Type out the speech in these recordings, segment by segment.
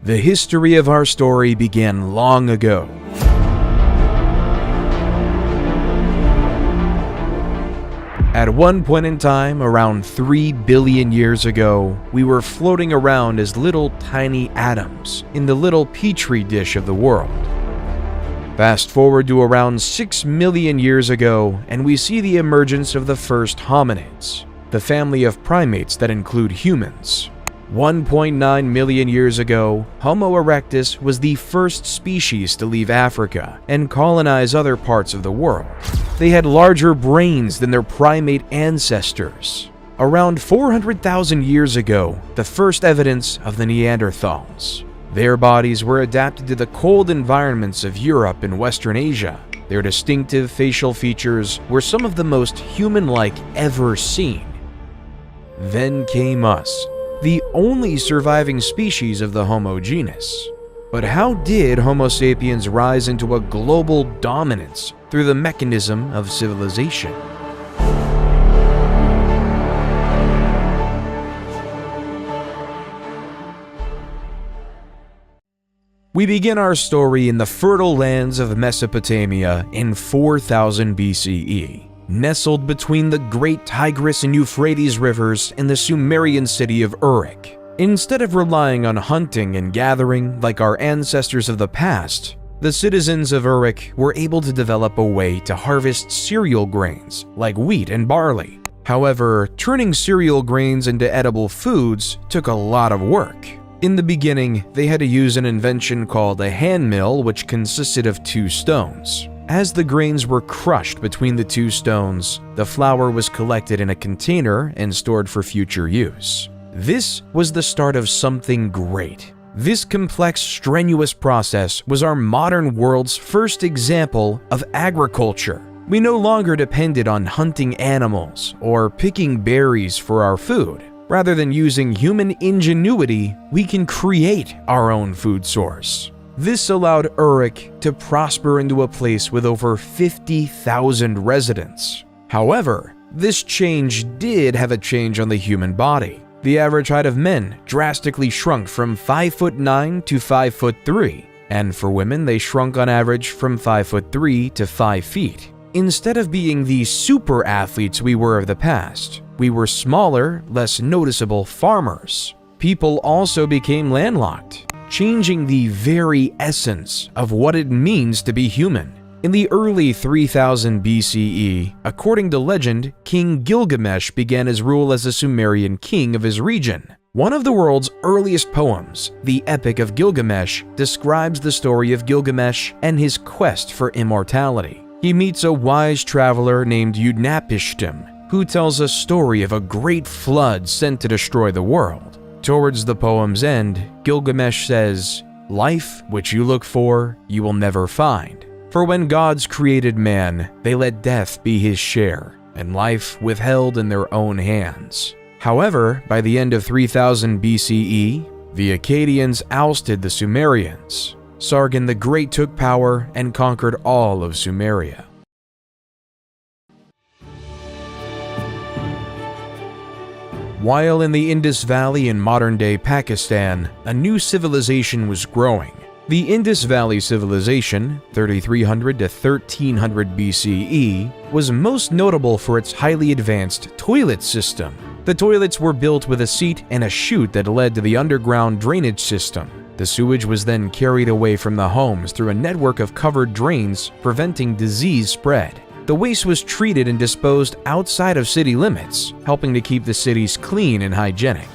The history of our story began long ago. At one point in time, around 3 billion years ago, we were floating around as little tiny atoms in the little petri dish of the world. Fast forward to around 6 million years ago, and we see the emergence of the first hominids, the family of primates that include humans. 1.9 million years ago, Homo erectus was the first species to leave Africa and colonize other parts of the world. They had larger brains than their primate ancestors. Around 400,000 years ago, the first evidence of the Neanderthals. Their bodies were adapted to the cold environments of Europe and Western Asia. Their distinctive facial features were some of the most human-like ever seen. Then came us, the only surviving species of the Homo genus. But how did Homo sapiens rise into a global dominance through the mechanism of civilization? We begin our story in the fertile lands of Mesopotamia in 4000 BCE. Nestled between the great Tigris and Euphrates rivers in the Sumerian city of Uruk. Instead of relying on hunting and gathering like our ancestors of the past, the citizens of Uruk were able to develop a way to harvest cereal grains like wheat and barley. However, turning cereal grains into edible foods took a lot of work. In the beginning, they had to use an invention called a hand mill, which consisted of 2 stones. As the grains were crushed between the 2 stones, the flour was collected in a container and stored for future use. This was the start of something great. This complex, strenuous process was our modern world's first example of agriculture. We no longer depended on hunting animals or picking berries for our food. Rather than using human ingenuity, we can create our own food source. This allowed Uruk to prosper into a place with over 50,000 residents. However, this change did have a change on the human body. The average height of men drastically shrunk from 5'9" to 5'3", and for women they shrunk on average from 5'3" to 5 feet. Instead of being the super athletes we were of the past, we were smaller, less noticeable farmers. People also became landlocked, changing the very essence of what it means to be human. In the early 3000 BCE, according to legend, King Gilgamesh began his rule as a Sumerian king of his region. One of the world's earliest poems, the Epic of Gilgamesh, describes the story of Gilgamesh and his quest for immortality. He meets a wise traveler named Utnapishtim, who tells a story of a great flood sent to destroy the world. Towards the poem's end, Gilgamesh says, "Life which you look for, you will never find. For when gods created man, they let death be his share, and life withheld in their own hands." However, by the end of 3000 BCE, the Akkadians ousted the Sumerians. Sargon the Great took power and conquered all of Sumeria. While in the Indus Valley in modern-day Pakistan, a new civilization was growing. The Indus Valley Civilization, 3300 to 1300 BCE, was most notable for its highly advanced toilet system. The toilets were built with a seat and a chute that led to the underground drainage system. The sewage was then carried away from the homes through a network of covered drains, preventing disease spread. The waste was treated and disposed outside of city limits, helping to keep the cities clean and hygienic.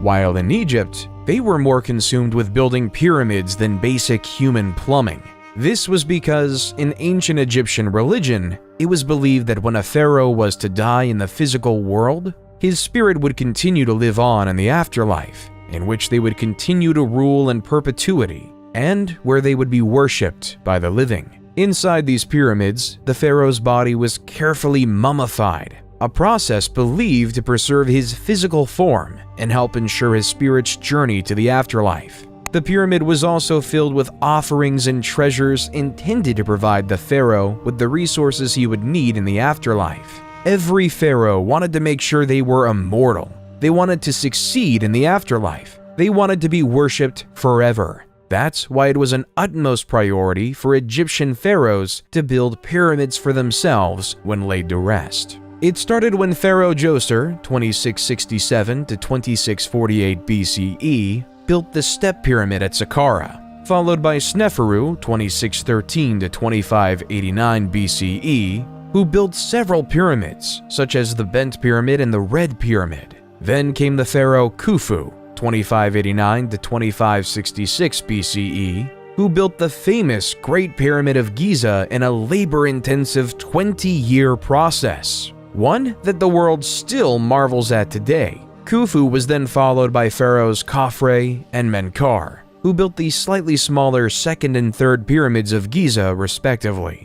While in Egypt, they were more consumed with building pyramids than basic human plumbing. This was because, in ancient Egyptian religion, it was believed that when a pharaoh was to die in the physical world, his spirit would continue to live on in the afterlife, in which they would continue to rule in perpetuity, and where they would be worshipped by the living. Inside these pyramids, the pharaoh's body was carefully mummified, a process believed to preserve his physical form and help ensure his spirit's journey to the afterlife. The pyramid was also filled with offerings and treasures intended to provide the pharaoh with the resources he would need in the afterlife. Every pharaoh wanted to make sure they were immortal. They wanted to succeed in the afterlife. They wanted to be worshipped forever. That's why it was an utmost priority for Egyptian pharaohs to build pyramids for themselves when laid to rest. It started when Pharaoh Djoser, 2667 to 2648 BCE, built the Step Pyramid at Saqqara, followed by Sneferu, 2613 to 2589 BCE, who built several pyramids, such as the Bent Pyramid and the Red Pyramid. Then came the pharaoh Khufu, 2589 to 2566 BCE, who built the famous Great Pyramid of Giza in a labor-intensive 20-year process, one that the world still marvels at today. Khufu was then followed by pharaohs Khafre and Menkaure, who built the slightly smaller second and third pyramids of Giza respectively.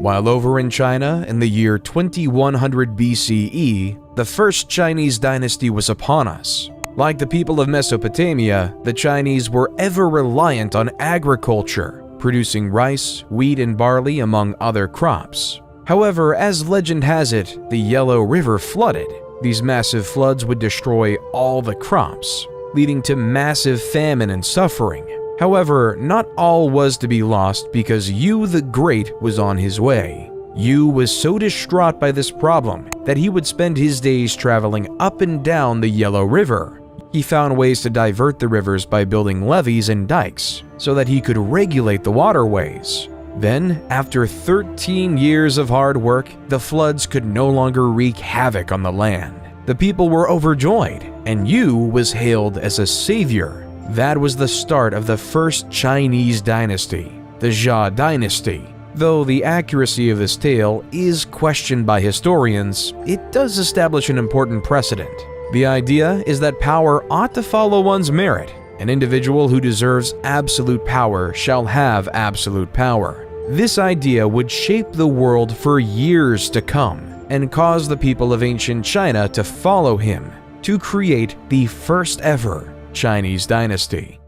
While over in China in the year 2100 BCE, the first Chinese dynasty was upon us. Like the people of Mesopotamia, the Chinese were ever reliant on agriculture, producing rice, wheat, and barley among other crops. However, as legend has it, the Yellow River flooded. These massive floods would destroy all the crops, leading to massive famine and suffering. However, not all was to be lost because Yu the Great was on his way. Yu was so distraught by this problem that he would spend his days traveling up and down the Yellow River. He found ways to divert the rivers by building levees and dikes so that he could regulate the waterways. Then, after 13 years of hard work, the floods could no longer wreak havoc on the land. The people were overjoyed, and Yu was hailed as a savior. That was the start of the first Chinese dynasty, the Jia dynasty. Though the accuracy of this tale is questioned by historians, it does establish an important precedent. The idea is that power ought to follow one's merit. An individual who deserves absolute power shall have absolute power. This idea would shape the world for years to come and cause the people of ancient China to follow him to create the first ever Chinese dynasty.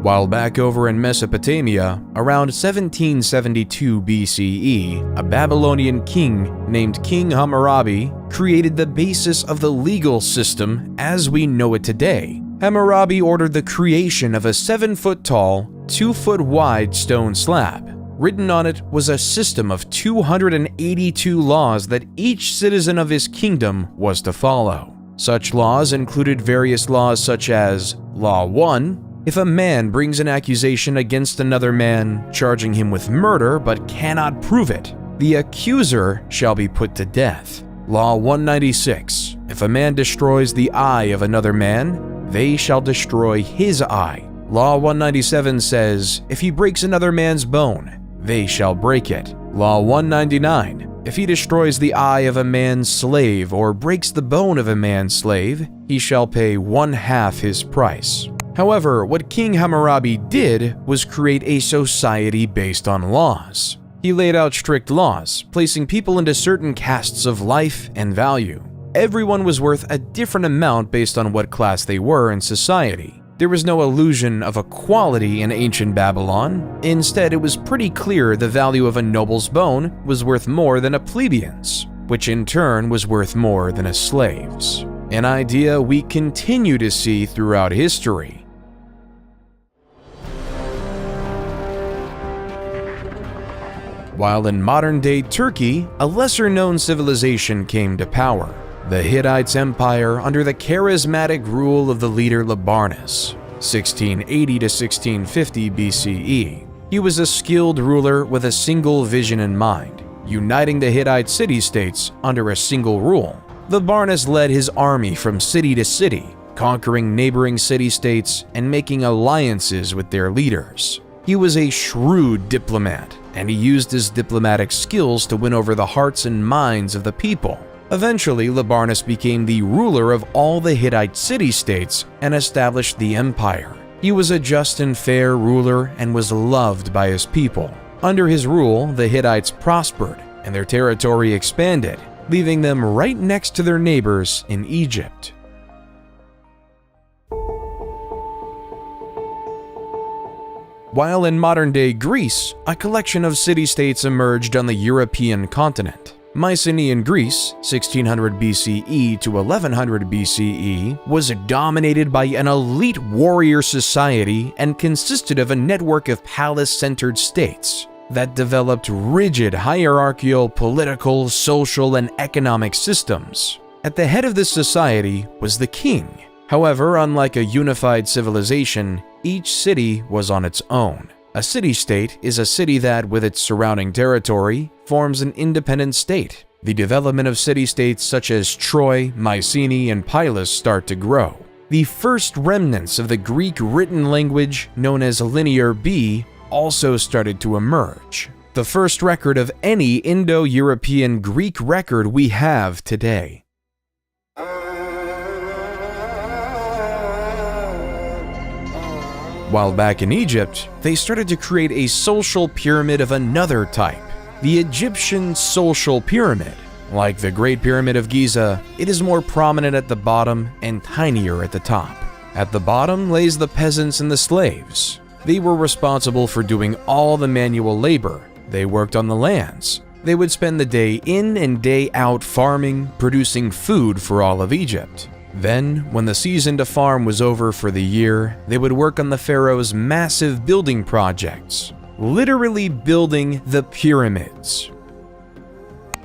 While back over in Mesopotamia, around 1772 BCE, a Babylonian king named King Hammurabi created the basis of the legal system as we know it today. Hammurabi ordered the creation of a 7-foot-tall, 2-foot-wide stone slab. Written on it was a system of 282 laws that each citizen of his kingdom was to follow. Such laws included various laws such as Law 1. If a man brings an accusation against another man, charging him with murder but cannot prove it, the accuser shall be put to death. Law 196. If a man destroys the eye of another man, they shall destroy his eye. Law 197 says, if he breaks another man's bone, they shall break it. Law 199. If he destroys the eye of a man's slave or breaks the bone of a man's slave, he shall pay 1/2 his price. However, what King Hammurabi did was create a society based on laws. He laid out strict laws, placing people into certain castes of life and value. Everyone was worth a different amount based on what class they were in society. There was no illusion of equality in ancient Babylon. Instead, it was pretty clear the value of a noble's bone was worth more than a plebeian's, which in turn was worth more than a slave's. An idea we continue to see throughout history. While in modern-day Turkey, a lesser-known civilization came to power. The Hittites' empire under the charismatic rule of the leader Labarnus, 1680 to 1650 BCE. He was a skilled ruler with a single vision in mind, uniting the Hittite city-states under a single rule. Labarnus led his army from city to city, conquering neighboring city-states and making alliances with their leaders. He was a shrewd diplomat, and he used his diplomatic skills to win over the hearts and minds of the people. Eventually, Labarnus became the ruler of all the Hittite city-states and established the empire. He was a just and fair ruler and was loved by his people. Under his rule, the Hittites prospered and their territory expanded, leaving them right next to their neighbors in Egypt. while in modern-day Greece, a collection of city-states emerged on the European continent. Mycenaean Greece, 1600 BCE to 1100 BCE, was dominated by an elite warrior society and consisted of a network of palace-centered states that developed rigid hierarchical, political, social, and economic systems. At the head of this society was the king. However, unlike a unified civilization, each city was on its own. A city-state is a city that, with its surrounding territory, forms an independent state. The development of city-states such as Troy, Mycenae, and Pylos start to grow. The first remnants of the Greek written language, known as Linear B, also started to emerge. The first record of any Indo-European Greek record we have today. While back in Egypt, they started to create a social pyramid of another type, the Egyptian social pyramid. Like the Great Pyramid of Giza, it is more prominent at the bottom and tinier at the top. At the bottom lays the peasants and the slaves. They were responsible for doing all the manual labor. They worked on the lands. They would spend the day in and day out farming, producing food for all of Egypt. Then, when the season to farm was over for the year, they would work on the pharaoh's massive building projects, literally building the pyramids.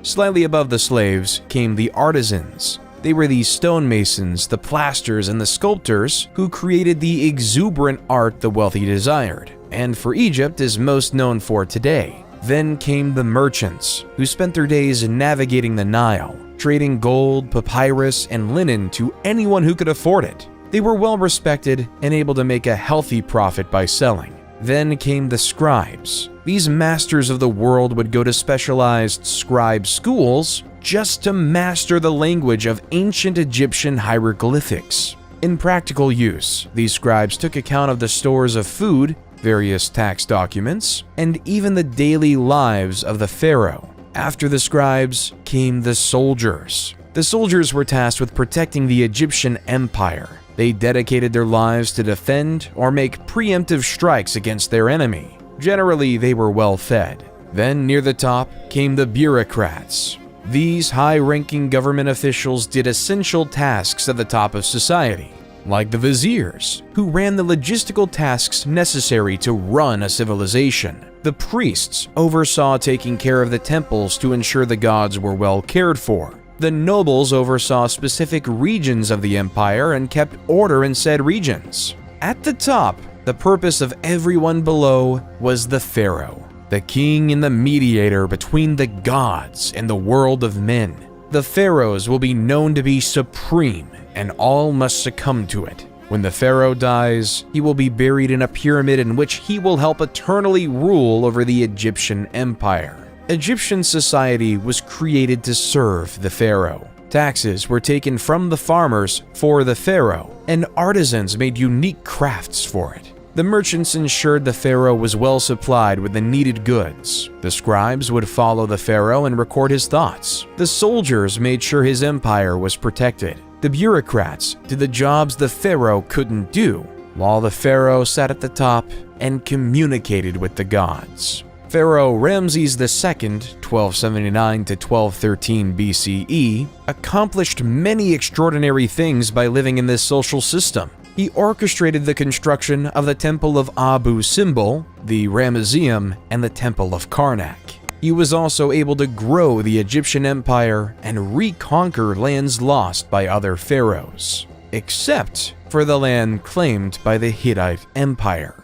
Slightly above the slaves came the artisans. They were the stonemasons, the plasters, and the sculptors who created the exuberant art the wealthy desired, and for Egypt is most known for today. Then came the merchants, who spent their days navigating the Nile, trading gold, papyrus, and linen to anyone who could afford it. They were well respected and able to make a healthy profit by selling. Then came the scribes. These masters of the world would go to specialized scribe schools just to master the language of ancient Egyptian hieroglyphics. In practical use, these scribes took account of the stores of food, various tax documents, and even the daily lives of the pharaoh. After the scribes came the soldiers. The soldiers were tasked with protecting the Egyptian empire. They dedicated their lives to defend or make preemptive strikes against their enemy. Generally, they were well fed. Then, near the top, came the bureaucrats. These high-ranking government officials did essential tasks at the top of society, like the viziers, who ran the logistical tasks necessary to run a civilization. The priests oversaw taking care of the temples to ensure the gods were well cared for. The nobles oversaw specific regions of the empire and kept order in said regions. At the top, the purpose of everyone below was the pharaoh, the king and the mediator between the gods and the world of men. The pharaohs will be known to be supreme, and all must succumb to it. When the pharaoh dies, he will be buried in a pyramid in which he will help eternally rule over the Egyptian empire. Egyptian society was created to serve the pharaoh. Taxes were taken from the farmers for the pharaoh, and artisans made unique crafts for it. The merchants ensured the pharaoh was well supplied with the needed goods. The scribes would follow the pharaoh and record his thoughts. The soldiers made sure his empire was protected. The bureaucrats did the jobs the pharaoh couldn't do, while the pharaoh sat at the top and communicated with the gods. Pharaoh Ramses II, 1279 to 1213 BCE, accomplished many extraordinary things by living in this social system. He orchestrated the construction of the Temple of Abu Simbel, the Ramesseum, and the Temple of Karnak. He was also able to grow the Egyptian empire and reconquer lands lost by other pharaohs, except for the land claimed by the Hittite Empire.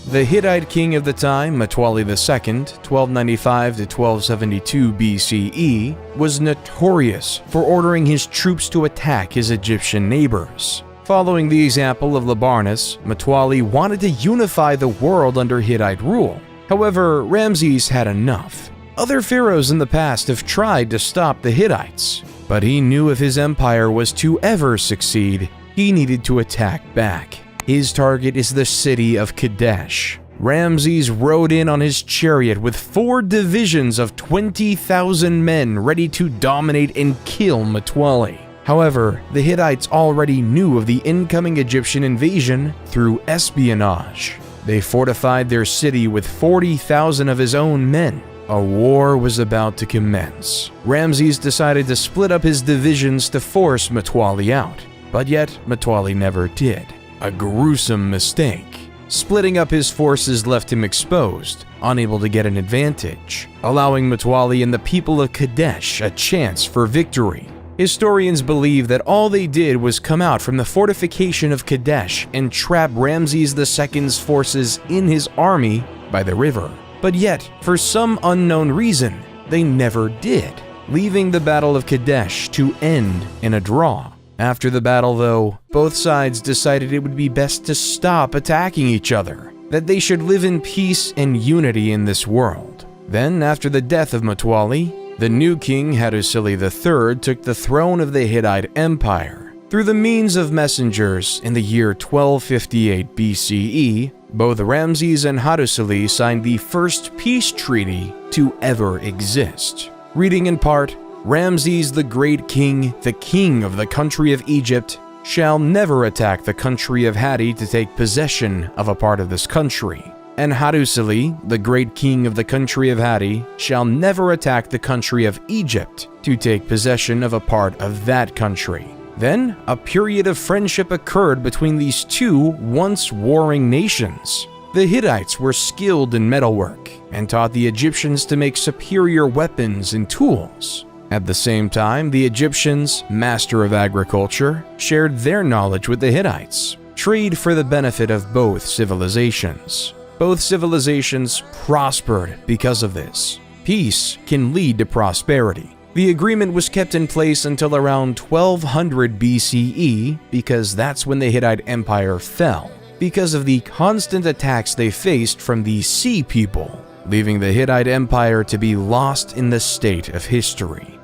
The Hittite king of the time, Mtwali II, 1295 to 1272 BCE, was notorious for ordering his troops to attack his Egyptian neighbors. Following the example of Labarnus, Mtwali wanted to unify the world under Hittite rule. However, Ramses had enough. Other pharaohs in the past have tried to stop the Hittites, but he knew if his empire was to ever succeed, he needed to attack back. His target is the city of Kadesh. Ramses rode in on his chariot with 4 divisions of 20,000 men ready to dominate and kill Mtwali. However, the Hittites already knew of the incoming Egyptian invasion through espionage. They fortified their city with 40,000 of his own men. A war was about to commence. Ramses decided to split up his divisions to force Mutawalli out, but yet Mutawalli never did. A gruesome mistake. Splitting up his forces left him exposed, unable to get an advantage, allowing Mutawalli and the people of Kadesh a chance for victory. Historians believe that all they did was come out from the fortification of Kadesh and trap Ramses II's forces in his army by the river. But yet, for some unknown reason, they never did, leaving the Battle of Kadesh to end in a draw. After the battle, though, both sides decided it would be best to stop attacking each other, that they should live in peace and unity in this world. Then, after the death of Mutawalli, the new king Hattusili III took the throne of the Hittite Empire. Through the means of messengers in the year 1258 BCE, both Ramses and Hattusili signed the first peace treaty to ever exist. Reading in part, Ramses the Great King, the king of the country of Egypt, shall never attack the country of Hatti to take possession of a part of this country. And Hattusili, the great king of the country of Hatti, shall never attack the country of Egypt to take possession of a part of that country. Then, a period of friendship occurred between these two once warring nations. The Hittites were skilled in metalwork and taught the Egyptians to make superior weapons and tools. At the same time, the Egyptians, master of agriculture, shared their knowledge with the Hittites. Trade for the benefit of both civilizations. Both civilizations prospered because of this. Peace can lead to prosperity. The agreement was kept in place until around 1200 BCE because that's when the Hittite Empire fell, because of the constant attacks they faced from the Sea People, leaving the Hittite Empire to be lost in the state of history.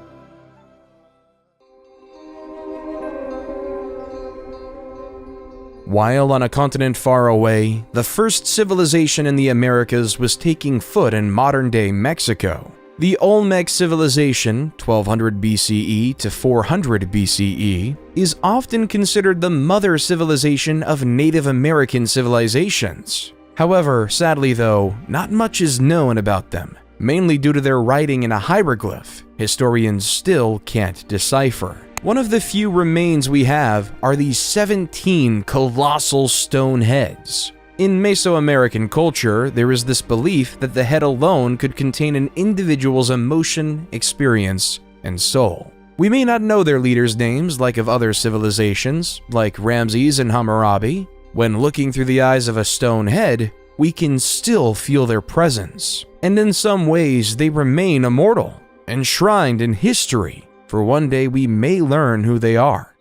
While on a continent far away, the first civilization in the Americas was taking foot in modern-day Mexico. The Olmec civilization, 1200 BCE to 400 BCE, is often considered the mother civilization of Native American civilizations. However, sadly though, not much is known about them, mainly due to their writing in a hieroglyph historians still can't decipher. One of the few remains we have are these 17 colossal stone heads. In Mesoamerican culture, there is this belief that the head alone could contain an individual's emotion, experience, and soul. We may not know their leaders' names like of other civilizations, like Ramses and Hammurabi. When looking through the eyes of a stone head, we can still feel their presence. And in some ways, they remain immortal, enshrined in history, for one day we may learn who they are.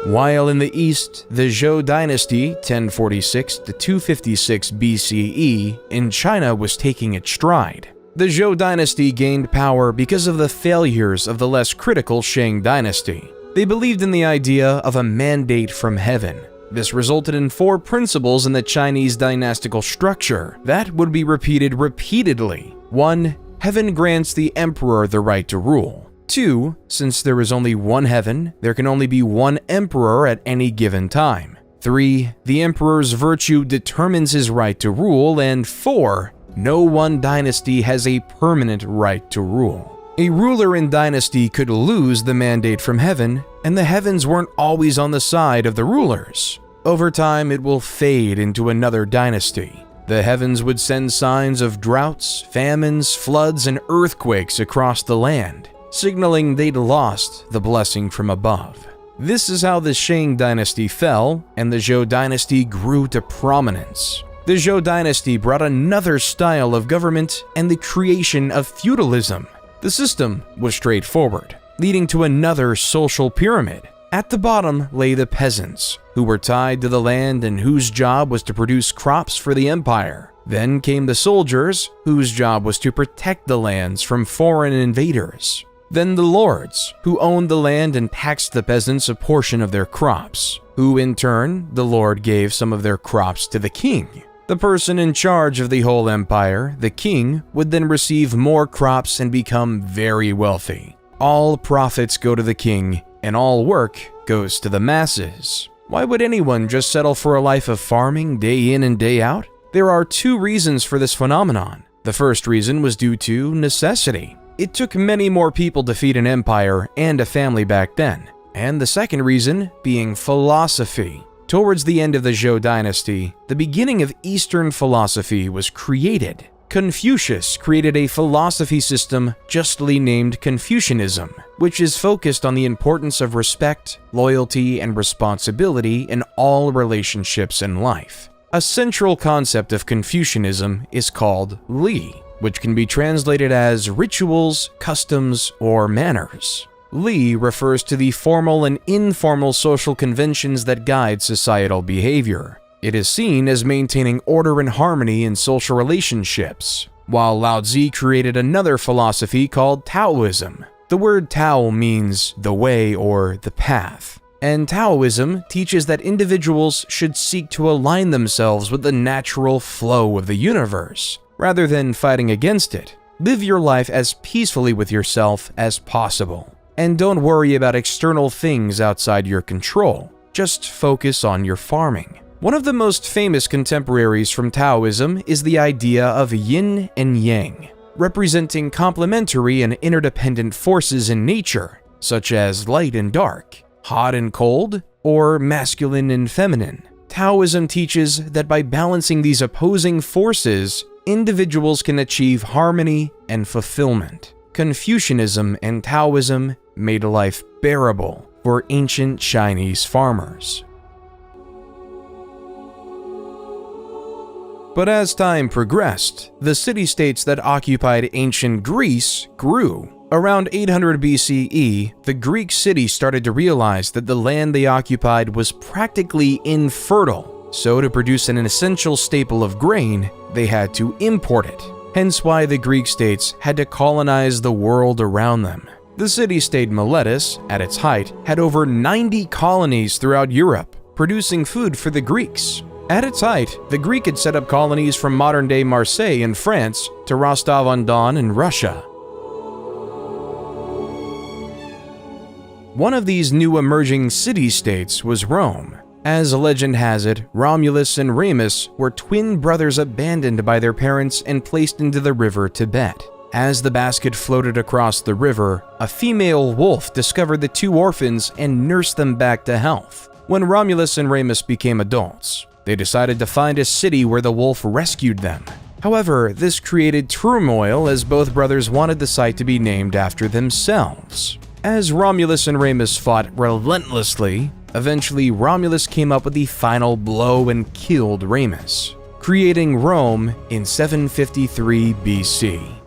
While in the east, the Zhou dynasty, 1046 to 256 BCE, in China was taking its stride. The Zhou dynasty gained power because of the failures of the less critical Shang dynasty. They believed in the idea of a mandate from heaven. This resulted in 4 principles in the Chinese dynastical structure that would be repeated repeatedly. 1. Heaven grants the emperor the right to rule. 2. Since there is only one heaven, there can only be one emperor at any given time. 3. The emperor's virtue determines his right to rule. And 4. No one dynasty has a permanent right to rule. A ruler in dynasty could lose the mandate from heaven, and the heavens weren't always on the side of the rulers. Over time, it will fade into another dynasty. The heavens would send signs of droughts, famines, floods, and earthquakes across the land, signaling they'd lost the blessing from above. This is how the Shang dynasty fell, and the Zhou dynasty grew to prominence. The Zhou dynasty brought another style of government and the creation of feudalism. The system was straightforward, leading to another social pyramid. At the bottom lay the peasants, who were tied to the land and whose job was to produce crops for the empire. Then came the soldiers, whose job was to protect the lands from foreign invaders. Then the lords, who owned the land and taxed the peasants a portion of their crops, who in turn, the lord gave some of their crops to the king. The person in charge of the whole empire, the king, would then receive more crops and become very wealthy. All profits go to the king, and all work goes to the masses. Why would anyone just settle for a life of farming day in and day out? There are two reasons for this phenomenon. The first reason was due to necessity. It took many more people to feed an empire and a family back then. And the second reason being philosophy. Towards the end of the Zhou dynasty, the beginning of Eastern philosophy was created. Confucius created a philosophy system justly named Confucianism, which is focused on the importance of respect, loyalty, and responsibility in all relationships in life. A central concept of Confucianism is called Li, which can be translated as rituals, customs, or manners. Li refers to the formal and informal social conventions that guide societal behavior. It is seen as maintaining order and harmony in social relationships, while Lao Tzu created another philosophy called Taoism. The word Tao means the way or the path, and Taoism teaches that individuals should seek to align themselves with the natural flow of the universe, rather than fighting against it. Live your life as peacefully with yourself as possible. And don't worry about external things outside your control. Just focus on your farming. One of the most famous contemporaries from Taoism is the idea of yin and yang, representing complementary and interdependent forces in nature, such as light and dark, hot and cold, or masculine and feminine. Taoism teaches that by balancing these opposing forces, individuals can achieve harmony and fulfillment. Confucianism and Taoism made life bearable for ancient Chinese farmers. But as time progressed, the city-states that occupied ancient Greece grew. Around 800 BCE, the Greek city started to realize that the land they occupied was practically infertile, so to produce an essential staple of grain, they had to import it. Hence why the Greek states had to colonize the world around them. The city-state Miletus, at its height, had over 90 colonies throughout Europe, producing food for the Greeks. At its height, the Greek had set up colonies from modern-day Marseille in France to Rostov-on-Don in Russia. One of these new emerging city-states was Rome. As legend has it, Romulus and Remus were twin brothers abandoned by their parents and placed into the river Tibet. As the basket floated across the river, a female wolf discovered the two orphans and nursed them back to health. When Romulus and Remus became adults, they decided to find a city where the wolf rescued them. However, this created turmoil as both brothers wanted the site to be named after themselves. As Romulus and Remus fought relentlessly, eventually Romulus came up with the final blow and killed Remus, creating Rome in 753 BC.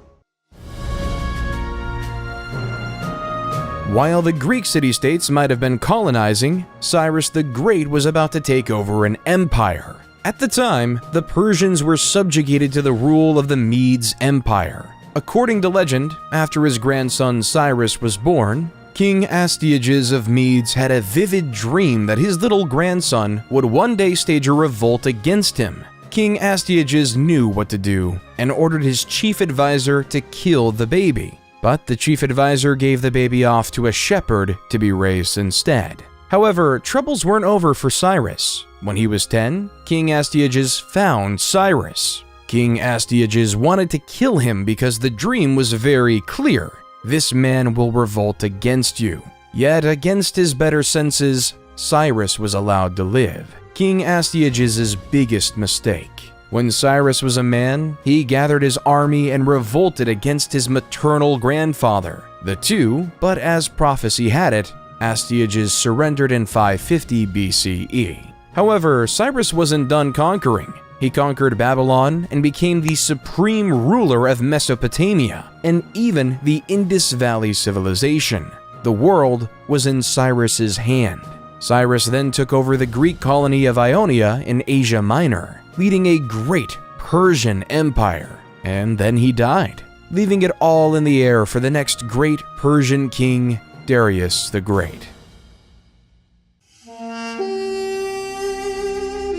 While the Greek city-states might have been colonizing, Cyrus the Great was about to take over an empire. At the time, the Persians were subjugated to the rule of the Medes Empire. According to legend, after his grandson Cyrus was born, King Astyages of Medes had a vivid dream that his little grandson would one day stage a revolt against him. King Astyages knew what to do and ordered his chief advisor to kill the baby. But the chief advisor gave the baby off to a shepherd to be raised instead. However, troubles weren't over for Cyrus. When he was 10, King Astyages found Cyrus. King Astyages wanted to kill him because the dream was very clear. This man will revolt against you. Yet, against his better senses, Cyrus was allowed to live. King Astyages' biggest mistake. When Cyrus was a man, he gathered his army and revolted against his maternal grandfather. The two, but as prophecy had it, Astyages surrendered in 550 BCE. However, Cyrus wasn't done conquering. He conquered Babylon and became the supreme ruler of Mesopotamia and even the Indus Valley civilization. The world was in Cyrus's hand. Cyrus then took over the Greek colony of Ionia in Asia Minor, leading a great Persian empire, and then he died, leaving it all in the air for the next great Persian king, Darius the Great.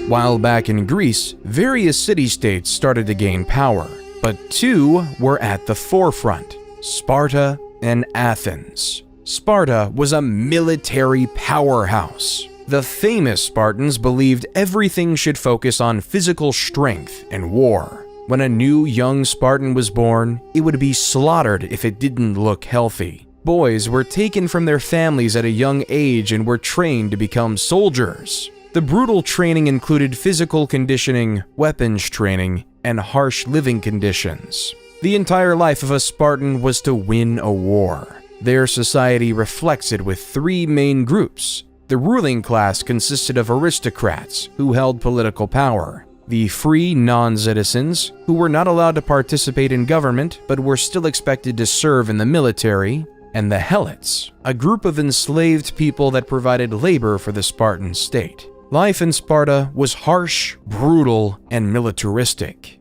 While back in Greece, various city-states started to gain power, but two were at the forefront: Sparta and Athens. Sparta was a military powerhouse. The famous Spartans believed everything should focus on physical strength and war. When a new young Spartan was born, it would be slaughtered if it didn't look healthy. Boys were taken from their families at a young age and were trained to become soldiers. The brutal training included physical conditioning, weapons training, and harsh living conditions. The entire life of a Spartan was to win a war. Their society reflects it with three main groups. The ruling class consisted of aristocrats who held political power, the free non-citizens who were not allowed to participate in government but were still expected to serve in the military, and the Helots, a group of enslaved people that provided labor for the Spartan state. Life in Sparta was harsh, brutal, and militaristic.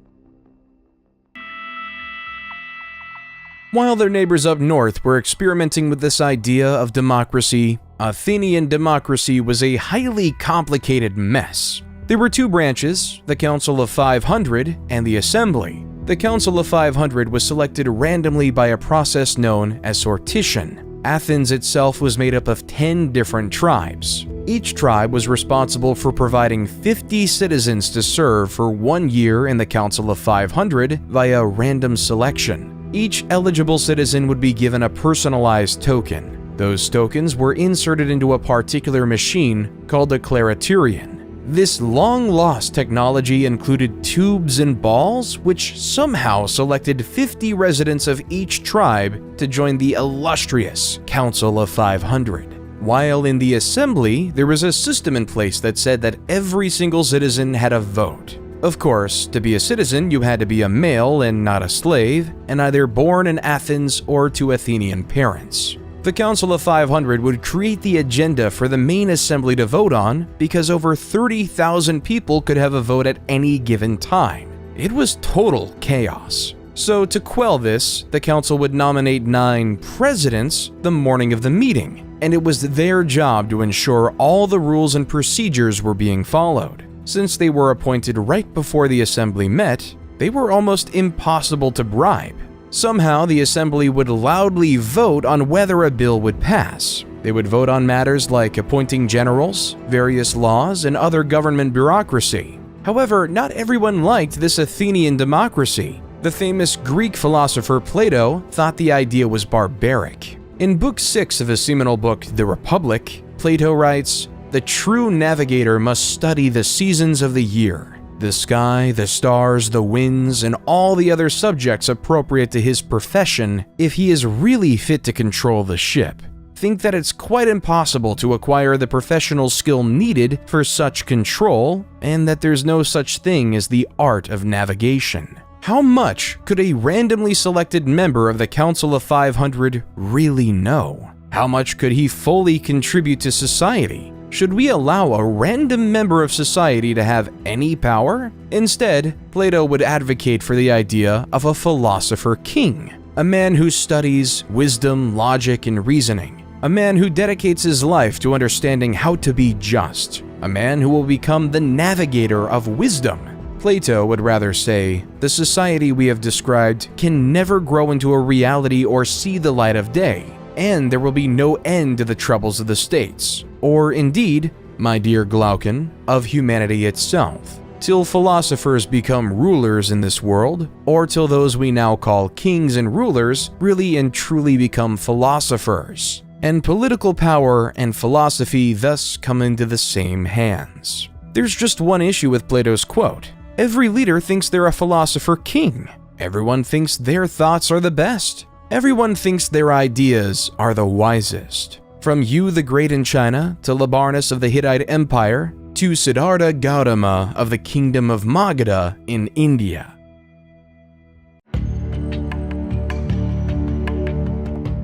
While their neighbors up north were experimenting with this idea of democracy, Athenian democracy was a highly complicated mess. There were two branches, the Council of 500 and the Assembly. The Council of 500 was selected randomly by a process known as sortition. Athens itself was made up of 10 different tribes. Each tribe was responsible for providing 50 citizens to serve for 1 year in the Council of 500 via random selection. Each eligible citizen would be given a personalized token. Those tokens were inserted into a particular machine called a clariturion. This long-lost technology included tubes and balls, which somehow selected 50 residents of each tribe to join the illustrious Council of 500. While in the Assembly, there was a system in place that said that every single citizen had a vote. Of course, to be a citizen, you had to be a male and not a slave, and either born in Athens or to Athenian parents. The Council of 500 would create the agenda for the main assembly to vote on because over 30,000 people could have a vote at any given time. It was total chaos. So to quell this, the council would nominate 9 presidents the morning of the meeting, and it was their job to ensure all the rules and procedures were being followed. Since they were appointed right before the assembly met, they were almost impossible to bribe. Somehow, the assembly would loudly vote on whether a bill would pass. They would vote on matters like appointing generals, various laws, and other government bureaucracy. However, not everyone liked this Athenian democracy. The famous Greek philosopher Plato thought the idea was barbaric. In Book 6 of his seminal book, The Republic, Plato writes, "The true navigator must study the seasons of the year, the sky, the stars, the winds, and all the other subjects appropriate to his profession if he is really fit to control the ship. Think that it's quite impossible to acquire the professional skill needed for such control, and that there's no such thing as the art of navigation." How much could a randomly selected member of the Council of 500 really know? How much could he fully contribute to society? Should we allow a random member of society to have any power? Instead, Plato would advocate for the idea of a philosopher king, a man who studies wisdom, logic, and reasoning, a man who dedicates his life to understanding how to be just, a man who will become the navigator of wisdom. Plato would rather say, the society we have described can never grow into a reality or see the light of day, and there will be no end to the troubles of the states, or indeed, my dear Glaucon, of humanity itself, till philosophers become rulers in this world, or till those we now call kings and rulers really and truly become philosophers, and political power and philosophy thus come into the same hands. There's just one issue with Plato's quote. Every leader thinks they're a philosopher king. Everyone thinks their thoughts are the best. Everyone thinks their ideas are the wisest. From Yu the Great in China, to Labarnus of the Hittite Empire, to Siddhartha Gautama of the Kingdom of Magadha in India.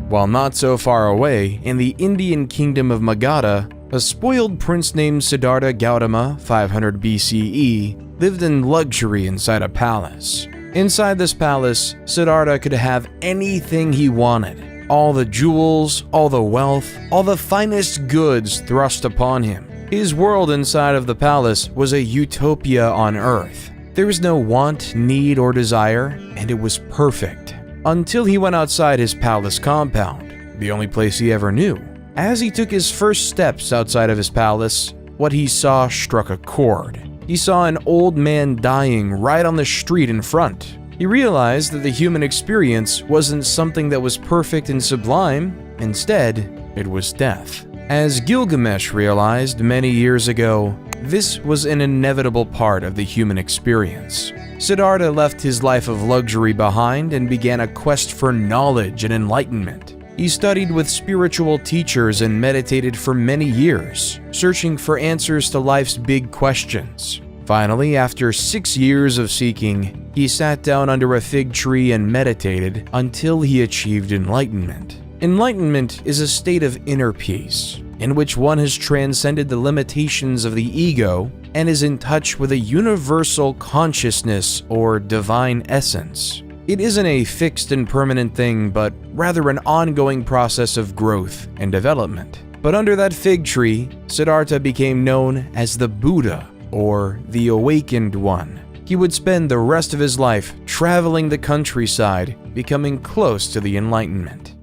While not so far away, in the Indian Kingdom of Magadha, a spoiled prince named Siddhartha Gautama, 500 BCE, lived in luxury inside a palace. Inside this palace, Siddhartha could have anything he wanted. All the jewels, all the wealth, all the finest goods thrust upon him. His world inside of the palace was a utopia on Earth. There was no want, need, or desire, and it was perfect. Until he went outside his palace compound, the only place he ever knew. As he took his first steps outside of his palace, what he saw struck a chord. He saw an old man dying right on the street in front. He realized that the human experience wasn't something that was perfect and sublime. Instead, it was death. As Gilgamesh realized many years ago, this was an inevitable part of the human experience. Siddhartha left his life of luxury behind and began a quest for knowledge and enlightenment. He studied with spiritual teachers and meditated for many years, searching for answers to life's big questions. Finally, after 6 years of seeking, he sat down under a fig tree and meditated until he achieved enlightenment. Enlightenment is a state of inner peace, in which one has transcended the limitations of the ego and is in touch with a universal consciousness or divine essence. It isn't a fixed and permanent thing, but rather an ongoing process of growth and development. But under that fig tree, Siddhartha became known as the Buddha, or the Awakened One. He would spend the rest of his life traveling the countryside, becoming close to the Enlightenment.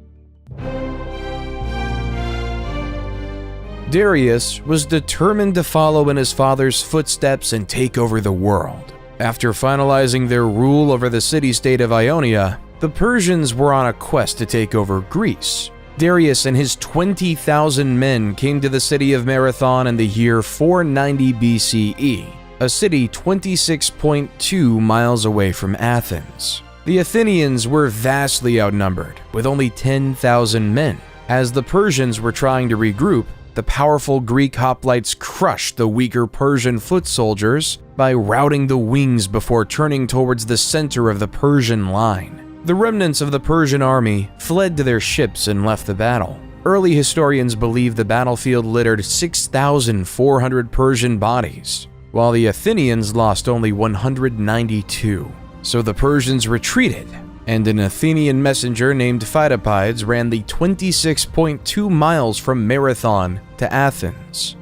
Darius was determined to follow in his father's footsteps and take over the world. After finalizing their rule over the city-state of Ionia, the Persians were on a quest to take over Greece. Darius and his 20,000 men came to the city of Marathon in the year 490 BCE, a city 26.2 miles away from Athens. The Athenians were vastly outnumbered, with only 10,000 men. As the Persians were trying to regroup, the powerful Greek hoplites crushed the weaker Persian foot soldiers by routing the wings before turning towards the center of the Persian line. The remnants of the Persian army fled to their ships and left the battle. Early historians believe the battlefield littered 6,400 Persian bodies, while the Athenians lost only 192. So the Persians retreated, and an Athenian messenger named Pheidippides ran the 26.2 miles from Marathon to Athens,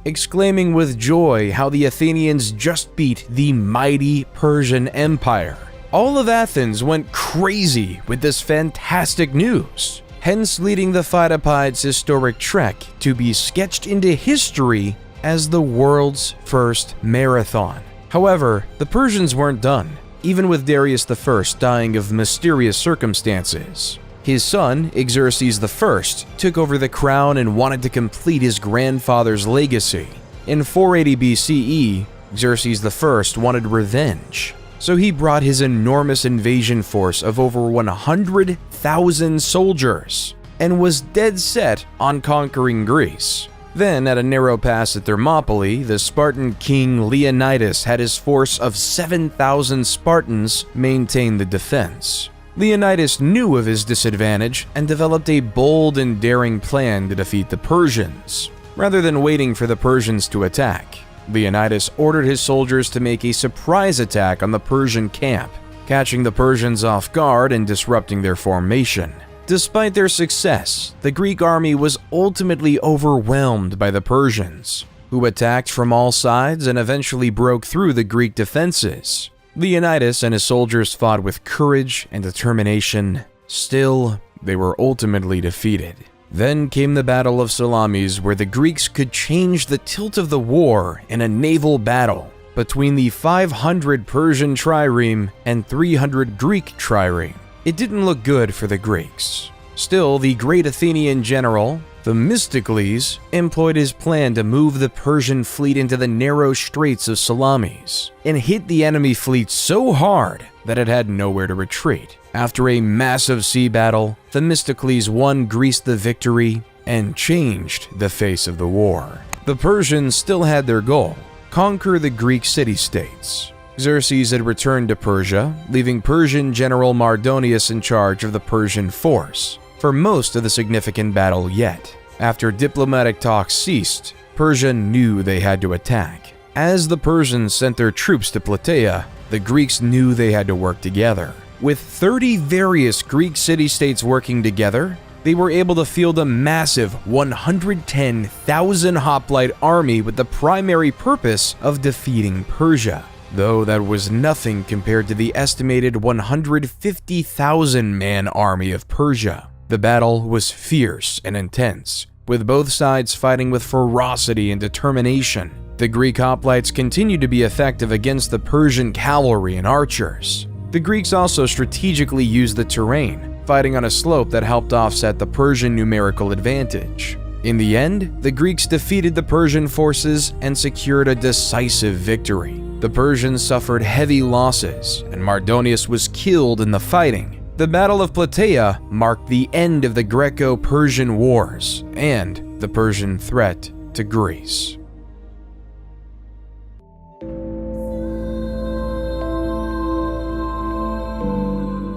exclaiming with joy how the Athenians just beat the mighty Persian Empire. All of Athens went crazy with this fantastic news, hence leading the Pheidippides' historic trek to be sketched into history as the world's first marathon. However, the Persians weren't done, even with Darius I dying of mysterious circumstances. His son, Xerxes I, took over the crown and wanted to complete his grandfather's legacy. In 480 BCE, Xerxes I wanted revenge, so he brought his enormous invasion force of over 100,000 soldiers and was dead set on conquering Greece. Then, at a narrow pass at Thermopylae, the Spartan king Leonidas had his force of 7,000 Spartans maintain the defense. Leonidas knew of his disadvantage and developed a bold and daring plan to defeat the Persians. Rather than waiting for the Persians to attack, Leonidas ordered his soldiers to make a surprise attack on the Persian camp, catching the Persians off guard and disrupting their formation. Despite their success, the Greek army was ultimately overwhelmed by the Persians, who attacked from all sides and eventually broke through the Greek defenses. Leonidas and his soldiers fought with courage and determination. Still, they were ultimately defeated. Then came the Battle of Salamis, where the Greeks could change the tilt of the war in a naval battle between the 500 Persian trireme and 300 Greek trireme. It didn't look good for the Greeks. Still, the great Athenian general, Themistocles, employed his plan to move the Persian fleet into the narrow straits of Salamis and hit the enemy fleet so hard that it had nowhere to retreat. After a massive sea battle, Themistocles won Greece the victory and changed the face of the war. The Persians still had their goal: conquer the Greek city-states. Xerxes had returned to Persia, leaving Persian General Mardonius in charge of the Persian force for most of the significant battle yet. After diplomatic talks ceased, Persia knew they had to attack. As the Persians sent their troops to Plataea, the Greeks knew they had to work together. With 30 various Greek city-states working together, they were able to field a massive 110,000 hoplite army with the primary purpose of defeating Persia, though that was nothing compared to the estimated 150,000-man army of Persia. The battle was fierce and intense, with both sides fighting with ferocity and determination. The Greek hoplites continued to be effective against the Persian cavalry and archers. The Greeks also strategically used the terrain, fighting on a slope that helped offset the Persian numerical advantage. In the end, the Greeks defeated the Persian forces and secured a decisive victory. The Persians suffered heavy losses, and Mardonius was killed in the fighting. The Battle of Plataea marked the end of the Greco-Persian Wars and the Persian threat to Greece.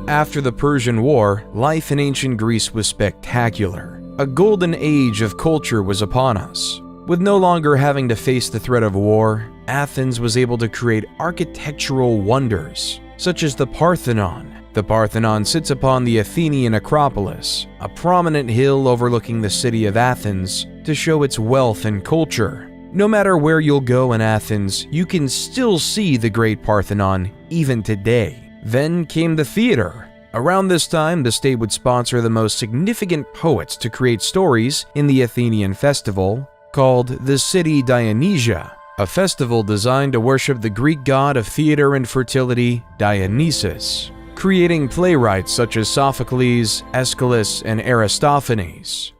After the Persian War, life in ancient Greece was spectacular. A golden age of culture was upon us. With no longer having to face the threat of war, Athens was able to create architectural wonders, such as the Parthenon. The Parthenon sits upon the Athenian Acropolis, a prominent hill overlooking the city of Athens, to show its wealth and culture. No matter where you'll go in Athens, you can still see the Great Parthenon even today. Then came the theater. Around this time, the state would sponsor the most significant poets to create stories in the Athenian festival, called the City Dionysia, a festival designed to worship the Greek god of theater and fertility, Dionysus, creating playwrights such as Sophocles, Aeschylus, and Aristophanes.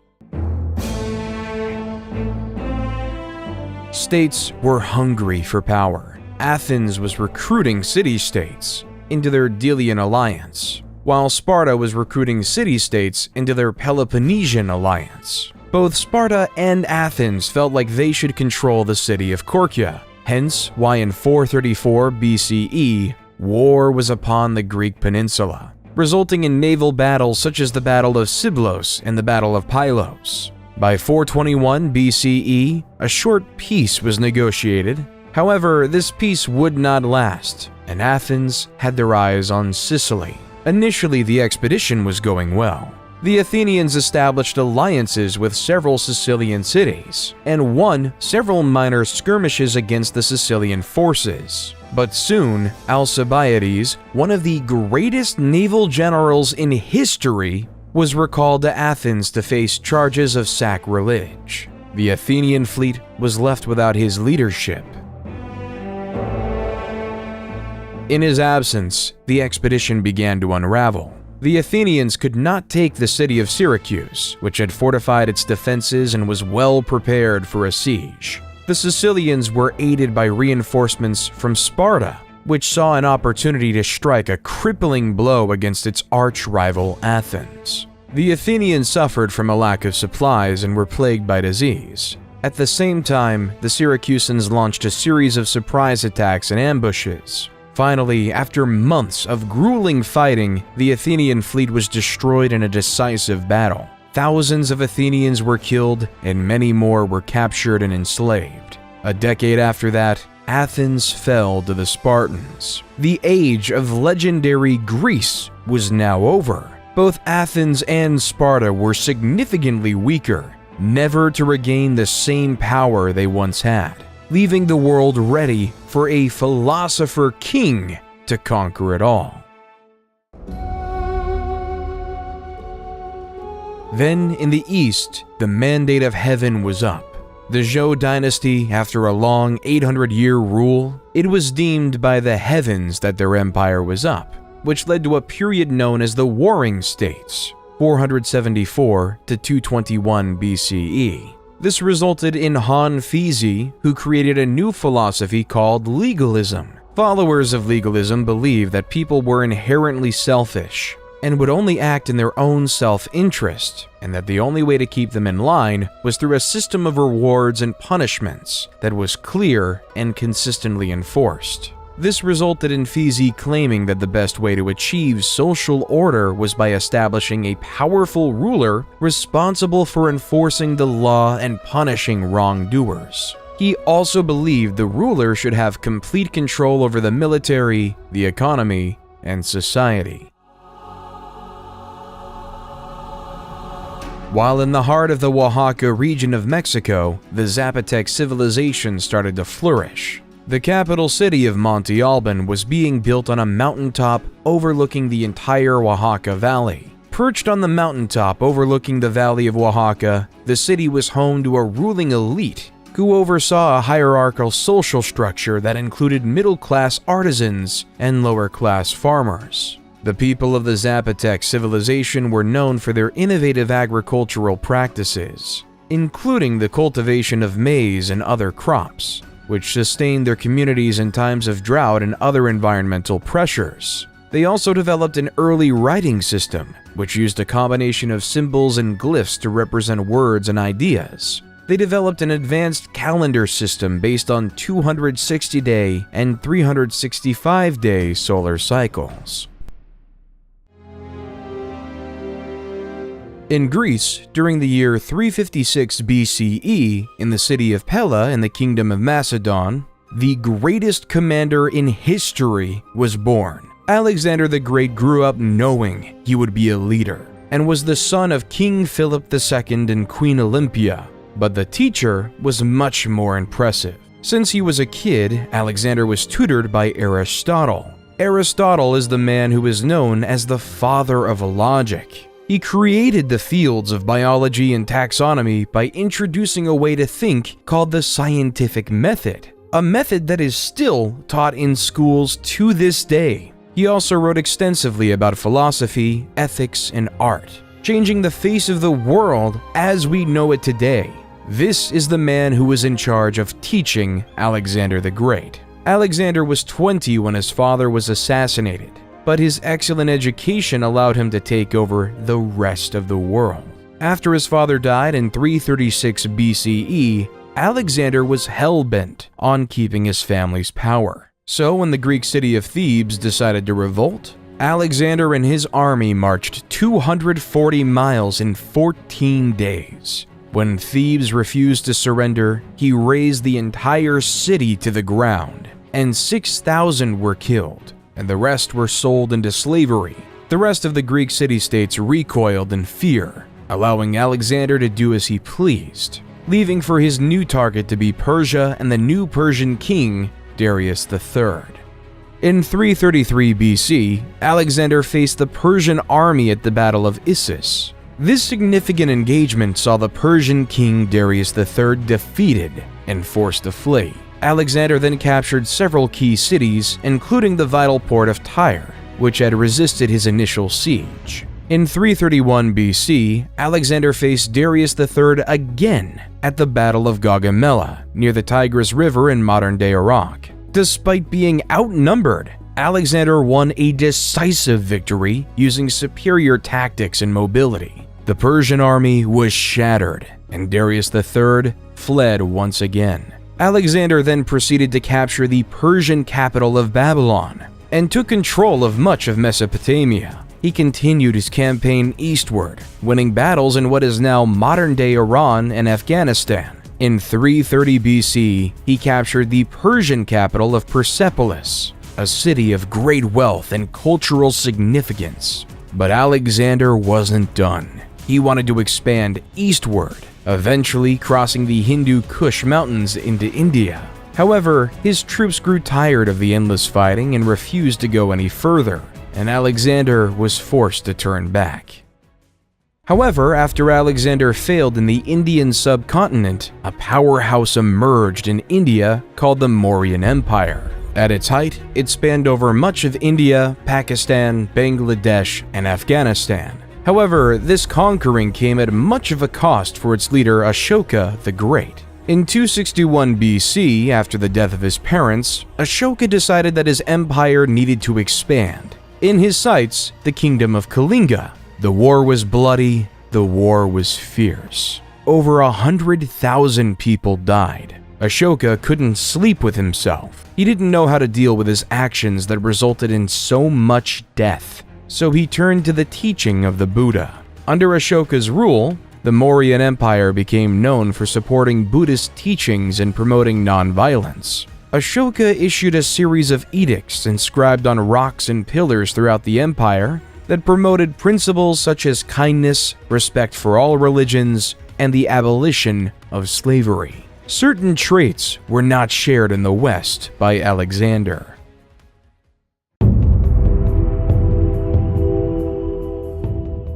States were hungry for power. Athens was recruiting city-states into their Delian alliance, while Sparta was recruiting city-states into their Peloponnesian alliance. Both Sparta and Athens felt like they should control the city of Korkia, hence why in 434 BCE, war was upon the Greek peninsula, resulting in naval battles such as the Battle of Siblos and the Battle of Pylos. By 421 BCE, a short peace was negotiated. However, this peace would not last, and Athens had their eyes on Sicily. Initially, the expedition was going well. The Athenians established alliances with several Sicilian cities, and won several minor skirmishes against the Sicilian forces. But soon, Alcibiades, one of the greatest naval generals in history, was recalled to Athens to face charges of sacrilege. The Athenian fleet was left without his leadership. In his absence, the expedition began to unravel. The Athenians could not take the city of Syracuse, which had fortified its defenses and was well prepared for a siege. The Sicilians were aided by reinforcements from Sparta, which saw an opportunity to strike a crippling blow against its arch-rival Athens. The Athenians suffered from a lack of supplies and were plagued by disease. At the same time, the Syracusans launched a series of surprise attacks and ambushes. Finally, after months of grueling fighting, the Athenian fleet was destroyed in a decisive battle. Thousands of Athenians were killed, and many more were captured and enslaved. A decade after that, Athens fell to the Spartans. The age of legendary Greece was now over. Both Athens and Sparta were significantly weaker, never to regain the same power they once had, leaving the world ready for a philosopher king to conquer it all. Then, in the east, the mandate of heaven was up. The Zhou dynasty, after a long 800-year rule, it was deemed by the heavens that their empire was up, which led to a period known as the Warring States, 474 to 221 BCE. This resulted in Han Fizi, who created a new philosophy called legalism. Followers of legalism believed that people were inherently selfish and would only act in their own self-interest, and that the only way to keep them in line was through a system of rewards and punishments that was clear and consistently enforced. This resulted in Fizi claiming that the best way to achieve social order was by establishing a powerful ruler responsible for enforcing the law and punishing wrongdoers. He also believed the ruler should have complete control over the military, the economy, and society. While in the heart of the Oaxaca region of Mexico, the Zapotec civilization started to flourish. The capital city of Monte Alban was being built on a mountaintop overlooking the entire Oaxaca Valley. Perched on the mountaintop overlooking the Valley of Oaxaca, the city was home to a ruling elite who oversaw a hierarchical social structure that included middle-class artisans and lower-class farmers. The people of the Zapotec civilization were known for their innovative agricultural practices, including the cultivation of maize and other crops, which sustained their communities in times of drought and other environmental pressures. They also developed an early writing system, which used a combination of symbols and glyphs to represent words and ideas. They developed an advanced calendar system based on 260-day and 365-day solar cycles. In Greece, during the year 356 BCE, in the city of Pella in the kingdom of Macedon, the greatest commander in history was born. Alexander the Great grew up knowing he would be a leader, and was the son of King Philip II and Queen Olympia. But the teacher was much more impressive. Since he was a kid, Alexander was tutored by Aristotle. Aristotle is the man who is known as the father of logic. He created the fields of biology and taxonomy by introducing a way to think called the scientific method, a method that is still taught in schools to this day. He also wrote extensively about philosophy, ethics, and art, changing the face of the world as we know it today. This is the man who was in charge of teaching Alexander the Great. Alexander was 20 when his father was assassinated, but his excellent education allowed him to take over the rest of the world. After his father died in 336 BCE, Alexander was hell-bent on keeping his family's power. So when the Greek city of Thebes decided to revolt, Alexander and his army marched 240 miles in 14 days. When Thebes refused to surrender, he razed the entire city to the ground, and 6,000 were killed, and the rest were sold into slavery. The rest of the Greek city-states recoiled in fear, allowing Alexander to do as he pleased, leaving for his new target to be Persia and the new Persian king, Darius III. In 333 BC, Alexander faced the Persian army at the Battle of Issus. This significant engagement saw the Persian king Darius III defeated and forced to flee. Alexander then captured several key cities, including the vital port of Tyre, which had resisted his initial siege. In 331 BC, Alexander faced Darius III again at the Battle of Gaugamela, near the Tigris River in modern-day Iraq. Despite being outnumbered, Alexander won a decisive victory using superior tactics and mobility. The Persian army was shattered, and Darius III fled once again. Alexander then proceeded to capture the Persian capital of Babylon and took control of much of Mesopotamia. He continued his campaign eastward, winning battles in what is now modern-day Iran and Afghanistan. In 330 BC, he captured the Persian capital of Persepolis, a city of great wealth and cultural significance. But Alexander wasn't done. He wanted to expand eastward, eventually crossing the Hindu Kush Mountains into India. However, his troops grew tired of the endless fighting and refused to go any further, and Alexander was forced to turn back. However, after Alexander failed in the Indian subcontinent, a powerhouse emerged in India called the Mauryan Empire. At its height, it spanned over much of India, Pakistan, Bangladesh, and Afghanistan. However, this conquering came at much of a cost for its leader Ashoka the Great. In 261 BC, after the death of his parents, Ashoka decided that his empire needed to expand. In his sights, the kingdom of Kalinga. The war was bloody, the war was fierce. Over 100,000 people died. Ashoka couldn't sleep with himself. He didn't know how to deal with his actions that resulted in so much death. So he turned to the teaching of the Buddha. Under Ashoka's rule, the Mauryan Empire became known for supporting Buddhist teachings and promoting nonviolence. Ashoka issued a series of edicts inscribed on rocks and pillars throughout the empire, that promoted principles such as kindness, respect for all religions, and the abolition of slavery. Certain traits were not shared in the West by Alexander.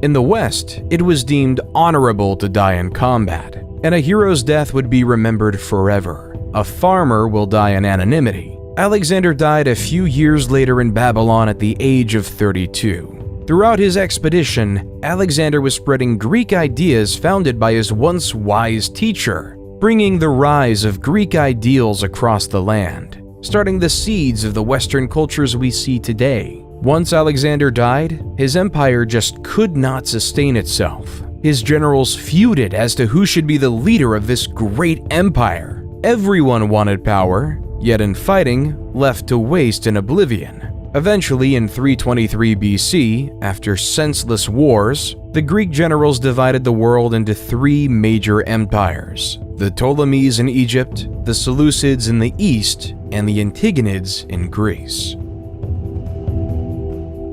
In the West, it was deemed honorable to die in combat, and a hero's death would be remembered forever. A farmer will die in anonymity. Alexander died a few years later in Babylon at the age of 32. Throughout his expedition, Alexander was spreading Greek ideas founded by his once wise teacher, bringing the rise of Greek ideals across the land, starting the seeds of the Western cultures we see today. Once Alexander died, his empire just could not sustain itself. His generals feuded as to who should be the leader of this great empire. Everyone wanted power, yet in fighting, left to waste in oblivion. Eventually, in 323 BC, after senseless wars, the Greek generals divided the world into three major empires: the Ptolemies in Egypt, the Seleucids in the east, and the Antigonids in Greece.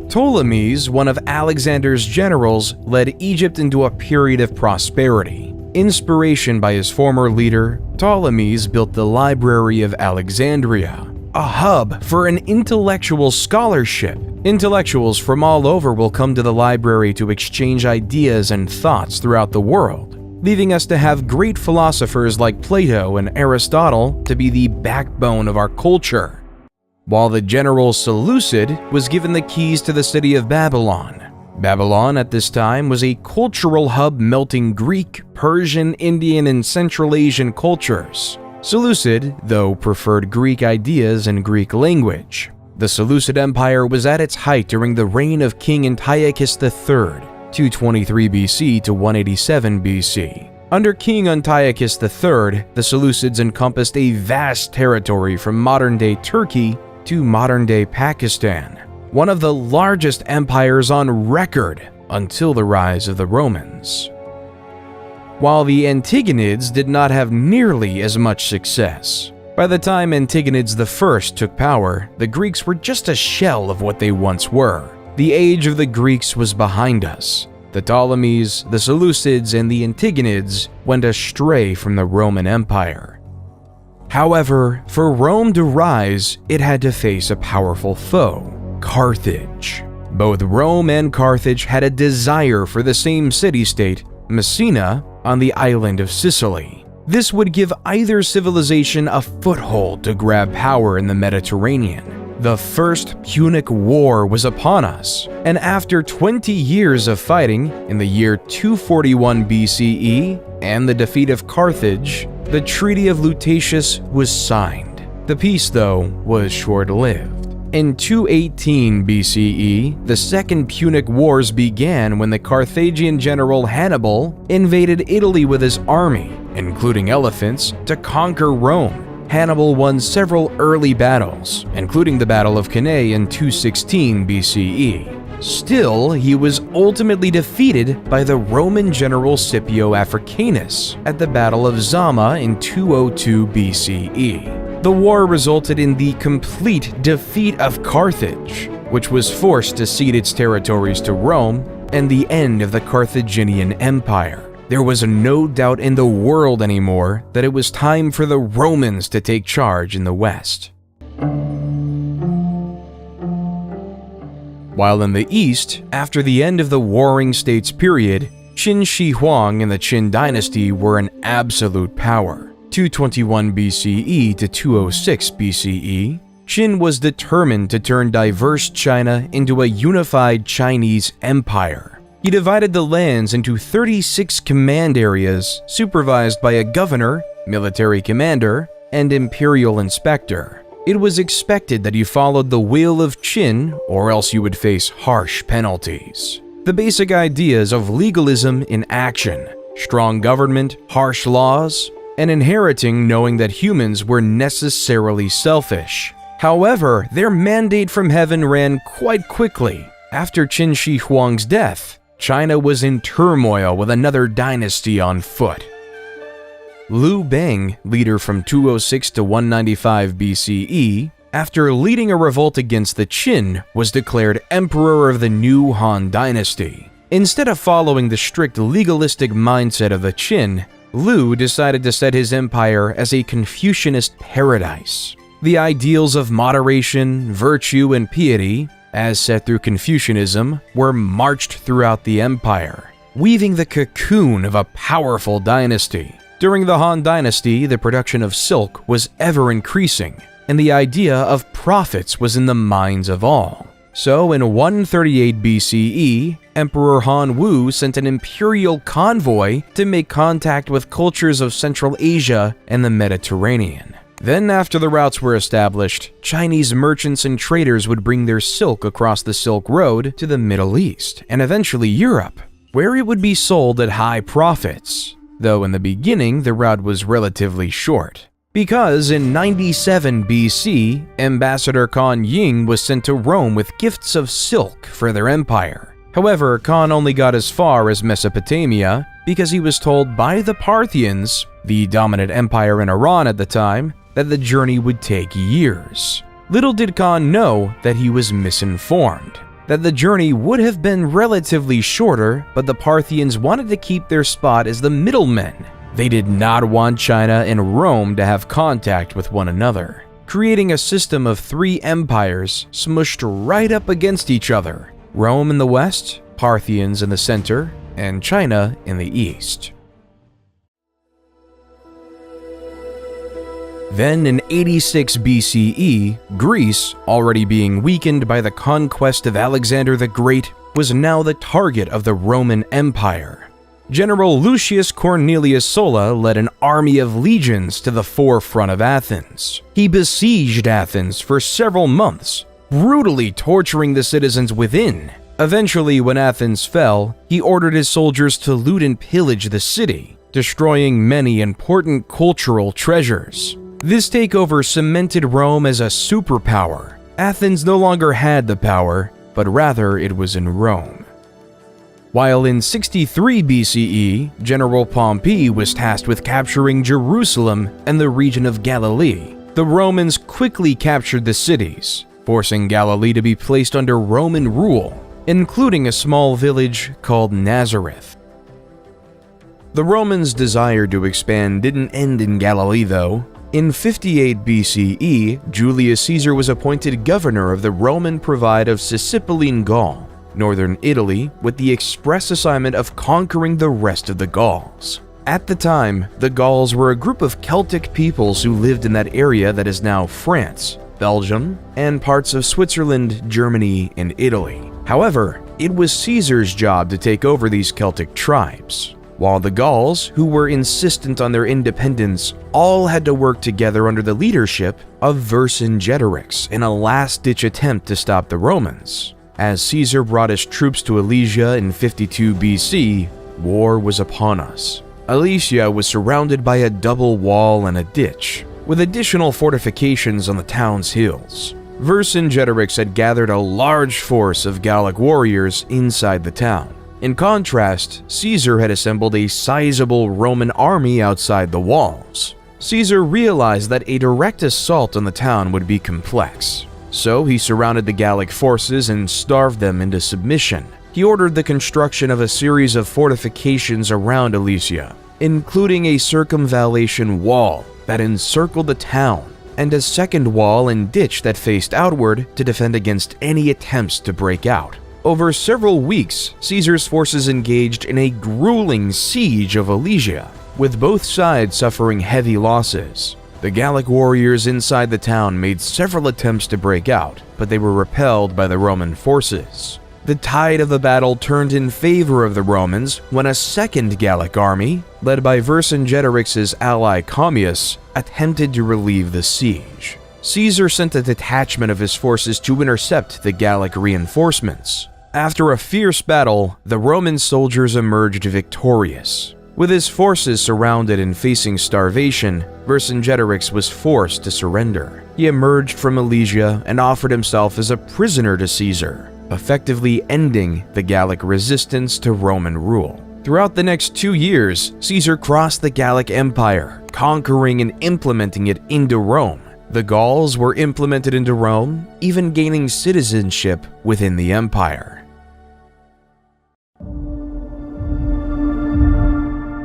Ptolemies, one of Alexander's generals, led Egypt into a period of prosperity. Inspiration by his former leader, Ptolemies built the Library of Alexandria, a hub for an intellectual scholarship. Intellectuals from all over will come to the library to exchange ideas and thoughts throughout the world, leaving us to have great philosophers like Plato and Aristotle to be the backbone of our culture. While the general Seleucid was given the keys to the city of Babylon. Babylon at this time was a cultural hub melting Greek, Persian, Indian, and Central Asian cultures. Seleucid, though, preferred Greek ideas and Greek language. The Seleucid Empire was at its height during the reign of King Antiochus III, 223 BC to 187 BC. Under King Antiochus III, the Seleucids encompassed a vast territory from modern-day Turkey to modern-day Pakistan, one of the largest empires on record until the rise of the Romans. While the Antigonids did not have nearly as much success. By the time Antigonids I took power, the Greeks were just a shell of what they once were. The age of the Greeks was behind us. The Ptolemies, the Seleucids, and the Antigonids went astray from the Roman Empire. However, for Rome to rise, it had to face a powerful foe, Carthage. Both Rome and Carthage had a desire for the same city-state, Messina, on the island of Sicily. This would give either civilization a foothold to grab power in the Mediterranean. The First Punic War was upon us, and after 20 years of fighting, in the year 241 BCE, and the defeat of Carthage, the Treaty of Lutatius was signed. The peace, though, was short-lived. In 218 BCE, the Second Punic Wars began when the Carthaginian general Hannibal invaded Italy with his army, including elephants, to conquer Rome. Hannibal won several early battles, including the Battle of Cannae in 216 BCE. Still, he was ultimately defeated by the Roman general Scipio Africanus at the Battle of Zama in 202 BCE. The war resulted in the complete defeat of Carthage, which was forced to cede its territories to Rome, and the end of the Carthaginian Empire. There was no doubt in the world anymore that it was time for the Romans to take charge in the West. While in the East, after the end of the Warring States period, Qin Shi Huang and the Qin dynasty were an absolute power. 221 BCE to 206 BCE, Qin was determined to turn diverse China into a unified Chinese empire. He divided the lands into 36 command areas supervised by a governor, military commander, and imperial inspector. It was expected that you followed the will of Qin or else you would face harsh penalties. The basic ideas of legalism in action, strong government, harsh laws, and inheriting knowing that humans were necessarily selfish. However, their mandate from heaven ran quite quickly. After Qin Shi Huang's death, China was in turmoil with another dynasty on foot. Liu Bang, leader from 206 to 195 BCE, after leading a revolt against the Qin, was declared emperor of the new Han dynasty. Instead of following the strict legalistic mindset of the Qin, Lu decided to set his empire as a Confucianist paradise. The ideals of moderation, virtue, and piety, as set through Confucianism, were marched throughout the empire, weaving the cocoon of a powerful dynasty. During the Han dynasty, the production of silk was ever increasing, and the idea of profits was in the minds of all. So in 138 BCE, Emperor Han Wu sent an imperial convoy to make contact with cultures of Central Asia and the Mediterranean. Then, after the routes were established, Chinese merchants and traders would bring their silk across the Silk Road to the Middle East and eventually Europe, where it would be sold at high profits, though in the beginning the route was relatively short. Because in 97 BC, Ambassador Kan Ying was sent to Rome with gifts of silk for their empire. However, Kan only got as far as Mesopotamia because he was told by the Parthians, the dominant empire in Iran at the time, that the journey would take years. Little did Kan know that he was misinformed, that the journey would have been relatively shorter, but the Parthians wanted to keep their spot as the middlemen. They did not want China and Rome to have contact with one another, creating a system of three empires smushed right up against each other: Rome in the west, Parthians in the center, and China in the east. Then in 86 BCE, Greece, already being weakened by the conquest of Alexander the Great, was now the target of the Roman Empire. General Lucius Cornelius Sulla led an army of legions to the forefront of Athens. He besieged Athens for several months, brutally torturing the citizens within. Eventually, when Athens fell, he ordered his soldiers to loot and pillage the city, destroying many important cultural treasures. This takeover cemented Rome as a superpower. Athens no longer had the power, but rather it was in Rome. While in 63 BCE, General Pompey was tasked with capturing Jerusalem and the region of Galilee, the Romans quickly captured the cities, forcing Galilee to be placed under Roman rule, including a small village called Nazareth. The Romans' desire to expand didn't end in Galilee, though. In 58 BCE, Julius Caesar was appointed governor of the Roman Province of Sicilian Gaul, northern Italy, with the express assignment of conquering the rest of the Gauls. At the time, the Gauls were a group of Celtic peoples who lived in that area that is now France, Belgium, and parts of Switzerland, Germany, and Italy. However, it was Caesar's job to take over these Celtic tribes, while the Gauls, who were insistent on their independence, all had to work together under the leadership of Vercingetorix in a last-ditch attempt to stop the Romans. As Caesar brought his troops to Alesia in 52 BC, war was upon us. Alesia was surrounded by a double wall and a ditch, with additional fortifications on the town's hills. Vercingetorix had gathered a large force of Gallic warriors inside the town. In contrast, Caesar had assembled a sizable Roman army outside the walls. Caesar realized that a direct assault on the town would be complex, so he surrounded the Gallic forces and starved them into submission. He ordered the construction of a series of fortifications around Alesia, including a circumvallation wall that encircled the town, and a second wall and ditch that faced outward to defend against any attempts to break out. Over several weeks, Caesar's forces engaged in a grueling siege of Alesia, with both sides suffering heavy losses. The Gallic warriors inside the town made several attempts to break out, but they were repelled by the Roman forces. The tide of the battle turned in favor of the Romans when a second Gallic army, led by Vercingetorix's ally Commius, attempted to relieve the siege. Caesar sent a detachment of his forces to intercept the Gallic reinforcements. After a fierce battle, the Roman soldiers emerged victorious. With his forces surrounded and facing starvation, Vercingetorix was forced to surrender. He emerged from Alesia and offered himself as a prisoner to Caesar, effectively ending the Gallic resistance to Roman rule. Throughout the next 2 years, Caesar crossed the Gallic Empire, conquering and implementing it into Rome. The Gauls were implemented into Rome, even gaining citizenship within the empire.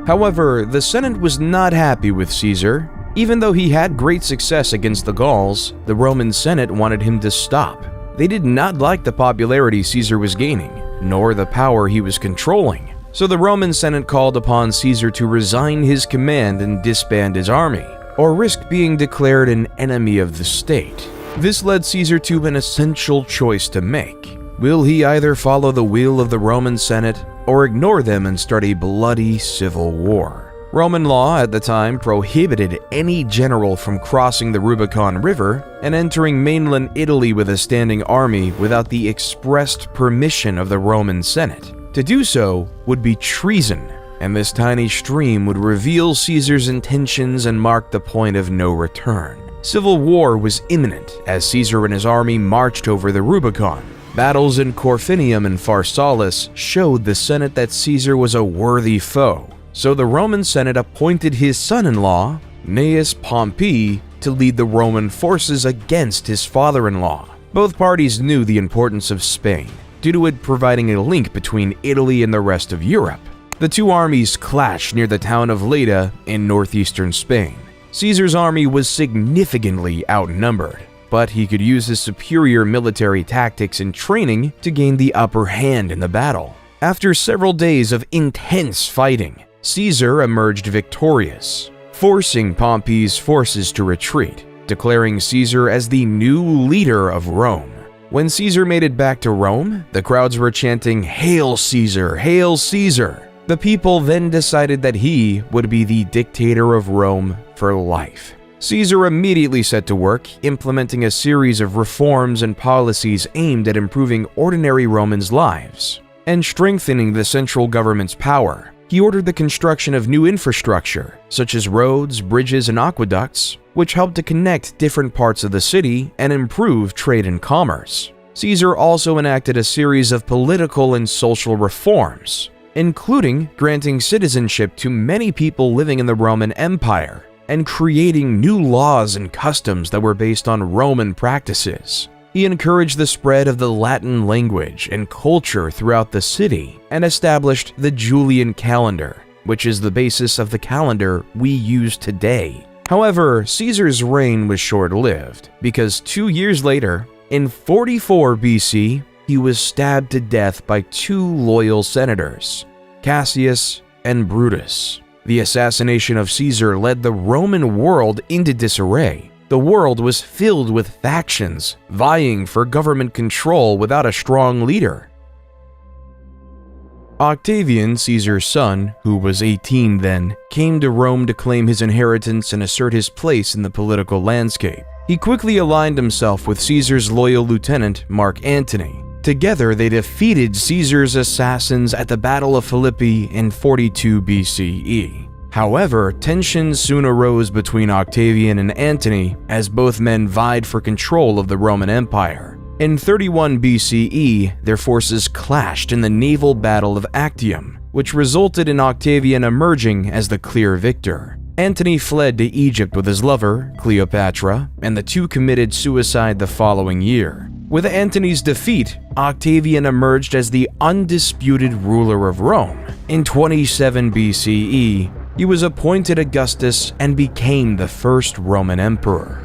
However, the Senate was not happy with Caesar. Even though he had great success against the Gauls, the Roman Senate wanted him to stop. They did not like the popularity Caesar was gaining, nor the power he was controlling. So the Roman Senate called upon Caesar to resign his command and disband his army, or risk being declared an enemy of the state. This led Caesar to an essential choice to make. Will he either follow the will of the Roman Senate or ignore them and start a bloody civil war? Roman law at the time prohibited any general from crossing the Rubicon River and entering mainland Italy with a standing army without the expressed permission of the Roman Senate. To do so would be treason, and this tiny stream would reveal Caesar's intentions and mark the point of no return. Civil war was imminent as Caesar and his army marched over the Rubicon. Battles in Corfinium and Pharsalus showed the Senate that Caesar was a worthy foe, so the Roman Senate appointed his son-in-law, Gnaeus Pompey, to lead the Roman forces against his father-in-law. Both parties knew the importance of Spain, due to it providing a link between Italy and the rest of Europe. The two armies clashed near the town of Leda in northeastern Spain. Caesar's army was significantly outnumbered, but he could use his superior military tactics and training to gain the upper hand in the battle. After several days of intense fighting, Caesar emerged victorious, forcing Pompey's forces to retreat, declaring Caesar as the new leader of Rome. When Caesar made it back to Rome, the crowds were chanting, "Hail Caesar! Hail Caesar!" The people then decided that he would be the dictator of Rome for life. Caesar immediately set to work, implementing a series of reforms and policies aimed at improving ordinary Romans' lives and strengthening the central government's power. He ordered the construction of new infrastructure, such as roads, bridges, and aqueducts, which helped to connect different parts of the city and improve trade and commerce. Caesar also enacted a series of political and social reforms, including granting citizenship to many people living in the Roman Empire and creating new laws and customs that were based on Roman practices. He encouraged the spread of the Latin language and culture throughout the city and established the Julian calendar, which is the basis of the calendar we use today. However, Caesar's reign was short-lived because 2 years later, in 44 BC, he was stabbed to death by two loyal senators, Cassius and Brutus. The assassination of Caesar led the Roman world into disarray. The world was filled with factions vying for government control without a strong leader. Octavian, Caesar's son, who was 18 then, came to Rome to claim his inheritance and assert his place in the political landscape. He quickly aligned himself with Caesar's loyal lieutenant, Mark Antony. Together, they defeated Caesar's assassins at the Battle of Philippi in 42 BCE. However, tensions soon arose between Octavian and Antony as both men vied for control of the Roman Empire. In 31 BCE, their forces clashed in the naval Battle of Actium, which resulted in Octavian emerging as the clear victor. Antony fled to Egypt with his lover, Cleopatra, and the two committed suicide the following year. With Antony's defeat, Octavian emerged as the undisputed ruler of Rome. In 27 BCE, he was appointed Augustus and became the first Roman emperor.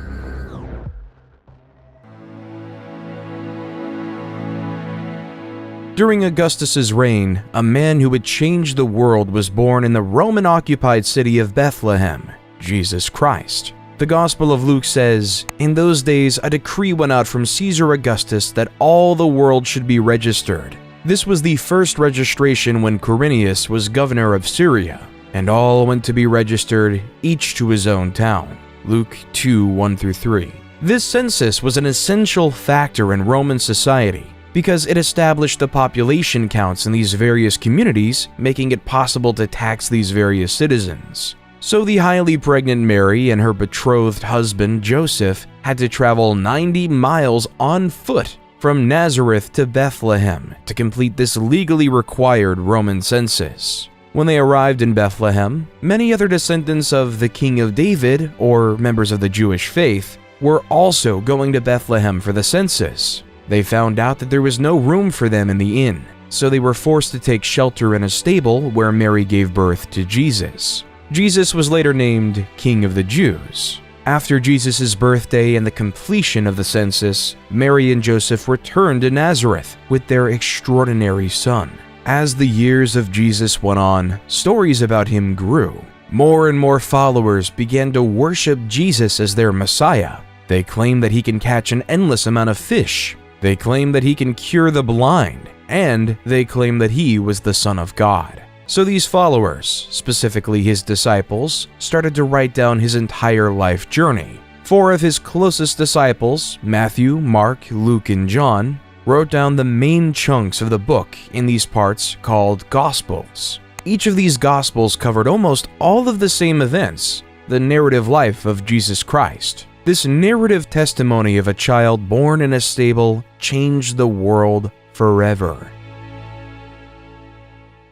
During Augustus's reign, a man who would change the world was born in the Roman-occupied city of Bethlehem, Jesus Christ. The Gospel of Luke says, "In those days a decree went out from Caesar Augustus that all the world should be registered. This was the first registration when Quirinius was governor of Syria, and all went to be registered, each to his own town." Luke 2:1-3. This census was an essential factor in Roman society, because it established the population counts in these various communities, making it possible to tax these various citizens. So the highly pregnant Mary and her betrothed husband Joseph had to travel 90 miles on foot from Nazareth to Bethlehem to complete this legally required Roman census. When they arrived in Bethlehem, many other descendants of the King of David, or members of the Jewish faith, were also going to Bethlehem for the census. They found out that there was no room for them in the inn, so they were forced to take shelter in a stable where Mary gave birth to Jesus. Jesus was later named King of the Jews. After Jesus' birthday and the completion of the census, Mary and Joseph returned to Nazareth with their extraordinary son. As the years of Jesus went on, stories about him grew. More and more followers began to worship Jesus as their Messiah. They claim that he can catch an endless amount of fish. They claim that he can cure the blind, and they claim that he was the Son of God. So these followers, specifically his disciples, started to write down his entire life journey. 4 of his closest disciples, Matthew, Mark, Luke, and John, wrote down the main chunks of the book in these parts called Gospels. Each of these Gospels covered almost all of the same events, the narrative life of Jesus Christ. This narrative testimony of a child born in a stable changed the world forever.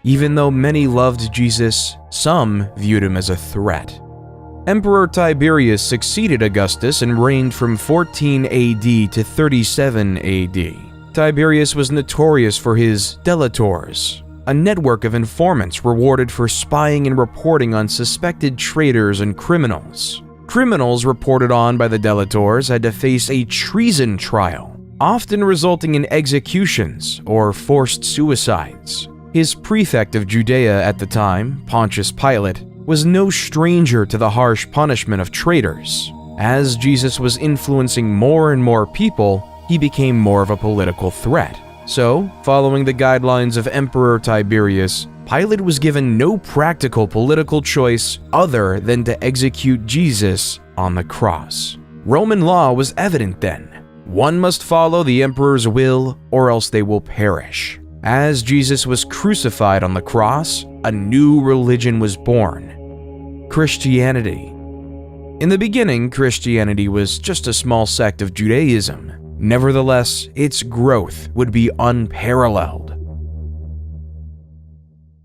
Even though many loved Jesus, some viewed him as a threat. Emperor Tiberius succeeded Augustus and reigned from 14 AD to 37 AD. Tiberius was notorious for his delators, a network of informants rewarded for spying and reporting on suspected traitors and criminals. Criminals reported on by the delators had to face a treason trial, often resulting in executions or forced suicides. His prefect of Judea at the time, Pontius Pilate, was no stranger to the harsh punishment of traitors. As Jesus was influencing more and more people, he became more of a political threat. So, following the guidelines of Emperor Tiberius, Pilate was given no practical political choice other than to execute Jesus on the cross. Roman law was evident then. One must follow the emperor's will or else they will perish. As Jesus was crucified on the cross, a new religion was born: Christianity. In the beginning, Christianity was just a small sect of Judaism. Nevertheless, its growth would be unparalleled.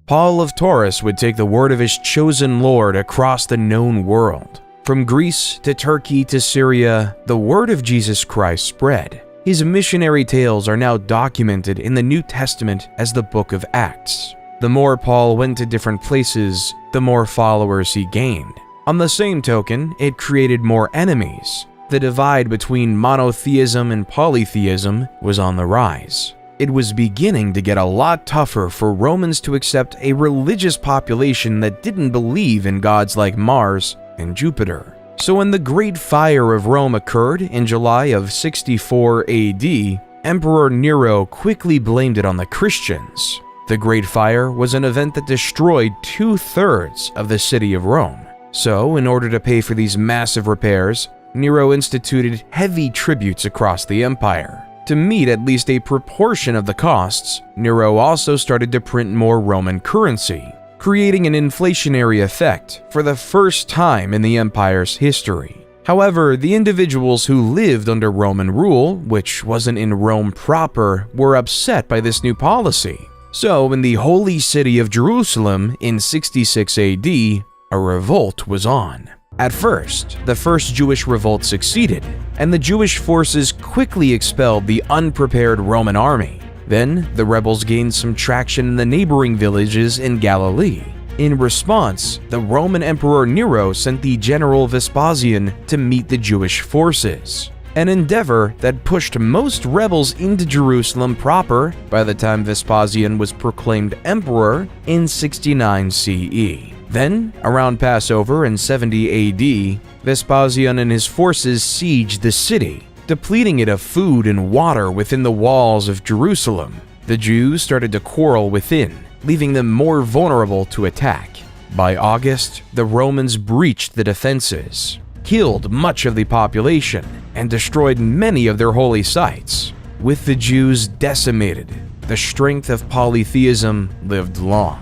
Paul of Taurus would take the word of his chosen Lord across the known world. From Greece to Turkey to Syria, the word of Jesus Christ spread. His missionary tales are now documented in the New Testament as the Book of Acts. The more Paul went to different places, the more followers he gained. On the same token, it created more enemies. The divide between monotheism and polytheism was on the rise. It was beginning to get a lot tougher for Romans to accept a religious population that didn't believe in gods like Mars and Jupiter. So when the Great Fire of Rome occurred in July of 64 AD, Emperor Nero quickly blamed it on the Christians. The Great Fire was an event that destroyed 2/3 of the city of Rome. So, in order to pay for these massive repairs, Nero instituted heavy tributes across the empire. To meet at least a proportion of the costs, Nero also started to print more Roman currency, creating an inflationary effect for the first time in the empire's history. However, the individuals who lived under Roman rule, which wasn't in Rome proper, were upset by this new policy. So, in the holy city of Jerusalem in 66 AD, a revolt was on. At first, the first Jewish revolt succeeded, and the Jewish forces quickly expelled the unprepared Roman army. Then, the rebels gained some traction in the neighboring villages in Galilee. In response, the Roman Emperor Nero sent the general Vespasian to meet the Jewish forces, an endeavor that pushed most rebels into Jerusalem proper by the time Vespasian was proclaimed emperor in 69 CE. Then, around Passover in 70 AD, Vespasian and his forces sieged the city, depleting it of food and water within the walls of Jerusalem. The Jews started to quarrel within, leaving them more vulnerable to attack. By August, the Romans breached the defenses, killed much of the population, and destroyed many of their holy sites. With the Jews decimated, the strength of polytheism lived long.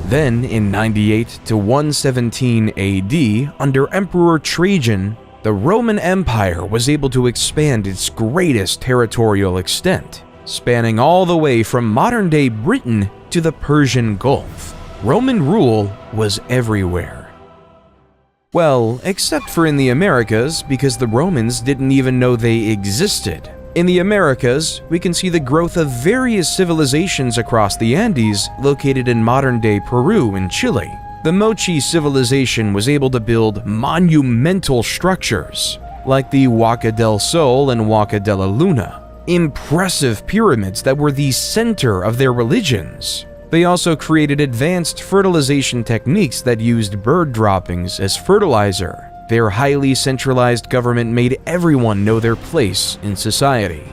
Then, in 98 to 117 AD, under Emperor Trajan, the Roman Empire was able to expand its greatest territorial extent, spanning all the way from modern-day Britain to the Persian Gulf. Roman rule was everywhere. Well, except for in the Americas, because the Romans didn't even know they existed. In the Americas, we can see the growth of various civilizations across the Andes located in modern-day Peru and Chile. The Mochi civilization was able to build monumental structures, like the Huaca del Sol and Huaca de la Luna, impressive pyramids that were the center of their religions. They also created advanced fertilization techniques that used bird droppings as fertilizer. Their highly centralized government made everyone know their place in society.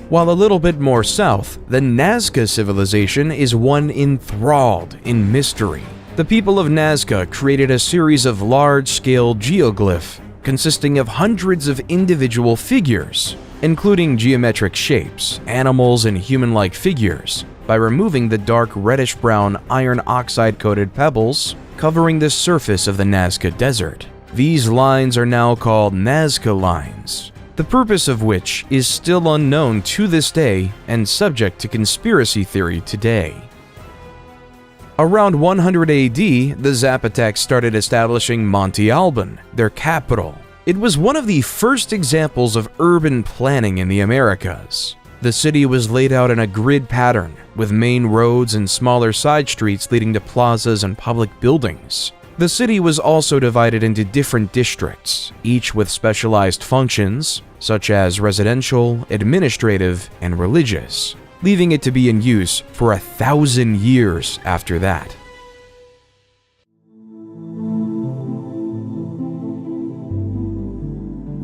While a little bit more south, the Nazca civilization is one enthralled in mystery. The people of Nazca created a series of large-scale geoglyphs consisting of hundreds of individual figures, including geometric shapes, animals, and human-like figures, by removing the dark reddish-brown iron oxide-coated pebbles covering the surface of the Nazca Desert. These lines are now called Nazca lines, the purpose of which is still unknown to this day and subject to conspiracy theory today. Around 100 AD, the Zapotecs started establishing Monte Alban, their capital. It was one of the first examples of urban planning in the Americas. The city was laid out in a grid pattern, with main roads and smaller side streets leading to plazas and public buildings. The city was also divided into different districts, each with specialized functions, such as residential, administrative, and religious, leaving it to be in use for 1,000 years after that.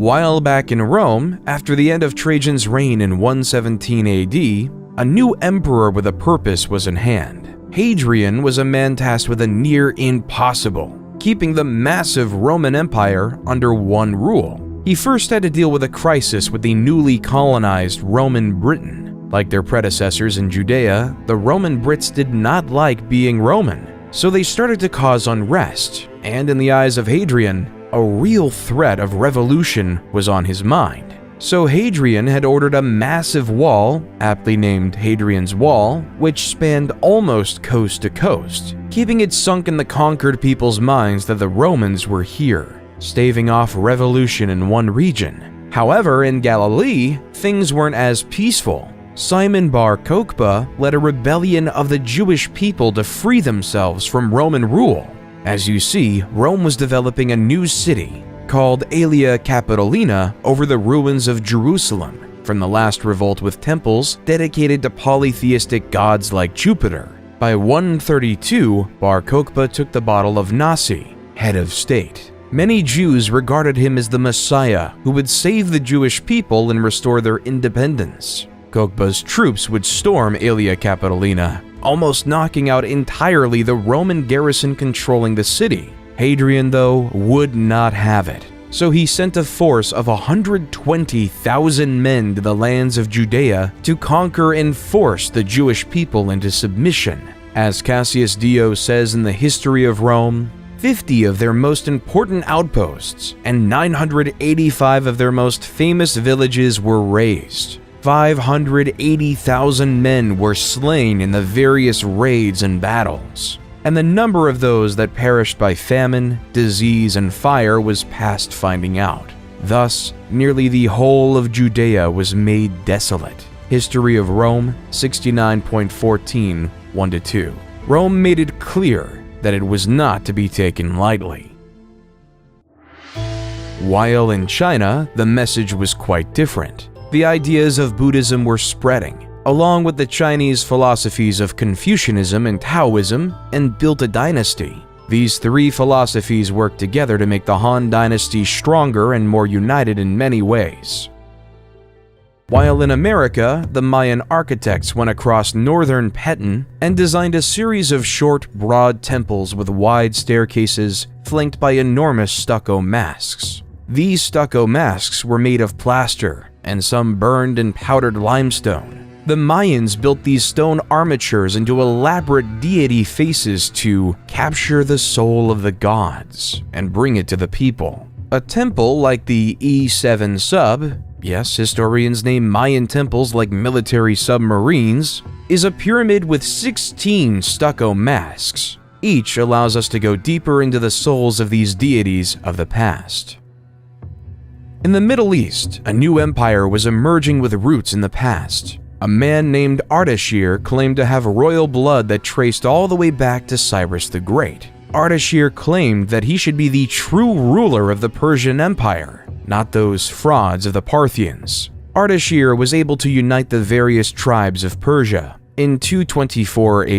While back in Rome, after the end of Trajan's reign in 117 AD, a new emperor with a purpose was in hand. Hadrian was a man tasked with a near impossible, keeping the massive Roman Empire under one rule. He first had to deal with a crisis with the newly colonized Roman Britain. Like their predecessors in Judea, the Roman Brits did not like being Roman, so they started to cause unrest, and in the eyes of Hadrian, a real threat of revolution was on his mind. So Hadrian had ordered a massive wall, aptly named Hadrian's Wall, which spanned almost coast to coast, keeping it sunk in the conquered people's minds that the Romans were here, staving off revolution in one region. However, in Galilee, things weren't as peaceful. Simon Bar Kokhba led a rebellion of the Jewish people to free themselves from Roman rule. As you see, Rome was developing a new city called Aelia Capitolina over the ruins of Jerusalem from the last revolt, with temples dedicated to polytheistic gods like Jupiter. By 132, Bar Kokhba took the bottle of Nasi, head of state. Many Jews regarded him as the Messiah who would save the Jewish people and restore their independence. Kokhba's troops would storm Aelia Capitolina, almost knocking out entirely the Roman garrison controlling the city. Hadrian, though, would not have it, so he sent a force of 120,000 men to the lands of Judea to conquer and force the Jewish people into submission. As Cassius Dio says in the History of Rome, 50 of their most important outposts and 985 of their most famous villages were razed. 580,000 men were slain in the various raids and battles, and the number of those that perished by famine, disease, and fire was past finding out. Thus, nearly the whole of Judea was made desolate. History of Rome 69.14, 1-2. Rome made it clear that it was not to be taken lightly. While in China, the message was quite different. The ideas of Buddhism were spreading, along with the Chinese philosophies of Confucianism and Taoism, and built a dynasty. These three philosophies worked together to make the Han Dynasty stronger and more united in many ways. While in America, the Mayan architects went across northern Petén and designed a series of short, broad temples with wide staircases flanked by enormous stucco masks. These stucco masks were made of plaster, and some burned and powdered limestone. The Mayans built these stone armatures into elaborate deity faces to capture the soul of the gods and bring it to the people. A temple like the E7 sub, yes, historians name Mayan temples like military submarines, is a pyramid with 16 stucco masks. Each allows us to go deeper into the souls of these deities of the past. In the Middle East, a new empire was emerging with roots in the past. A man named Ardashir claimed to have royal blood that traced all the way back to Cyrus the Great. Ardashir claimed that he should be the true ruler of the Persian Empire, not those frauds of the Parthians. Ardashir was able to unite the various tribes of Persia. In 224 AD,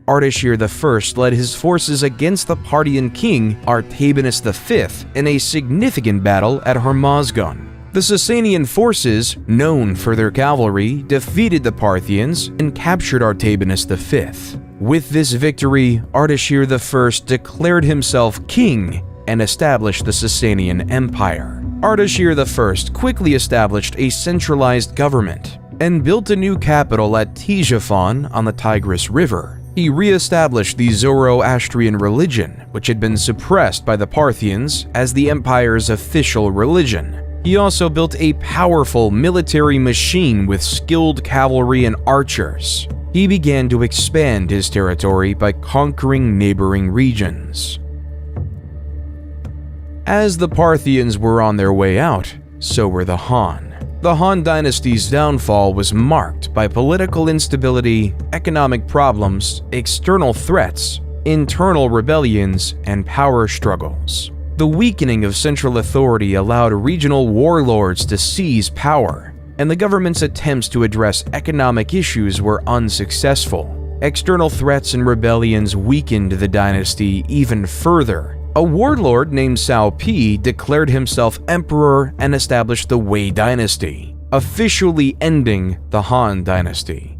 Ardashir I led his forces against the Parthian king Artabanus V in a significant battle at Hormozgan. The Sasanian forces, known for their cavalry, defeated the Parthians and captured Artabanus V. With this victory, Ardashir I declared himself king and established the Sasanian Empire. Ardashir I quickly established a centralized government and built a new capital at Ctesiphon on the Tigris River. He re-established the Zoroastrian religion, which had been suppressed by the Parthians as the empire's official religion. He also built a powerful military machine with skilled cavalry and archers. He began to expand his territory by conquering neighboring regions. As the Parthians were on their way out, so were the Han. The Han dynasty's downfall was marked by political instability, economic problems, external threats, internal rebellions, and power struggles. The weakening of central authority allowed regional warlords to seize power, and the government's attempts to address economic issues were unsuccessful. External threats and rebellions weakened the dynasty even further. A warlord named Cao Pi declared himself emperor and established the Wei dynasty, officially ending the Han dynasty.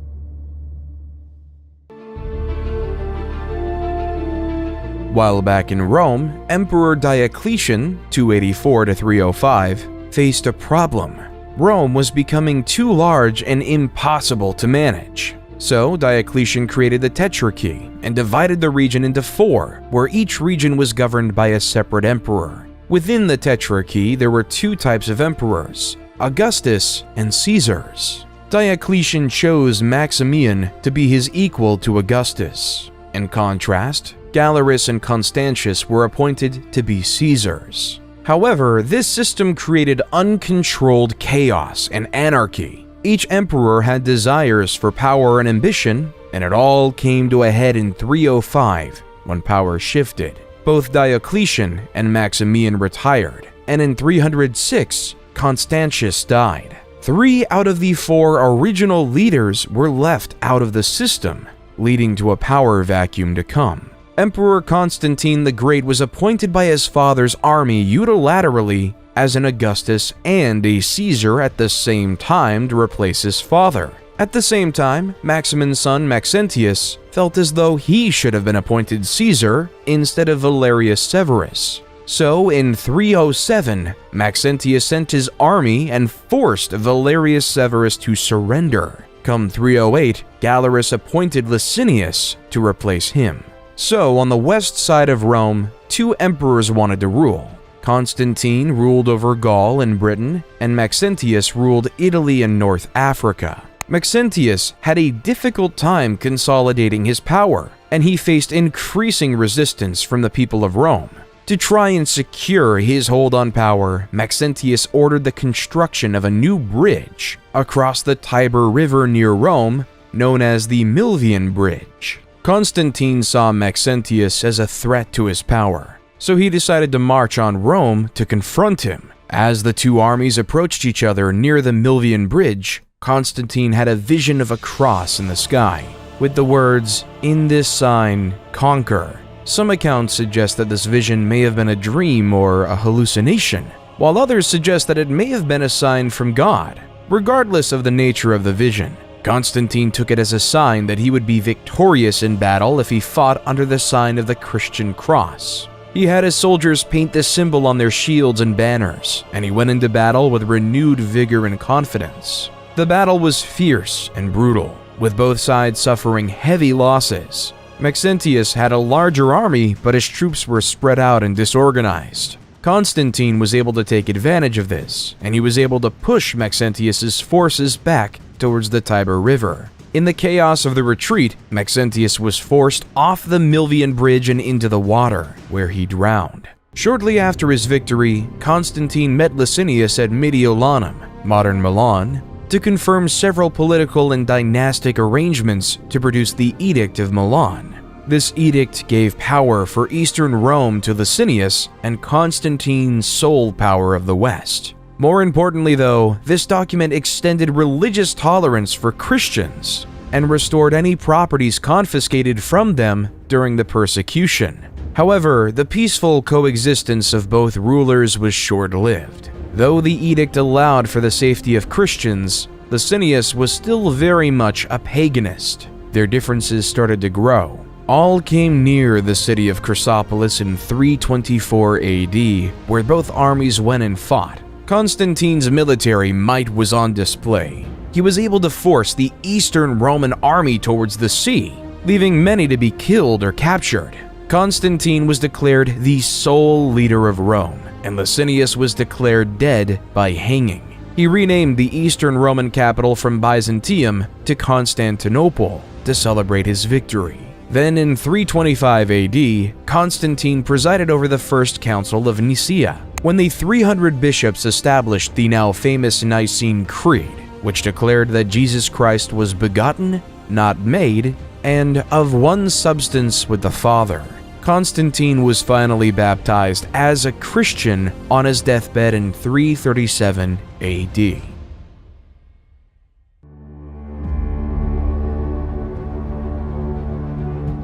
While back in Rome, Emperor Diocletian, 284 to 305, faced a problem. Rome was becoming too large and impossible to manage. So Diocletian created the Tetrarchy and divided the region into 4, where each region was governed by a separate emperor. Within the Tetrarchy, there were 2 types of emperors, Augustus and Caesars. Diocletian chose Maximian to be his equal to Augustus. In contrast, Galerius and Constantius were appointed to be Caesars. However, this system created uncontrolled chaos and anarchy. Each emperor had desires for power and ambition, and it all came to a head in 305 when power shifted. Both Diocletian and Maximian retired, and in 306, Constantius died. 3 out of the 4 original leaders were left out of the system, leading to a power vacuum to come. Emperor Constantine the Great was appointed by his father's army unilaterally as an Augustus and a Caesar at the same time to replace his father. At the same time, Maximin's son Maxentius felt as though he should have been appointed Caesar instead of Valerius Severus. So in 307, Maxentius sent his army and forced Valerius Severus to surrender. Come 308, Galerius appointed Licinius to replace him. So on the west side of Rome, 2 emperors wanted to rule. Constantine ruled over Gaul and Britain, and Maxentius ruled Italy and North Africa. Maxentius had a difficult time consolidating his power, and he faced increasing resistance from the people of Rome. To try and secure his hold on power, Maxentius ordered the construction of a new bridge across the Tiber River near Rome, known as the Milvian Bridge. Constantine saw Maxentius as a threat to his power, so he decided to march on Rome to confront him. As the 2 armies approached each other near the Milvian Bridge, Constantine had a vision of a cross in the sky, with the words, "In this sign, conquer." Some accounts suggest that this vision may have been a dream or a hallucination, while others suggest that it may have been a sign from God. Regardless of the nature of the vision, Constantine took it as a sign that he would be victorious in battle if he fought under the sign of the Christian cross. He had his soldiers paint this symbol on their shields and banners, and he went into battle with renewed vigor and confidence. The battle was fierce and brutal, with both sides suffering heavy losses. Maxentius had a larger army, but his troops were spread out and disorganized. Constantine was able to take advantage of this, and he was able to push Maxentius's forces back towards the Tiber River. In the chaos of the retreat, Maxentius was forced off the Milvian bridge and into the water, where he drowned. Shortly after his victory, Constantine met Licinius at Mediolanum, modern Milan, to confirm several political and dynastic arrangements to produce the Edict of Milan. This edict gave power for Eastern Rome to Licinius and Constantine sole power of the West. More importantly though, this document extended religious tolerance for Christians and restored any properties confiscated from them during the persecution. However, the peaceful coexistence of both rulers was short-lived. Though the edict allowed for the safety of Christians, Licinius was still very much a paganist. Their differences started to grow. All came near the city of Chrysopolis in 324 AD, where both armies went and fought. Constantine's military might was on display. He was able to force the Eastern Roman army towards the sea, leaving many to be killed or captured. Constantine was declared the sole leader of Rome, and Licinius was declared dead by hanging. He renamed the Eastern Roman capital from Byzantium to Constantinople to celebrate his victory. Then in 325 AD, Constantine presided over the First Council of Nicaea, when the 300 bishops established the now famous Nicene Creed, which declared that Jesus Christ was begotten, not made, and of one substance with the Father. Constantine was finally baptized as a Christian on his deathbed in 337 AD.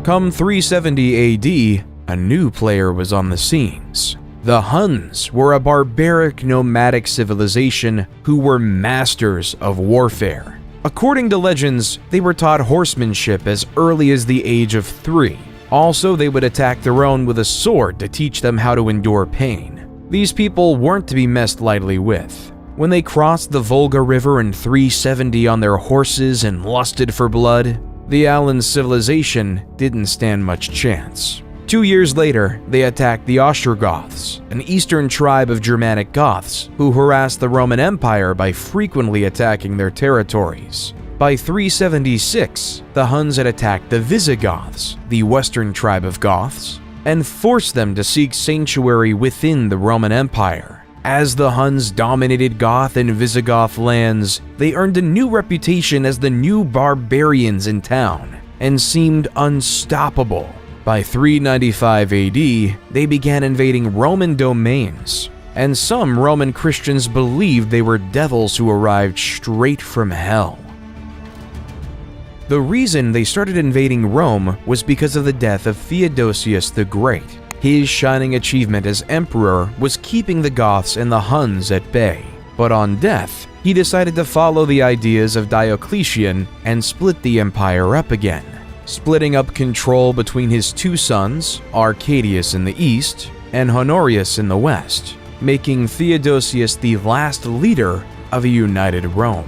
Come 370 AD, a new player was on the scenes. The Huns were a barbaric nomadic civilization who were masters of warfare. According to legends, they were taught horsemanship as early as the age of 3. Also, they would attack their own with a sword to teach them how to endure pain. These people weren't to be messed lightly with. When they crossed the Volga River in 370 on their horses and lusted for blood, the Alan civilization didn't stand much chance. 2 years later, they attacked the Ostrogoths, an eastern tribe of Germanic Goths who harassed the Roman Empire by frequently attacking their territories. By 376, the Huns had attacked the Visigoths, the western tribe of Goths, and forced them to seek sanctuary within the Roman Empire. As the Huns dominated Goth and Visigoth lands, they earned a new reputation as the new barbarians in town and seemed unstoppable. By 395 AD, they began invading Roman domains, and some Roman Christians believed they were devils who arrived straight from hell. The reason they started invading Rome was because of the death of Theodosius the Great. His shining achievement as emperor was keeping the Goths and the Huns at bay. But on death, he decided to follow the ideas of Diocletian and split the empire up again, splitting up control between his two sons, Arcadius in the east and Honorius in the west, making Theodosius the last leader of a united Rome.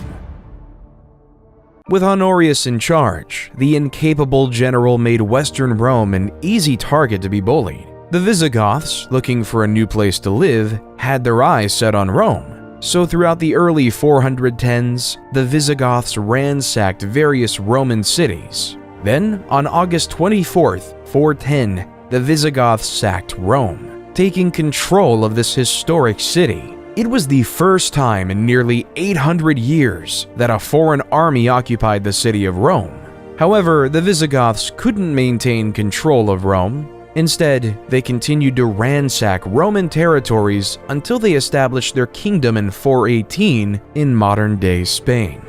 With Honorius in charge, the incapable general made Western Rome an easy target to be bullied. The Visigoths, looking for a new place to live, had their eyes set on Rome. So throughout the early 410s, the Visigoths ransacked various Roman cities. Then, on August 24th, 410, the Visigoths sacked Rome, taking control of this historic city. It was the first time in nearly 800 years that a foreign army occupied the city of Rome. However, the Visigoths couldn't maintain control of Rome. Instead, they continued to ransack Roman territories until they established their kingdom in 418 in modern-day Spain.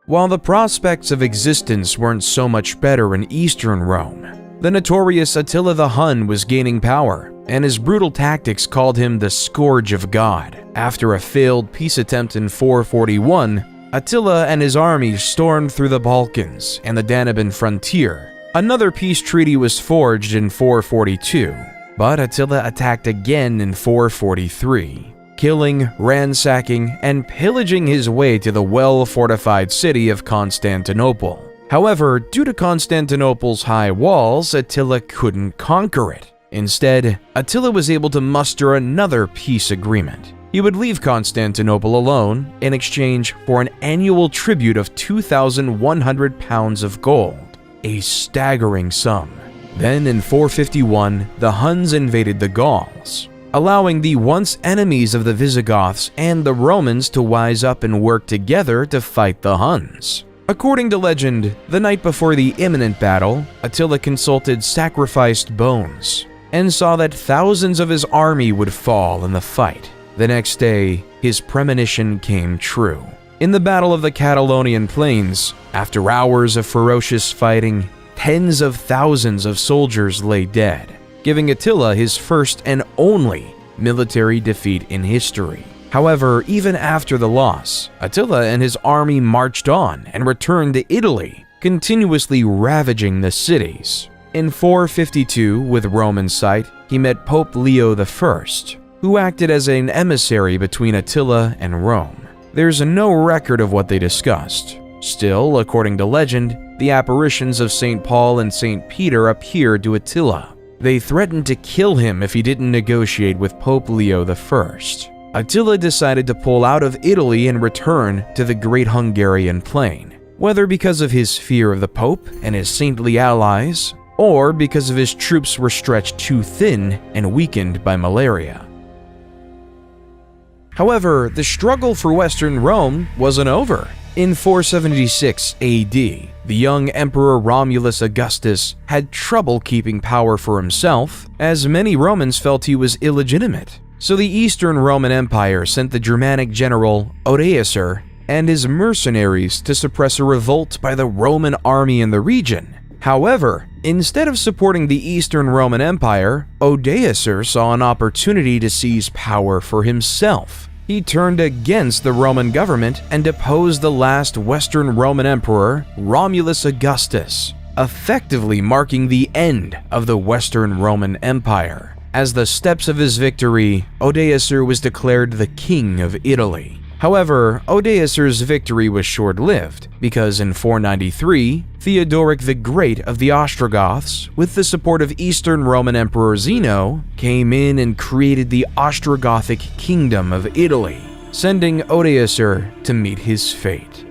While the prospects of existence weren't so much better in Eastern Rome, the notorious Attila the Hun was gaining power, and his brutal tactics called him the Scourge of God. After a failed peace attempt in 441, Attila and his army stormed through the Balkans and the Danubian frontier. Another peace treaty was forged in 442, but Attila attacked again in 443, killing, ransacking, and pillaging his way to the well-fortified city of Constantinople. However, due to Constantinople's high walls, Attila couldn't conquer it. Instead, Attila was able to muster another peace agreement. He would leave Constantinople alone in exchange for an annual tribute of 2,100 pounds of gold, a staggering sum. Then in 451, the Huns invaded the Gauls, allowing the once enemies of the Visigoths and the Romans to wise up and work together to fight the Huns. According to legend, the night before the imminent battle, Attila consulted sacrificed bones and saw that thousands of his army would fall in the fight. The next day, his premonition came true. In the Battle of the Catalonian Plains, after hours of ferocious fighting, tens of thousands of soldiers lay dead, giving Attila his first and only military defeat in history. However, even after the loss, Attila and his army marched on and returned to Italy, continuously ravaging the cities. In 452, with Rome in sight, he met Pope Leo I, who acted as an emissary between Attila and Rome. There's no record of what they discussed. Still, according to legend, the apparitions of St. Paul and St. Peter appeared to Attila. They threatened to kill him if he didn't negotiate with Pope Leo I. Attila decided to pull out of Italy and return to the Great Hungarian Plain, whether because of his fear of the Pope and his saintly allies, or because of his troops were stretched too thin and weakened by malaria. However, the struggle for Western Rome wasn't over. In 476 AD, the young Emperor Romulus Augustus had trouble keeping power for himself, as many Romans felt he was illegitimate. So the Eastern Roman Empire sent the Germanic general Odoacer and his mercenaries to suppress a revolt by the Roman army in the region. However, instead of supporting the Eastern Roman Empire, Odoacer saw an opportunity to seize power for himself. He turned against the Roman government and deposed the last Western Roman emperor, Romulus Augustus, effectively marking the end of the Western Roman Empire. As the steps of his victory, Odoacer was declared the King of Italy. However, Odoacer's victory was short-lived, because in 493, Theodoric the Great of the Ostrogoths, with the support of Eastern Roman Emperor Zeno, came in and created the Ostrogothic Kingdom of Italy, sending Odoacer to meet his fate.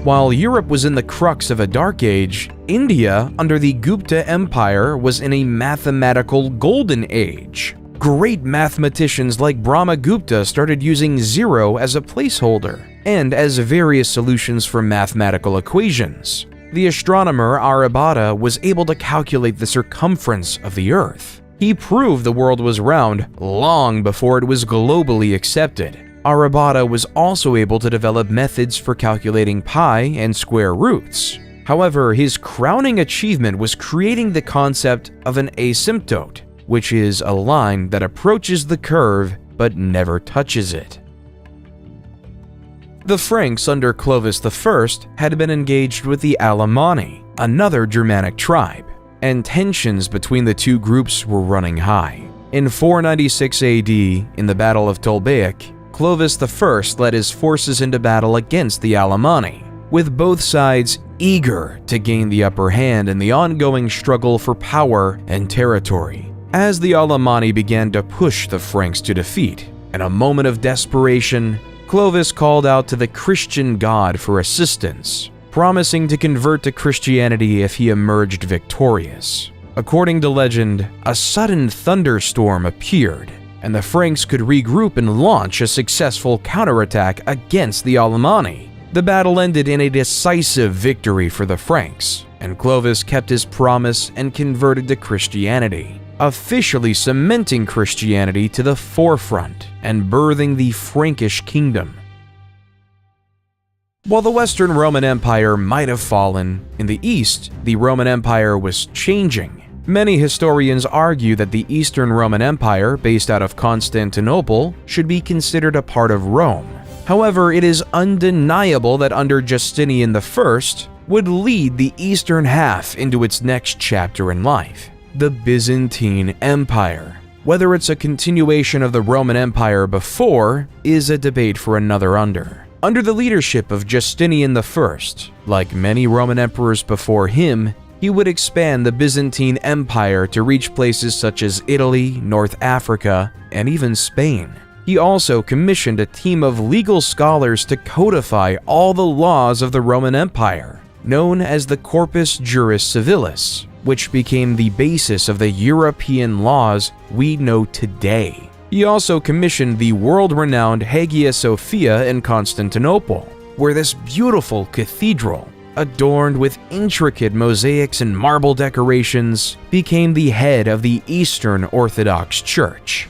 While Europe was in the crux of a dark age, India, under the Gupta Empire, was in a mathematical golden age. Great mathematicians like Brahmagupta started using zero as a placeholder and as various solutions for mathematical equations. The astronomer Aryabhata was able to calculate the circumference of the Earth. He proved the world was round long before it was globally accepted. Aryabhata was also able to develop methods for calculating pi and square roots. However, his crowning achievement was creating the concept of an asymptote, which is a line that approaches the curve but never touches it. The Franks under Clovis I had been engaged with the Alemanni, another Germanic tribe, and tensions between the two groups were running high. In 496 AD, in the Battle of Tolbiac, Clovis I led his forces into battle against the Alemanni, with both sides eager to gain the upper hand in the ongoing struggle for power and territory. As the Alemanni began to push the Franks to defeat, in a moment of desperation, Clovis called out to the Christian god for assistance, promising to convert to Christianity if he emerged victorious. According to legend, a sudden thunderstorm appeared, and the Franks could regroup and launch a successful counterattack against the Alemanni. The battle ended in a decisive victory for the Franks, and Clovis kept his promise and converted to Christianity, officially cementing Christianity to the forefront and birthing the Frankish kingdom. While the Western Roman Empire might have fallen, in the East, the Roman Empire was changing. Many historians argue that the Eastern Roman Empire, based out of Constantinople, should be considered a part of Rome. However, it is undeniable that under Justinian I would lead the eastern half into its next chapter in life, the Byzantine Empire. Whether it's a continuation of the Roman Empire before is a debate for another under. Under the leadership of Justinian I, like many Roman emperors before him, he would expand the Byzantine Empire to reach places such as Italy, North Africa, and even Spain. He also commissioned a team of legal scholars to codify all the laws of the Roman Empire, known as the Corpus Juris Civilis, which became the basis of the European laws we know today. He also commissioned the world-renowned Hagia Sophia in Constantinople, where this beautiful cathedral, adorned with intricate mosaics and marble decorations, became the head of the Eastern Orthodox Church.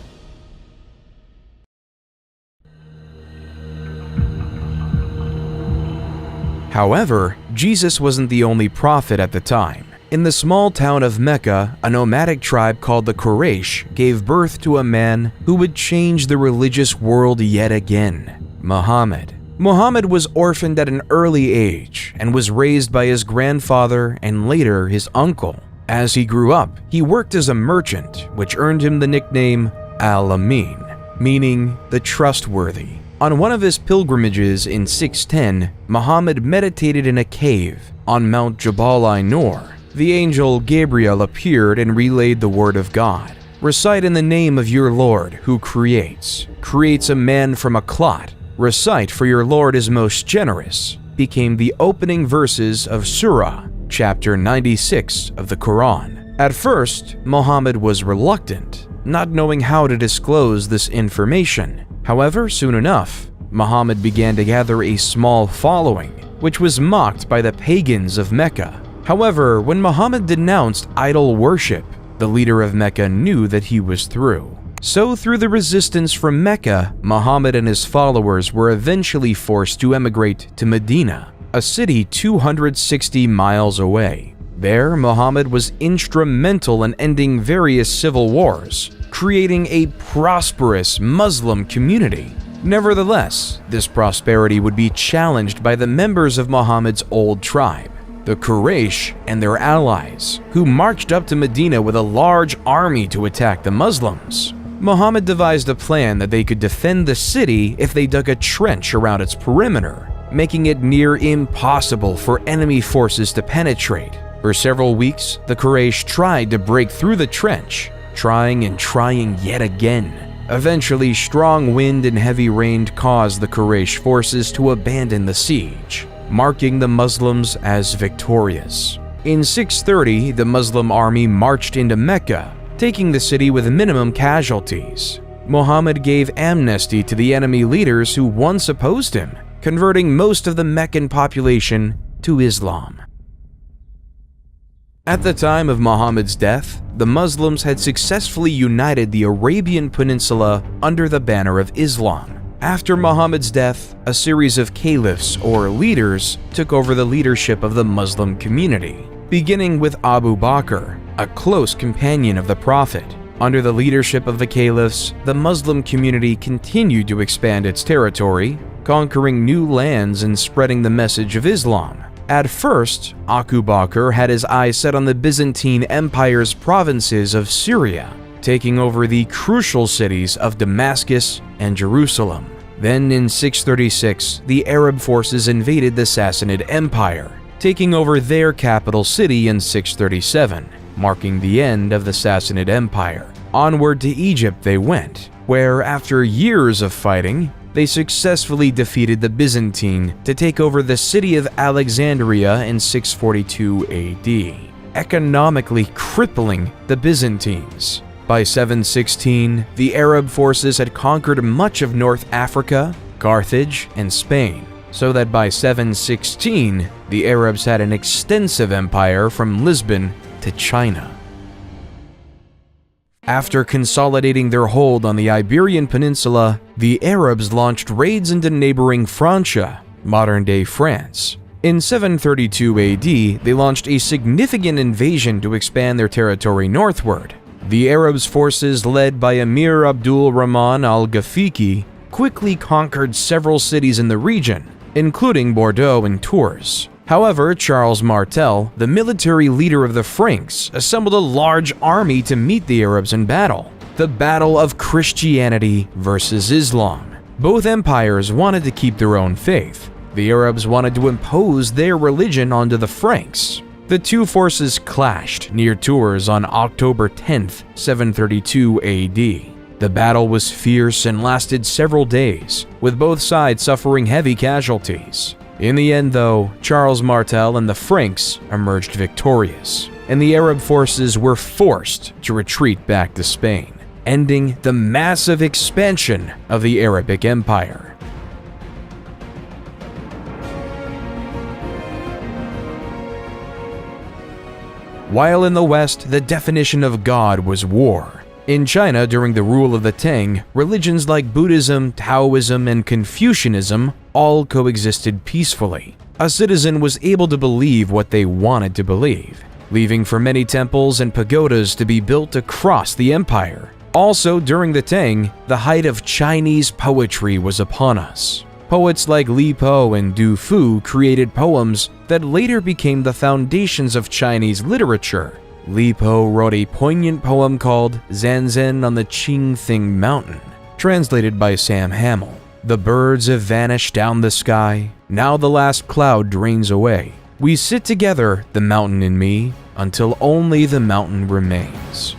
However, Jesus wasn't the only prophet at the time. In the small town of Mecca, a nomadic tribe called the Quraysh gave birth to a man who would change the religious world yet again: Muhammad. Muhammad was orphaned at an early age and was raised by his grandfather and later his uncle. As he grew up, he worked as a merchant, which earned him the nickname Al-Amin, meaning the trustworthy. On one of his pilgrimages in 610, Muhammad meditated in a cave on Mount Jabal Nur. The angel Gabriel appeared and relayed the word of God. Recite in the name of your Lord who creates a man from a clot. Recite, for your Lord is most generous, became the opening verses of Surah, chapter 96 of the Quran. At first, Muhammad was reluctant, not knowing how to disclose this information. However, soon enough, Muhammad began to gather a small following, which was mocked by the pagans of Mecca. However, when Muhammad denounced idol worship, the leader of Mecca knew that he was through. So through the resistance from Mecca, Muhammad and his followers were eventually forced to emigrate to Medina, a city 260 miles away. There, Muhammad was instrumental in ending various civil wars, creating a prosperous Muslim community. Nevertheless, this prosperity would be challenged by the members of Muhammad's old tribe, the Quraysh and their allies, who marched up to Medina with a large army to attack the Muslims. Muhammad devised a plan that they could defend the city if they dug a trench around its perimeter, making it near impossible for enemy forces to penetrate. For several weeks, the Quraysh tried to break through the trench, trying and trying yet again. Eventually, strong wind and heavy rain caused the Quraysh forces to abandon the siege, marking the Muslims as victorious. In 630, the Muslim army marched into Mecca, taking the city with minimum casualties. Muhammad gave amnesty to the enemy leaders who once opposed him, converting most of the Meccan population to Islam. At the time of Muhammad's death, the Muslims had successfully united the Arabian Peninsula under the banner of Islam. After Muhammad's death, a series of caliphs or leaders took over the leadership of the Muslim community, beginning with Abu Bakr, a close companion of the Prophet. Under the leadership of the caliphs, the Muslim community continued to expand its territory, conquering new lands and spreading the message of Islam. At first, Abu Bakr had his eyes set on the Byzantine Empire's provinces of Syria, taking over the crucial cities of Damascus and Jerusalem. Then in 636, the Arab forces invaded the Sassanid Empire, taking over their capital city in 637, marking the end of the Sassanid Empire. Onward to Egypt they went, where after years of fighting, they successfully defeated the Byzantine to take over the city of Alexandria in 642 AD, economically crippling the Byzantines. By 716, the Arab forces had conquered much of North Africa, Carthage, and Spain, so that by 716, the Arabs had an extensive empire from Lisbon to China. After consolidating their hold on the Iberian Peninsula, the Arabs launched raids into neighboring Francia, modern-day France. In 732 AD, they launched a significant invasion to expand their territory northward. The Arabs' forces, led by Emir Abdul Rahman al-Ghafiqi, quickly conquered several cities in the region, including Bordeaux and Tours. However, Charles Martel, the military leader of the Franks, assembled a large army to meet the Arabs in battle. The battle of Christianity versus Islam. Both empires wanted to keep their own faith. The Arabs wanted to impose their religion onto the Franks. The two forces clashed near Tours on October 10, 732 AD. The battle was fierce and lasted several days, with both sides suffering heavy casualties. In the end, though, Charles Martel and the Franks emerged victorious, and the Arab forces were forced to retreat back to Spain, ending the massive expansion of the Arabic Empire. While in the West, the definition of God was war. In China, during the rule of the Tang, religions like Buddhism, Taoism, and Confucianism all coexisted peacefully. A citizen was able to believe what they wanted to believe, leaving for many temples and pagodas to be built across the empire. Also, during the Tang, the height of Chinese poetry was upon us. Poets like Li Po and Du Fu created poems that later became the foundations of Chinese literature. Li Po wrote a poignant poem called Zanzan on the Qingthing Mountain, translated by Sam Hamill. The birds have vanished down the sky, now the last cloud drains away. We sit together, the mountain and me, until only the mountain remains.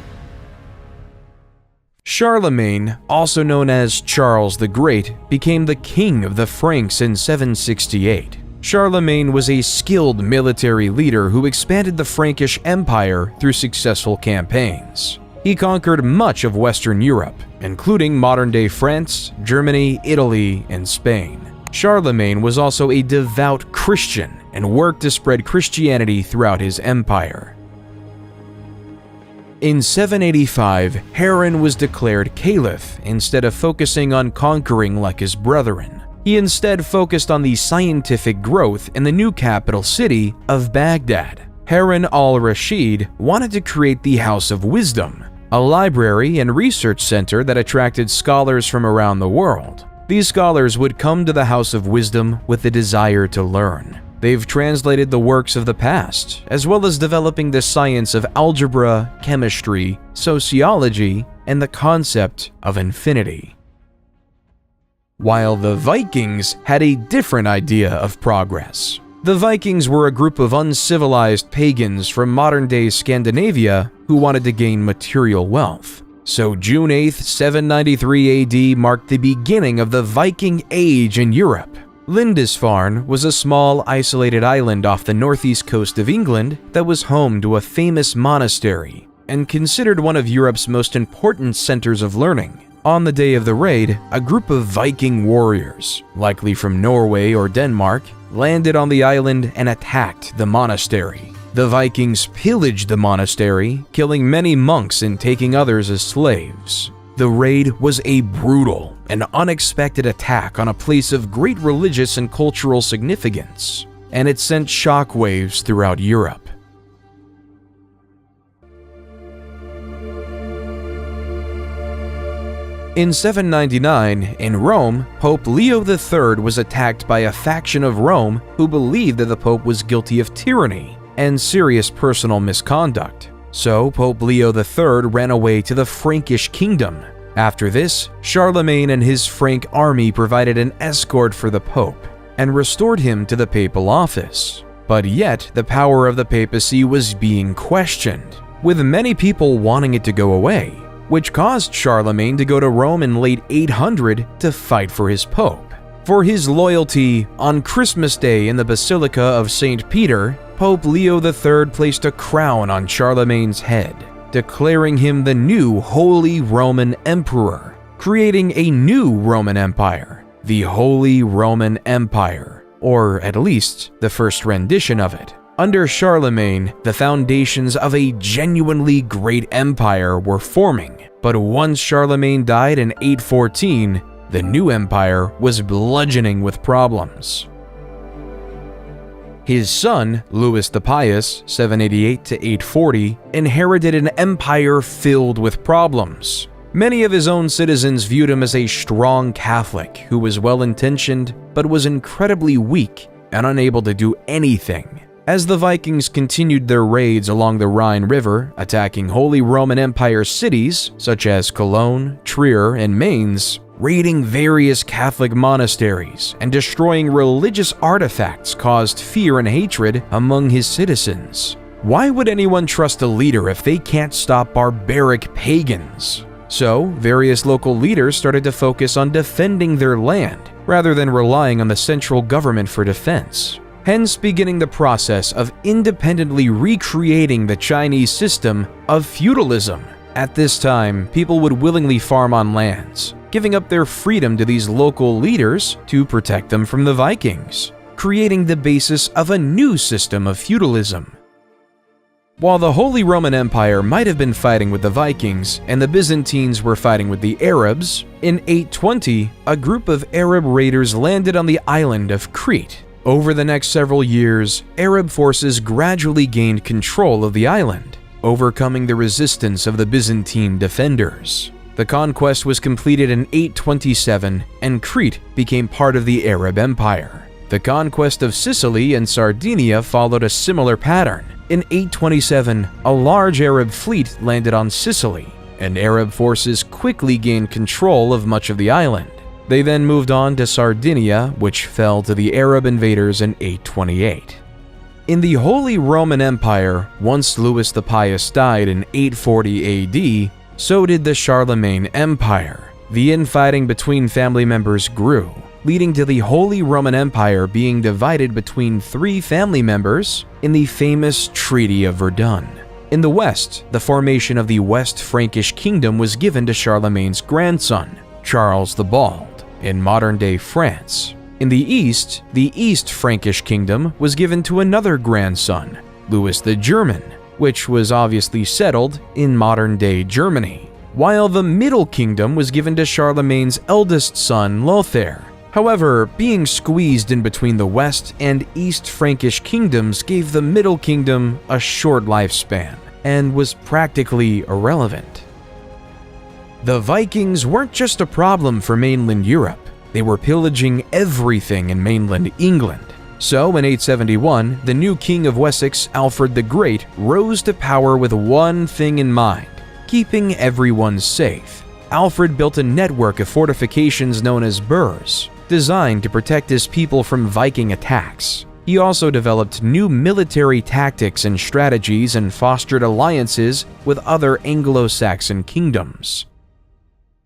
Charlemagne, also known as Charles the Great, became the king of the Franks in 768. Charlemagne was a skilled military leader who expanded the Frankish Empire through successful campaigns. He conquered much of Western Europe, including modern-day France, Germany, Italy, and Spain. Charlemagne was also a devout Christian and worked to spread Christianity throughout his empire. In 785, Harran was declared caliph instead of focusing on conquering like his brethren. He instead focused on the scientific growth in the new capital city of Baghdad. Harun al-Rashid wanted to create the House of Wisdom, a library and research center that attracted scholars from around the world. These scholars would come to the House of Wisdom with the desire to learn. They've translated the works of the past, as well as developing the science of algebra, chemistry, sociology, and the concept of infinity. While the Vikings had a different idea of progress. The Vikings were a group of uncivilized pagans from modern-day Scandinavia who wanted to gain material wealth. So June 8, 793 AD marked the beginning of the Viking Age in Europe. Lindisfarne was a small, isolated island off the northeast coast of England that was home to a famous monastery and considered one of Europe's most important centers of learning. On the day of the raid, a group of Viking warriors, likely from Norway or Denmark, landed on the island and attacked the monastery. The Vikings pillaged the monastery, killing many monks and taking others as slaves. The raid was a brutal and unexpected attack on a place of great religious and cultural significance, and it sent shockwaves throughout Europe. In 799, in Rome, Pope Leo III was attacked by a faction of Rome who believed that the Pope was guilty of tyranny and serious personal misconduct. So Pope Leo III ran away to the Frankish kingdom. After this, Charlemagne and his Frank army provided an escort for the Pope and restored him to the papal office. But yet, the power of the papacy was being questioned, with many people wanting it to go away, which caused Charlemagne to go to Rome in late 800 to fight for his Pope. For his loyalty, on Christmas Day in the Basilica of St. Peter, Pope Leo III placed a crown on Charlemagne's head, declaring him the new Holy Roman Emperor, creating a new Roman Empire, the Holy Roman Empire, or at least the first rendition of it. Under Charlemagne, the foundations of a genuinely great empire were forming, but once Charlemagne died in 814, the new empire was bludgeoning with problems. His son, Louis the Pious, 788 to 840, inherited an empire filled with problems. Many of his own citizens viewed him as a strong Catholic who was well-intentioned but was incredibly weak and unable to do anything. As the Vikings continued their raids along the Rhine River, attacking Holy Roman Empire cities such as Cologne, Trier, and Mainz, Raiding various Catholic monasteries and destroying religious artifacts caused fear and hatred among his citizens. Why would anyone trust a leader if they can't stop barbaric pagans? So, various local leaders started to focus on defending their land rather than relying on the central government for defense, hence beginning the process of independently recreating the Chinese system of feudalism. At this time, people would willingly farm on lands, giving up their freedom to these local leaders to protect them from the Vikings, creating the basis of a new system of feudalism. While the Holy Roman Empire might have been fighting with the Vikings and the Byzantines were fighting with the Arabs, in 820, a group of Arab raiders landed on the island of Crete. Over the next several years, Arab forces gradually gained control of the island, overcoming the resistance of the Byzantine defenders. The conquest was completed in 827, and Crete became part of the Arab Empire. The conquest of Sicily and Sardinia followed a similar pattern. In 827, a large Arab fleet landed on Sicily, and Arab forces quickly gained control of much of the island. They then moved on to Sardinia, which fell to the Arab invaders in 828. In the Holy Roman Empire, once Louis the Pious died in 840 AD, so did the Charlemagne Empire. The infighting between family members grew, leading to the Holy Roman Empire being divided between three family members in the famous Treaty of Verdun. In the west, the formation of the West Frankish Kingdom was given to Charlemagne's grandson, Charles the Bald, in modern-day France. In the East Frankish Kingdom was given to another grandson, Louis the German, which was obviously settled in modern-day Germany, while the Middle Kingdom was given to Charlemagne's eldest son, Lothair. However, being squeezed in between the West and East Frankish kingdoms gave the Middle Kingdom a short lifespan and was practically irrelevant. The Vikings weren't just a problem for mainland Europe, they were pillaging everything in mainland England. So in 871, the new king of Wessex, Alfred the Great, rose to power with one thing in mind: keeping everyone safe. Alfred built a network of fortifications known as burhs, designed to protect his people from Viking attacks. He also developed new military tactics and strategies and fostered alliances with other Anglo-Saxon kingdoms.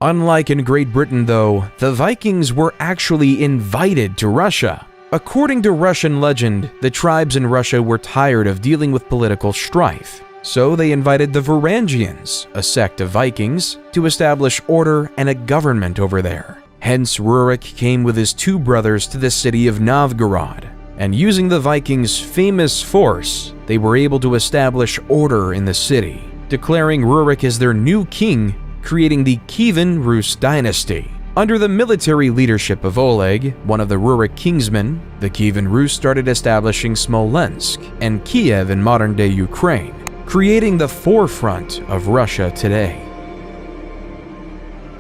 Unlike in Great Britain, though, the Vikings were actually invited to Russia. According to Russian legend, the tribes in Russia were tired of dealing with political strife, so they invited the Varangians, a sect of Vikings, to establish order and a government over there. Hence, Rurik came with his two brothers to the city of Novgorod, and using the Vikings' famous force, they were able to establish order in the city, declaring Rurik as their new king, creating the Kievan Rus dynasty. Under the military leadership of Oleg, one of the Rurik kingsmen, the Kievan Rus started establishing Smolensk and Kiev in modern-day Ukraine, creating the forefront of Russia today.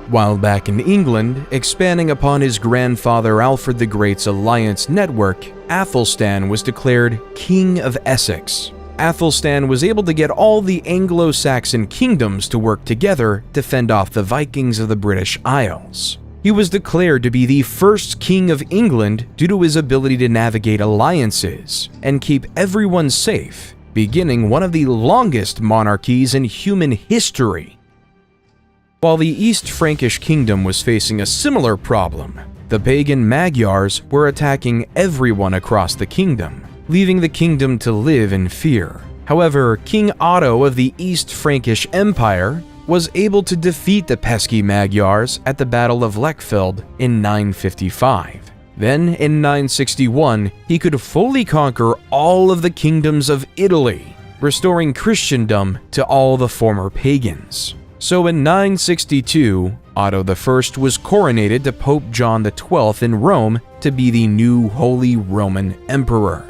While back in England, expanding upon his grandfather Alfred the Great's alliance network, Athelstan was declared King of Essex. Athelstan was able to get all the Anglo-Saxon kingdoms to work together to fend off the Vikings of the British Isles. He was declared to be the first king of England due to his ability to navigate alliances and keep everyone safe, beginning one of the longest monarchies in human history. While the East Frankish kingdom was facing a similar problem, the pagan Magyars were attacking everyone across the kingdom, leaving the kingdom to live in fear. However, King Otto of the East Frankish Empire was able to defeat the pesky Magyars at the Battle of Lechfeld in 955. Then, in 961, he could fully conquer all of the kingdoms of Italy, restoring Christendom to all the former pagans. So in 962, Otto I was coronated to Pope John XII in Rome to be the new Holy Roman Emperor.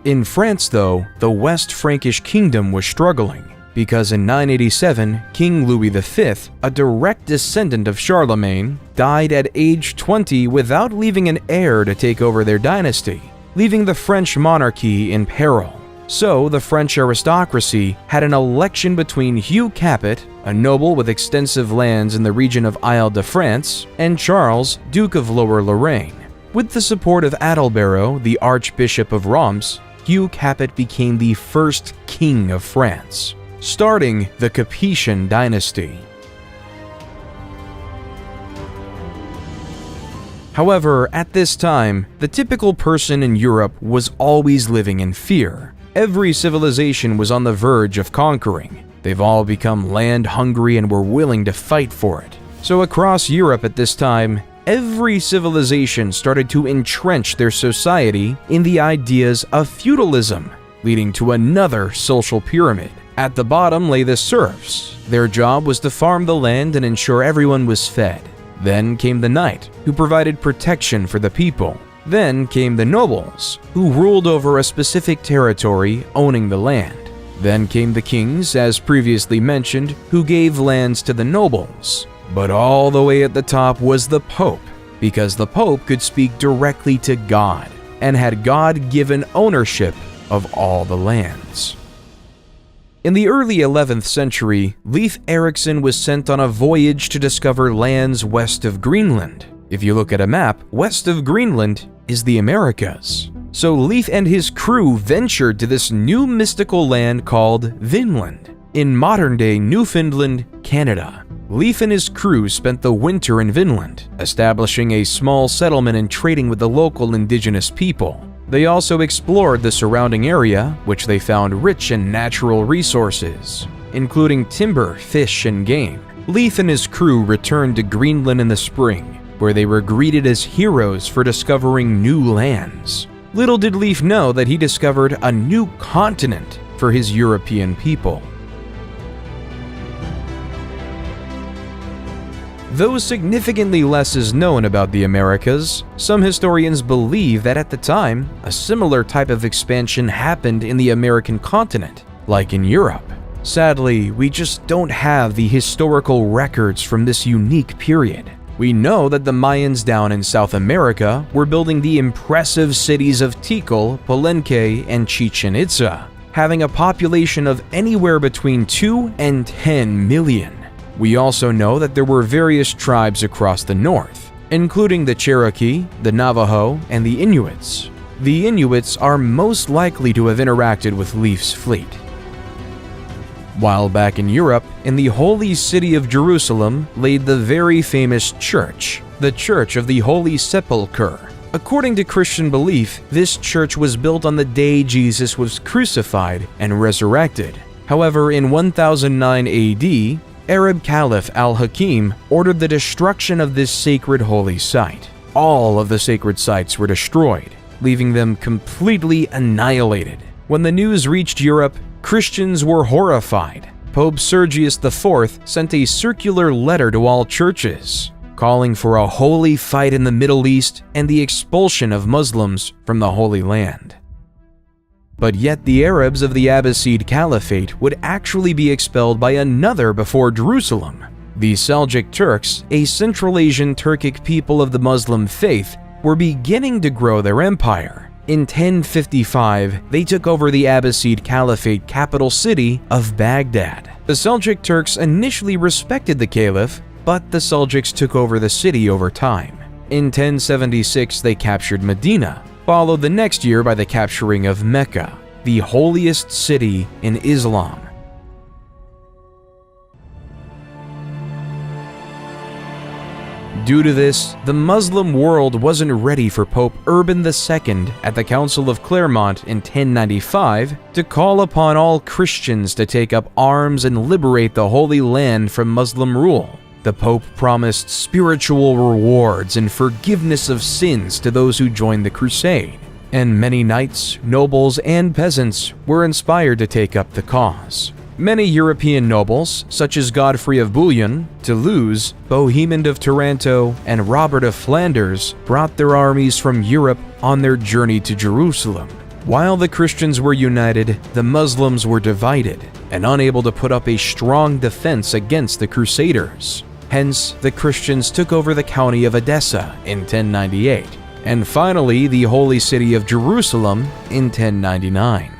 In France, though, the West Frankish kingdom was struggling, because in 987, King Louis V, a direct descendant of Charlemagne, died at age 20 without leaving an heir to take over their dynasty, leaving the French monarchy in peril. So the French aristocracy had an election between Hugh Capet, a noble with extensive lands in the region of Isle-de-France, and Charles, Duke of Lower Lorraine. With the support of Adalbero, the Archbishop of Reims, Hugh Capet became the first king of France, starting the Capetian dynasty. However, at this time, the typical person in Europe was always living in fear. Every civilization was on the verge of conquering. They've all become land-hungry and were willing to fight for it. So across Europe at this time, every civilization started to entrench their society in the ideas of feudalism, leading to another social pyramid. At the bottom lay the serfs. Their job was to farm the land and ensure everyone was fed. Then came the knight, who provided protection for the people. Then came the nobles, who ruled over a specific territory, owning the land. Then came the kings, as previously mentioned, who gave lands to the nobles. But all the way at the top was the Pope, because the Pope could speak directly to God and had God-given ownership of all the lands. In the early 11th century, Leif Erikson was sent on a voyage to discover lands west of Greenland. If you look at a map, west of Greenland is the Americas. So Leif and his crew ventured to this new mystical land called Vinland, in modern-day Newfoundland, Canada. Leif and his crew spent the winter in Vinland, establishing a small settlement and trading with the local indigenous people. They also explored the surrounding area, which they found rich in natural resources, including timber, fish, and game. Leif and his crew returned to Greenland in the spring, where they were greeted as heroes for discovering new lands. Little did Leif know that he discovered a new continent for his European people. Though significantly less is known about the Americas, some historians believe that at the time, a similar type of expansion happened in the American continent, like in Europe. Sadly, we just don't have the historical records from this unique period. We know that the Mayans down in South America were building the impressive cities of Tikal, Palenque, and Chichen Itza, having a population of anywhere between 2 and 10 million. We also know that there were various tribes across the north, including the Cherokee, the Navajo, and the Inuits. The Inuits are most likely to have interacted with Leif's fleet. While back in Europe, in the holy city of Jerusalem laid the very famous church, the Church of the Holy Sepulchre. According to Christian belief, this church was built on the day Jesus was crucified and resurrected. However, in 1009 AD, Arab Caliph al-Hakim ordered the destruction of this sacred holy site. All of the sacred sites were destroyed, leaving them completely annihilated. When the news reached Europe, Christians were horrified. Pope Sergius IV sent a circular letter to all churches, calling for a holy fight in the Middle East and the expulsion of Muslims from the Holy Land. But yet the Arabs of the Abbasid Caliphate would actually be expelled by another before Jerusalem. The Seljuk Turks, a Central Asian Turkic people of the Muslim faith, were beginning to grow their empire. In 1055, they took over the Abbasid Caliphate capital city of Baghdad. The Seljuk Turks initially respected the Caliph, but the Seljuks took over the city over time. In 1076, they captured Medina, followed the next year by the capturing of Mecca, the holiest city in Islam. Due to this, the Muslim world wasn't ready for Pope Urban II at the Council of Clermont in 1095 to call upon all Christians to take up arms and liberate the Holy Land from Muslim rule. The Pope promised spiritual rewards and forgiveness of sins to those who joined the crusade, and many knights, nobles, and peasants were inspired to take up the cause. Many European nobles, such as Godfrey of Bouillon, Toulouse, Bohemond of Taranto, and Robert of Flanders, brought their armies from Europe on their journey to Jerusalem. While the Christians were united, the Muslims were divided and unable to put up a strong defense against the Crusaders. Hence, the Christians took over the county of Edessa in 1098, and finally the holy city of Jerusalem in 1099.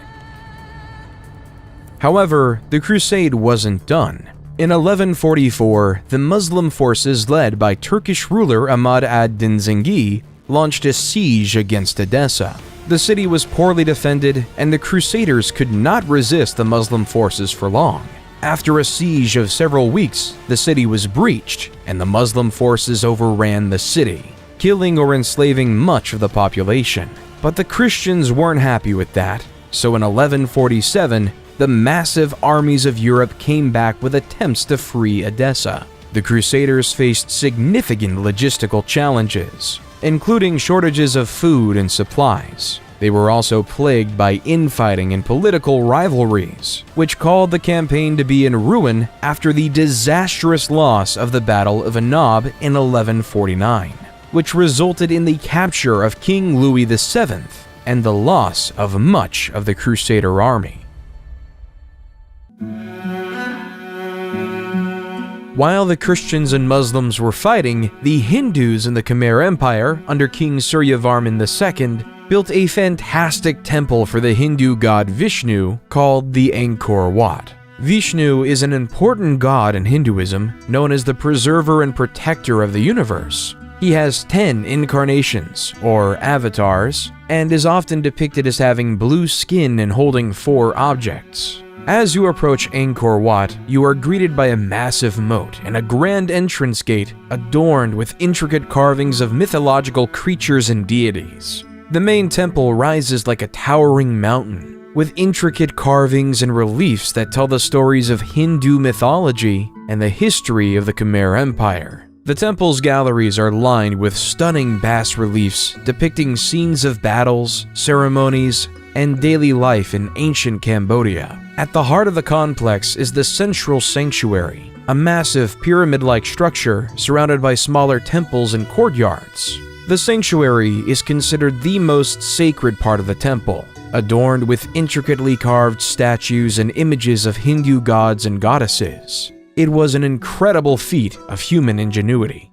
However, the crusade wasn't done. In 1144, the Muslim forces led by Turkish ruler Ahmad ad-Din Zengi launched a siege against Edessa. The city was poorly defended, and the Crusaders could not resist the Muslim forces for long. After a siege of several weeks, the city was breached, and the Muslim forces overran the city, killing or enslaving much of the population. But the Christians weren't happy with that, so in 1147, the massive armies of Europe came back with attempts to free Edessa. The Crusaders faced significant logistical challenges, including shortages of food and supplies. They were also plagued by infighting and political rivalries, which called the campaign to be in ruin after the disastrous loss of the Battle of Annab in 1149, which resulted in the capture of King Louis VII and the loss of much of the Crusader army. While the Christians and Muslims were fighting, the Hindus in the Khmer Empire, under King Suryavarman II, built a fantastic temple for the Hindu god Vishnu called the Angkor Wat. Vishnu is an important god in Hinduism, known as the preserver and protector of the universe. He has 10 incarnations, or avatars, and is often depicted as having blue skin and holding 4 objects. As you approach Angkor Wat, you are greeted by a massive moat and a grand entrance gate adorned with intricate carvings of mythological creatures and deities. The main temple rises like a towering mountain, with intricate carvings and reliefs that tell the stories of Hindu mythology and the history of the Khmer Empire. The temple's galleries are lined with stunning bas-reliefs depicting scenes of battles, ceremonies, and daily life in ancient Cambodia. At the heart of the complex is the central sanctuary, a massive pyramid-like structure surrounded by smaller temples and courtyards. The sanctuary is considered the most sacred part of the temple, adorned with intricately carved statues and images of Hindu gods and goddesses. It was an incredible feat of human ingenuity.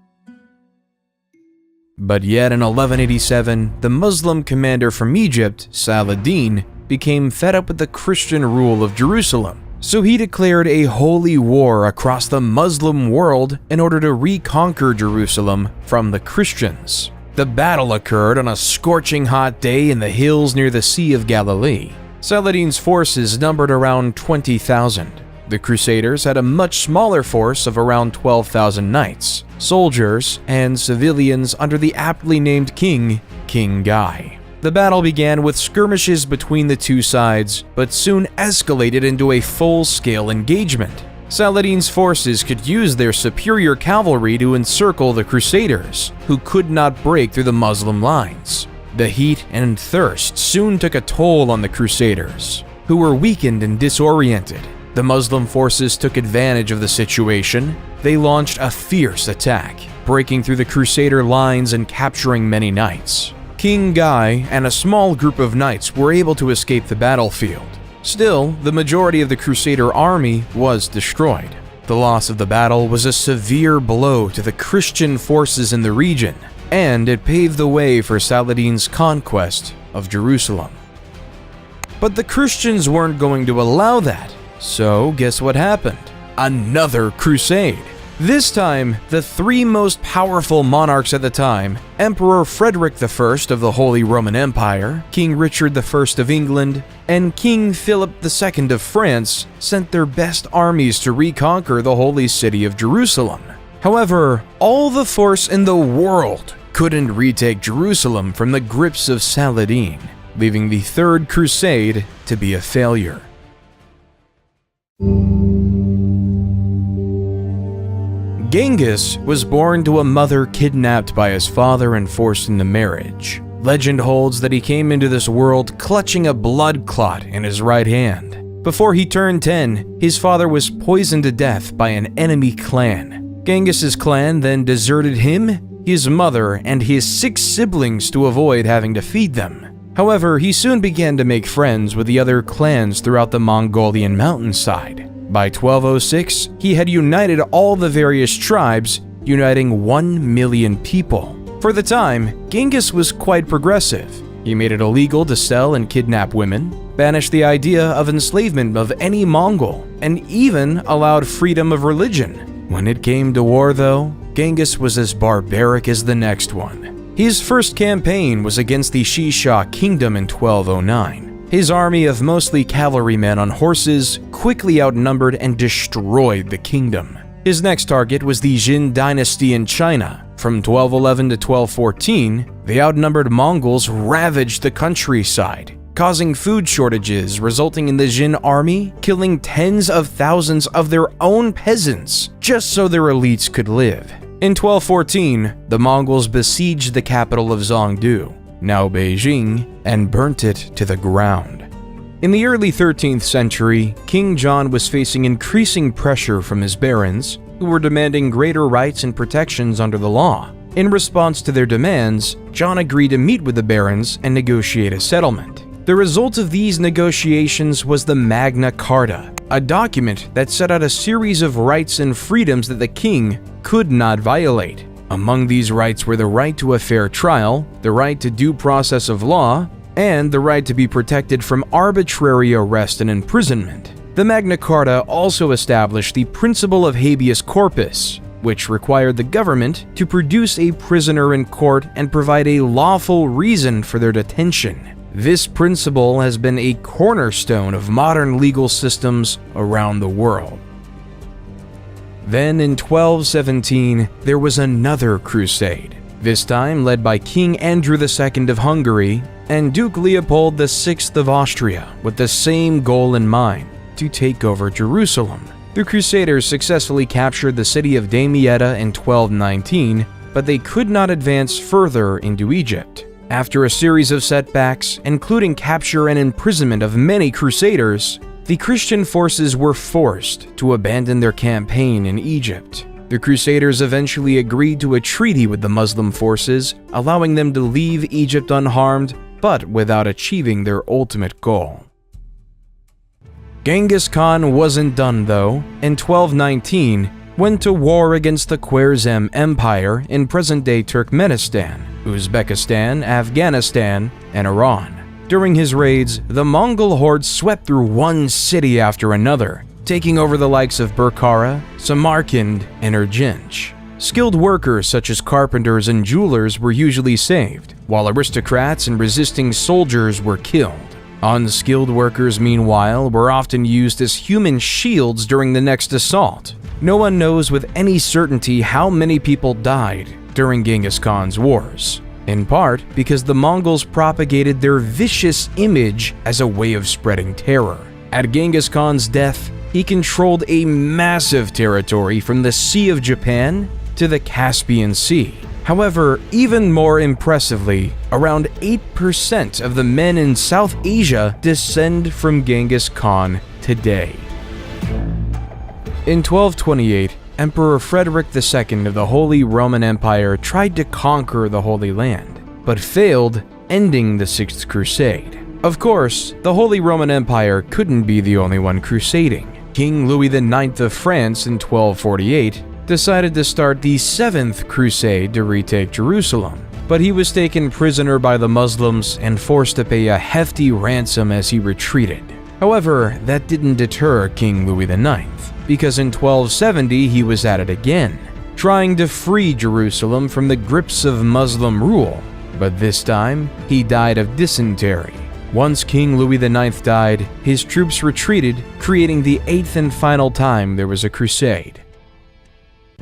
But yet in 1187, the Muslim commander from Egypt, Saladin, became fed up with the Christian rule of Jerusalem. So he declared a holy war across the Muslim world in order to reconquer Jerusalem from the Christians. The battle occurred on a scorching hot day in the hills near the Sea of Galilee. Saladin's forces numbered around 20,000. The Crusaders had a much smaller force of around 12,000 knights, soldiers, and civilians under the aptly named king, King Guy. The battle began with skirmishes between the two sides, but soon escalated into a full-scale engagement. Saladin's forces could use their superior cavalry to encircle the Crusaders, who could not break through the Muslim lines. The heat and thirst soon took a toll on the Crusaders, who were weakened and disoriented. The Muslim forces took advantage of the situation. They launched a fierce attack, breaking through the Crusader lines and capturing many knights. King Guy and a small group of knights were able to escape the battlefield. Still, the majority of the Crusader army was destroyed. The loss of the battle was a severe blow to the Christian forces in the region, and it paved the way for Saladin's conquest of Jerusalem. But the Christians weren't going to allow that. So, guess what happened? Another crusade. This time, the 3 most powerful monarchs at the time, Emperor Frederick I of the Holy Roman Empire, King Richard I of England, and King Philip II of France, sent their best armies to reconquer the holy city of Jerusalem. However, all the force in the world couldn't retake Jerusalem from the grips of Saladin, leaving the Third Crusade to be a failure. Genghis was born to a mother kidnapped by his father and forced into marriage. Legend holds that he came into this world clutching a blood clot in his right hand. Before he turned 10, his father was poisoned to death by an enemy clan. Genghis's clan then deserted him, his mother, and his 6 siblings to avoid having to feed them. However, he soon began to make friends with the other clans throughout the Mongolian mountainside. By 1206, he had united all the various tribes, uniting 1 million people. For the time, Genghis was quite progressive. He made it illegal to sell and kidnap women, banished the idea of enslavement of any Mongol, and even allowed freedom of religion. When it came to war, though, Genghis was as barbaric as the next one. His first campaign was against the Shisha kingdom in 1209. His army of mostly cavalrymen on horses quickly outnumbered and destroyed the kingdom. His next target was the Jin dynasty in China. From 1211 to 1214, the outnumbered Mongols ravaged the countryside, causing food shortages, resulting in the Jin army killing tens of thousands of their own peasants just so their elites could live. In 1214, the Mongols besieged the capital of Zhongdu, now Beijing, and burnt it to the ground. In the early 13th century, King John was facing increasing pressure from his barons, who were demanding greater rights and protections under the law. In response to their demands, John agreed to meet with the barons and negotiate a settlement. The result of these negotiations was the Magna Carta, a document that set out a series of rights and freedoms that the king could not violate. Among these rights were the right to a fair trial, the right to due process of law, and the right to be protected from arbitrary arrest and imprisonment. The Magna Carta also established the principle of habeas corpus, which required the government to produce a prisoner in court and provide a lawful reason for their detention. This principle has been a cornerstone of modern legal systems around the world. Then in 1217, there was another crusade, this time led by King Andrew II of Hungary and Duke Leopold VI of Austria, with the same goal in mind: to take over Jerusalem. The Crusaders successfully captured the city of Damietta in 1219, but they could not advance further into Egypt. After a series of setbacks, including capture and imprisonment of many Crusaders, the Christian forces were forced to abandon their campaign in Egypt. The Crusaders eventually agreed to a treaty with the Muslim forces, allowing them to leave Egypt unharmed, but without achieving their ultimate goal. Genghis Khan wasn't done though. In 1219, went to war against the Khwarezm Empire in present-day Turkmenistan, Uzbekistan, Afghanistan, and Iran. During his raids, the Mongol hordes swept through one city after another, taking over the likes of Bukhara, Samarkand, and Urgench. Skilled workers such as carpenters and jewelers were usually saved, while aristocrats and resisting soldiers were killed. Unskilled workers, meanwhile, were often used as human shields during the next assault. No one knows with any certainty how many people died during Genghis Khan's wars, in part because the Mongols propagated their vicious image as a way of spreading terror. At Genghis Khan's death, he controlled a massive territory from the Sea of Japan to the Caspian Sea. However, even more impressively, around 8% of the men in South Asia descend from Genghis Khan today. In 1228, Emperor Frederick II of the Holy Roman Empire tried to conquer the Holy Land, but failed, ending the Sixth Crusade. Of course, the Holy Roman Empire couldn't be the only one crusading. King Louis IX of France in 1248 decided to start the Seventh Crusade to retake Jerusalem, but he was taken prisoner by the Muslims and forced to pay a hefty ransom as he retreated. However, that didn't deter King Louis IX, because in 1270 he was at it again, trying to free Jerusalem from the grips of Muslim rule, but this time he died of dysentery. Once King Louis IX died, his troops retreated, creating the eighth and final time there was a crusade.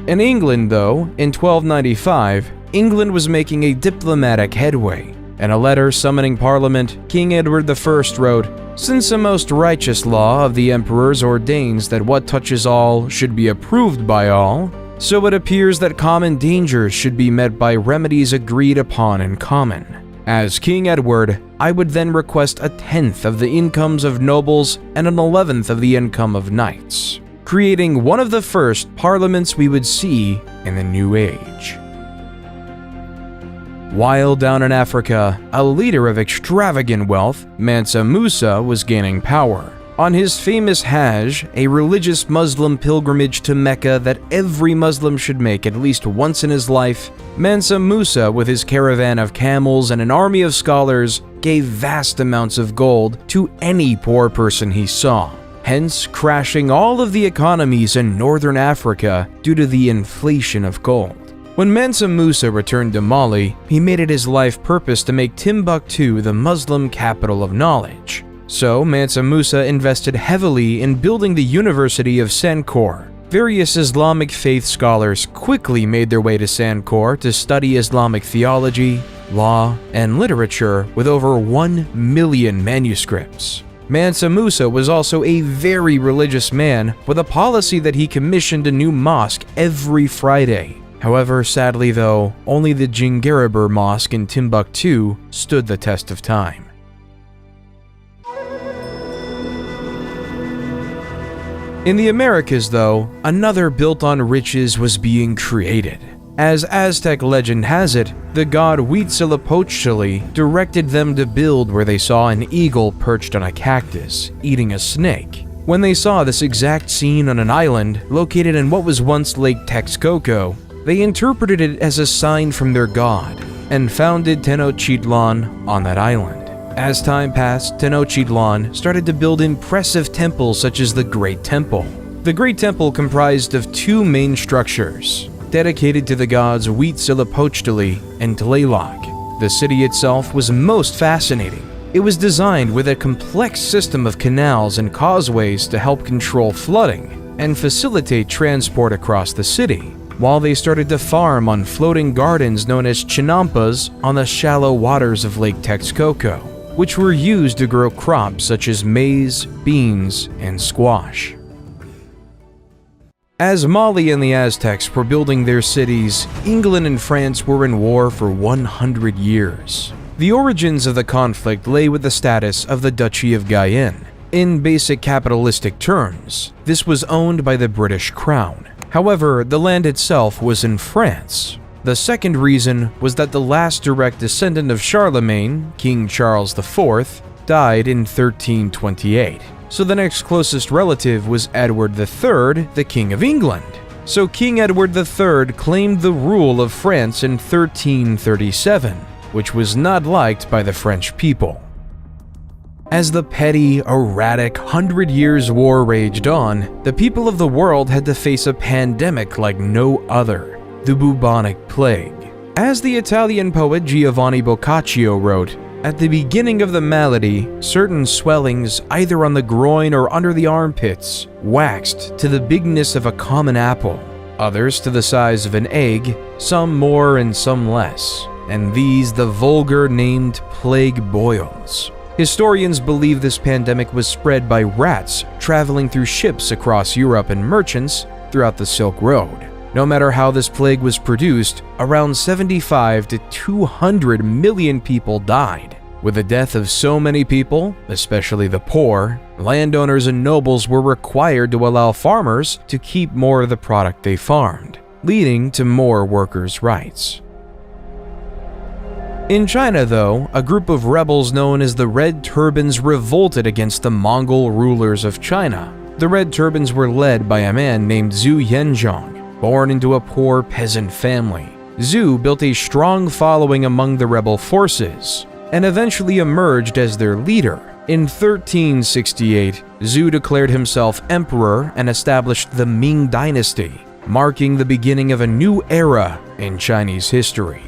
In England, though, in 1295, England was making a diplomatic headway. In a letter summoning Parliament, King Edward I wrote, "Since a most righteous law of the emperors ordains that what touches all should be approved by all, so it appears that common dangers should be met by remedies agreed upon in common. As King Edward, I would then request 1/10 of the incomes of nobles and 1/11 of the income of knights, creating one of the first parliaments we would see in the New Age." While down in Africa, a leader of extravagant wealth, Mansa Musa, was gaining power. On his famous Hajj, a religious Muslim pilgrimage to Mecca that every Muslim should make at least once in his life, Mansa Musa, with his caravan of camels and an army of scholars, gave vast amounts of gold to any poor person he saw, hence crashing all of the economies in northern Africa due to the inflation of gold. When Mansa Musa returned to Mali, he made it his life purpose to make Timbuktu the Muslim capital of knowledge. So Mansa Musa invested heavily in building the University of Sankore. Various Islamic faith scholars quickly made their way to Sankore to study Islamic theology, law, and literature with over 1 million manuscripts. Mansa Musa was also a very religious man with a policy that he commissioned a new mosque every Friday. However, sadly though, only the Djinguereber Mosque in Timbuktu stood the test of time. In the Americas, though, another built on riches was being created. As Aztec legend has it, the god Huitzilopochtli directed them to build where they saw an eagle perched on a cactus, eating a snake. When they saw this exact scene on an island located in what was once Lake Texcoco, they interpreted it as a sign from their god, and founded Tenochtitlan on that island. As time passed, Tenochtitlan started to build impressive temples such as the Great Temple. The Great Temple comprised of two main structures, dedicated to the gods Huitzilopochtli and Tlaloc. The city itself was most fascinating. It was designed with a complex system of canals and causeways to help control flooding and facilitate transport across the city, while they started to farm on floating gardens known as chinampas on the shallow waters of Lake Texcoco, which were used to grow crops such as maize, beans, and squash. As Mali and the Aztecs were building their cities, England and France were in war for 100 years. The origins of the conflict lay with the status of the Duchy of Guyenne. In basic capitalistic terms, this was owned by the British Crown. However, the land itself was in France. The second reason was that the last direct descendant of Charlemagne, King Charles IV, died in 1328. So the next closest relative was Edward III, the King of England. So King Edward III claimed the rule of France in 1337, which was not liked by the French people. As the petty, erratic 100 Years' War raged on, the people of the world had to face a pandemic like no other. The bubonic plague. As the Italian poet Giovanni Boccaccio wrote, at the beginning of the malady, certain swellings either on the groin or under the armpits waxed to the bigness of a common apple, others to the size of an egg, some more and some less, and these the vulgar named plague boils. Historians believe this pandemic was spread by rats traveling through ships across Europe and merchants throughout the Silk Road. No matter how this plague was produced, around 75 to 200 million people died. With the death of so many people, especially the poor, landowners and nobles were required to allow farmers to keep more of the product they farmed, leading to more workers' rights. In China, though, a group of rebels known as the Red Turbans revolted against the Mongol rulers of China. The Red Turbans were led by a man named Zhu Yanzhong, born into a poor peasant family. Zhu built a strong following among the rebel forces, and eventually emerged as their leader. In 1368, Zhu declared himself emperor and established the Ming Dynasty, marking the beginning of a new era in Chinese history.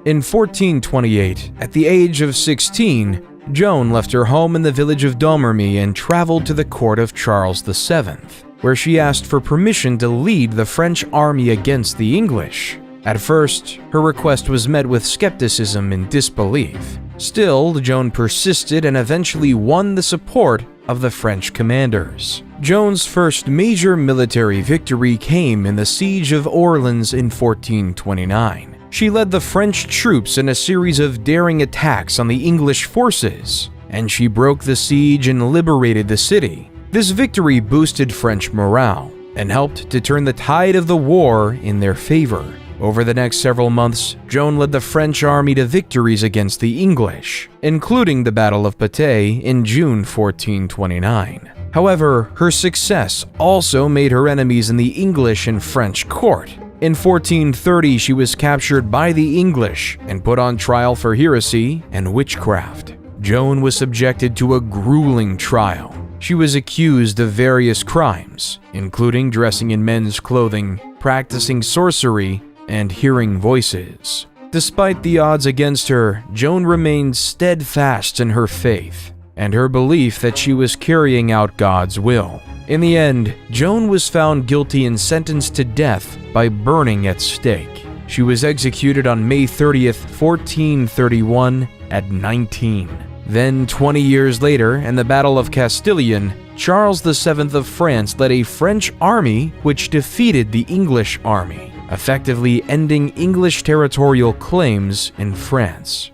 In 1428, at the age of 16, Joan left her home in the village of Domremy and traveled to the court of Charles VII, where she asked for permission to lead the French army against the English. At first, her request was met with skepticism and disbelief. Still, Joan persisted and eventually won the support of the French commanders. Joan's first major military victory came in the Siege of Orleans in 1429. She led the French troops in a series of daring attacks on the English forces, and she broke the siege and liberated the city. This victory boosted French morale and helped to turn the tide of the war in their favor. Over the next several months, Joan led the French army to victories against the English, including the Battle of Patay in June 1429. However, her success also made her enemies in the English and French court. In 1430, she was captured by the English and put on trial for heresy and witchcraft. Joan was subjected to a grueling trial. She was accused of various crimes, including dressing in men's clothing, practicing sorcery, and hearing voices. Despite the odds against her, Joan remained steadfast in her faith and her belief that she was carrying out God's will. In the end, Joan was found guilty and sentenced to death by burning at stake. She was executed on May 30th, 1431, at 19. Then, 20 years later, in the Battle of Castilian, Charles VII of France led a French army which defeated the English army, effectively ending English territorial claims in France.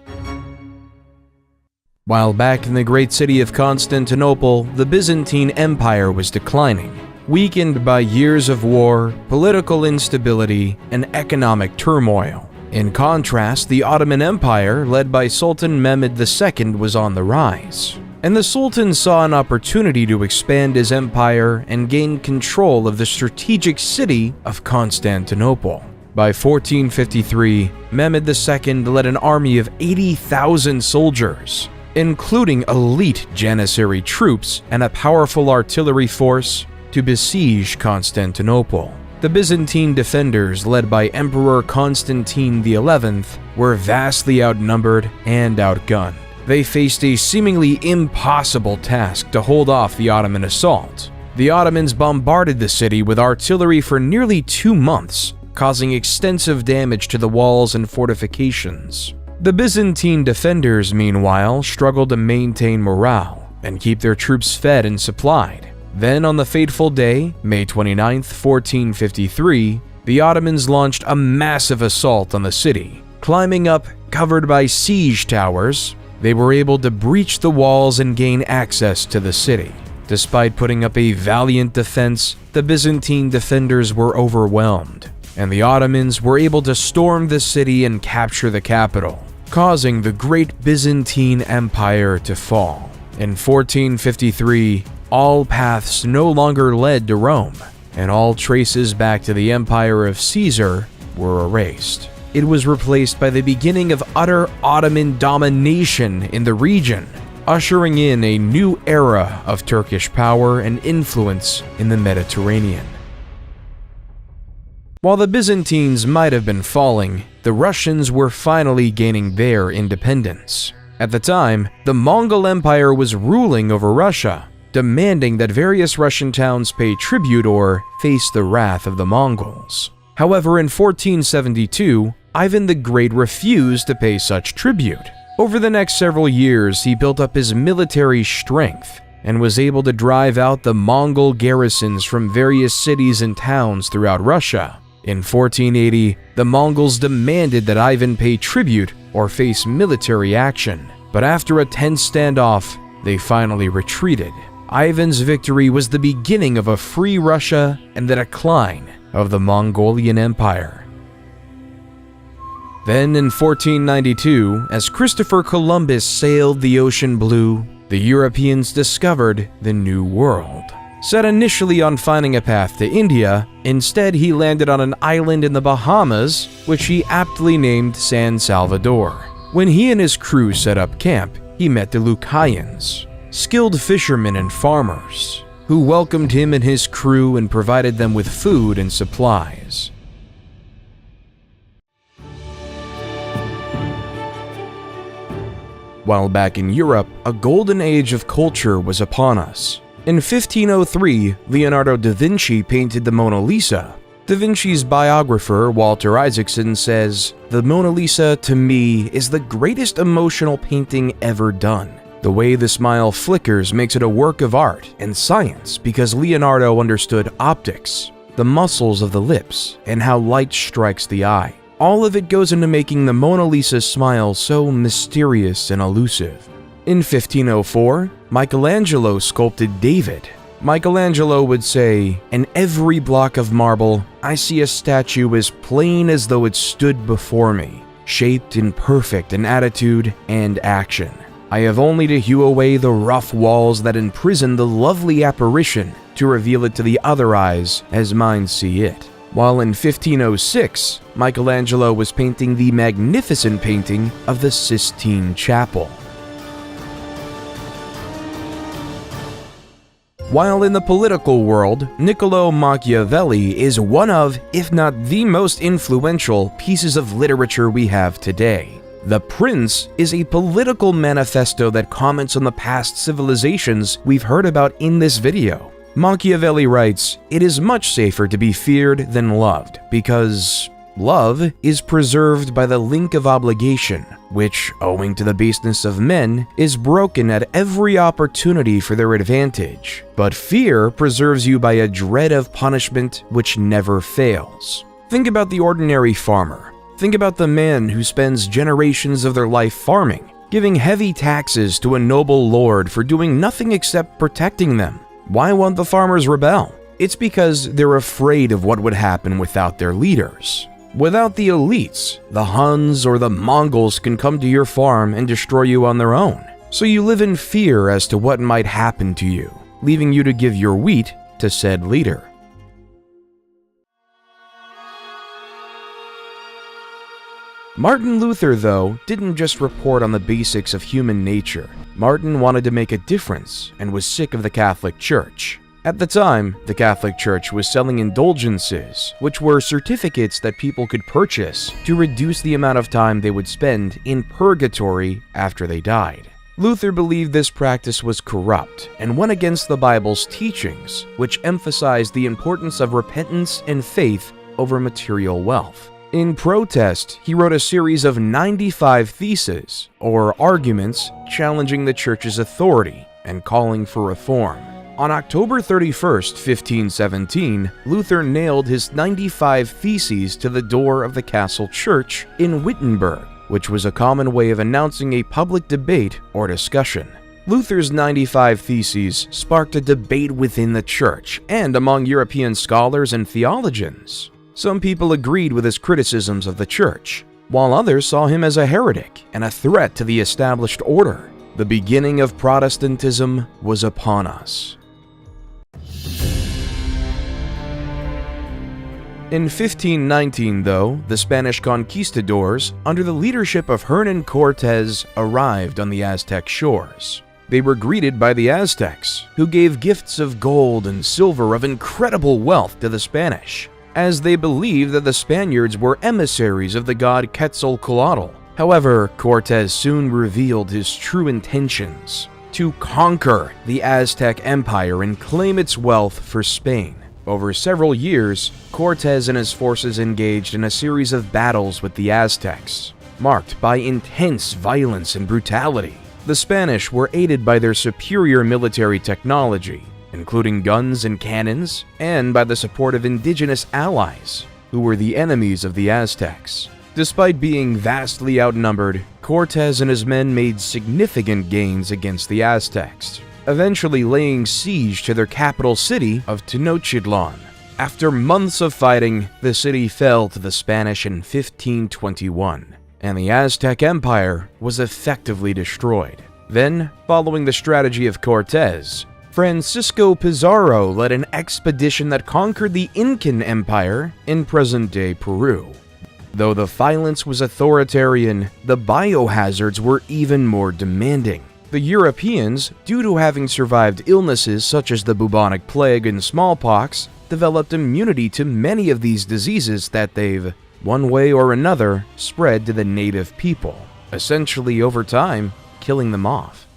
While back in the great city of Constantinople, the Byzantine Empire was declining, weakened by years of war, political instability, and economic turmoil. In contrast, the Ottoman Empire, led by Sultan Mehmed II, was on the rise, and the Sultan saw an opportunity to expand his empire and gain control of the strategic city of Constantinople. By 1453, Mehmed II led an army of 80,000 soldiers, including elite Janissary troops and a powerful artillery force, to besiege Constantinople. The Byzantine defenders, led by Emperor Constantine XI, were vastly outnumbered and outgunned. They faced a seemingly impossible task to hold off the Ottoman assault. The Ottomans bombarded the city with artillery for nearly 2 months, causing extensive damage to the walls and fortifications. The Byzantine defenders, meanwhile, struggled to maintain morale and keep their troops fed and supplied. Then, on the fateful day, May 29, 1453, the Ottomans launched a massive assault on the city. Climbing up, covered by siege towers, they were able to breach the walls and gain access to the city. Despite putting up a valiant defense, the Byzantine defenders were overwhelmed, and the Ottomans were able to storm the city and capture the capital, causing the Great Byzantine Empire to fall. In 1453, all paths no longer led to Rome, and all traces back to the Empire of Caesar were erased. It was replaced by the beginning of utter Ottoman domination in the region, ushering in a new era of Turkish power and influence in the Mediterranean. While the Byzantines might have been falling, the Russians were finally gaining their independence. At the time, the Mongol Empire was ruling over Russia, demanding that various Russian towns pay tribute or face the wrath of the Mongols. However, in 1472, Ivan the Great refused to pay such tribute. Over the next several years, he built up his military strength and was able to drive out the Mongol garrisons from various cities and towns throughout Russia. In 1480, the Mongols demanded that Ivan pay tribute or face military action, but after a tense standoff, they finally retreated. Ivan's victory was the beginning of a free Russia and the decline of the Mongolian Empire. Then in 1492, as Christopher Columbus sailed the ocean blue, the Europeans discovered the New World. Set initially on finding a path to India, instead he landed on an island in the Bahamas, which he aptly named San Salvador. When he and his crew set up camp, he met the Lucayans, skilled fishermen and farmers, who welcomed him and his crew and provided them with food and supplies. While back in Europe, a golden age of culture was upon us. In 1503, Leonardo da Vinci painted the Mona Lisa. Da Vinci's biographer, Walter Isaacson, says, "The Mona Lisa, to me, is the greatest emotional painting ever done. The way the smile flickers makes it a work of art and science because Leonardo understood optics, the muscles of the lips, and how light strikes the eye. All of it goes into making the Mona Lisa smile so mysterious and elusive." In 1504, Michelangelo sculpted David, Michelangelo would say, "In every block of marble, I see a statue as plain as though it stood before me, shaped and perfect in attitude and action. I have only to hew away the rough walls that imprison the lovely apparition to reveal it to the other eyes as mine see it." While in 1506, Michelangelo was painting the magnificent painting of the Sistine Chapel. While in the political world, Niccolò Machiavelli is one of, if not the most influential, pieces of literature we have today. The Prince is a political manifesto that comments on the past civilizations we've heard about in this video. Machiavelli writes, "It is much safer to be feared than loved, because love is preserved by the link of obligation, which, owing to the baseness of men, is broken at every opportunity for their advantage. But fear preserves you by a dread of punishment which never fails." Think about the ordinary farmer. Think about the man who spends generations of their life farming, giving heavy taxes to a noble lord for doing nothing except protecting them. Why won't the farmers rebel? It's because they're afraid of what would happen without their leaders. Without the elites, the Huns or the Mongols can come to your farm and destroy you on their own. So you live in fear as to what might happen to you, leaving you to give your wheat to said leader. Martin Luther, though, didn't just report on the basics of human nature. Martin wanted to make a difference and was sick of the Catholic Church. At the time, the Catholic Church was selling indulgences, which were certificates that people could purchase to reduce the amount of time they would spend in purgatory after they died. Luther believed this practice was corrupt and went against the Bible's teachings, which emphasized the importance of repentance and faith over material wealth. In protest, he wrote a series of 95 theses, or arguments, challenging the Church's authority and calling for reform. On October 31st, 1517, Luther nailed his 95 theses to the door of the castle church in Wittenberg, which was a common way of announcing a public debate or discussion. Luther's 95 Theses sparked a debate within the church and among European scholars and theologians. Some people agreed with his criticisms of the church, while others saw him as a heretic and a threat to the established order. The beginning of Protestantism was upon us. In 1519, though, the Spanish conquistadors, under the leadership of Hernan Cortés, arrived on the Aztec shores. They were greeted by the Aztecs, who gave gifts of gold and silver of incredible wealth to the Spanish, as they believed that the Spaniards were emissaries of the god Quetzalcoatl. However, Cortés soon revealed his true intentions: to conquer the Aztec Empire and claim its wealth for Spain. Over several years, Cortés and his forces engaged in a series of battles with the Aztecs, marked by intense violence and brutality. The Spanish were aided by their superior military technology, including guns and cannons, and by the support of indigenous allies, who were the enemies of the Aztecs. Despite being vastly outnumbered, Cortés and his men made significant gains against the Aztecs, eventually laying siege to their capital city of Tenochtitlan. After months of fighting, the city fell to the Spanish in 1521, and the Aztec Empire was effectively destroyed. Then, following the strategy of Cortés, Francisco Pizarro led an expedition that conquered the Incan Empire in present-day Peru. Though the violence was authoritarian, the biohazards were even more demanding. The Europeans, due to having survived illnesses such as the bubonic plague and smallpox, developed immunity to many of these diseases that they've, one way or another, spread to the native people, essentially over time, killing them off.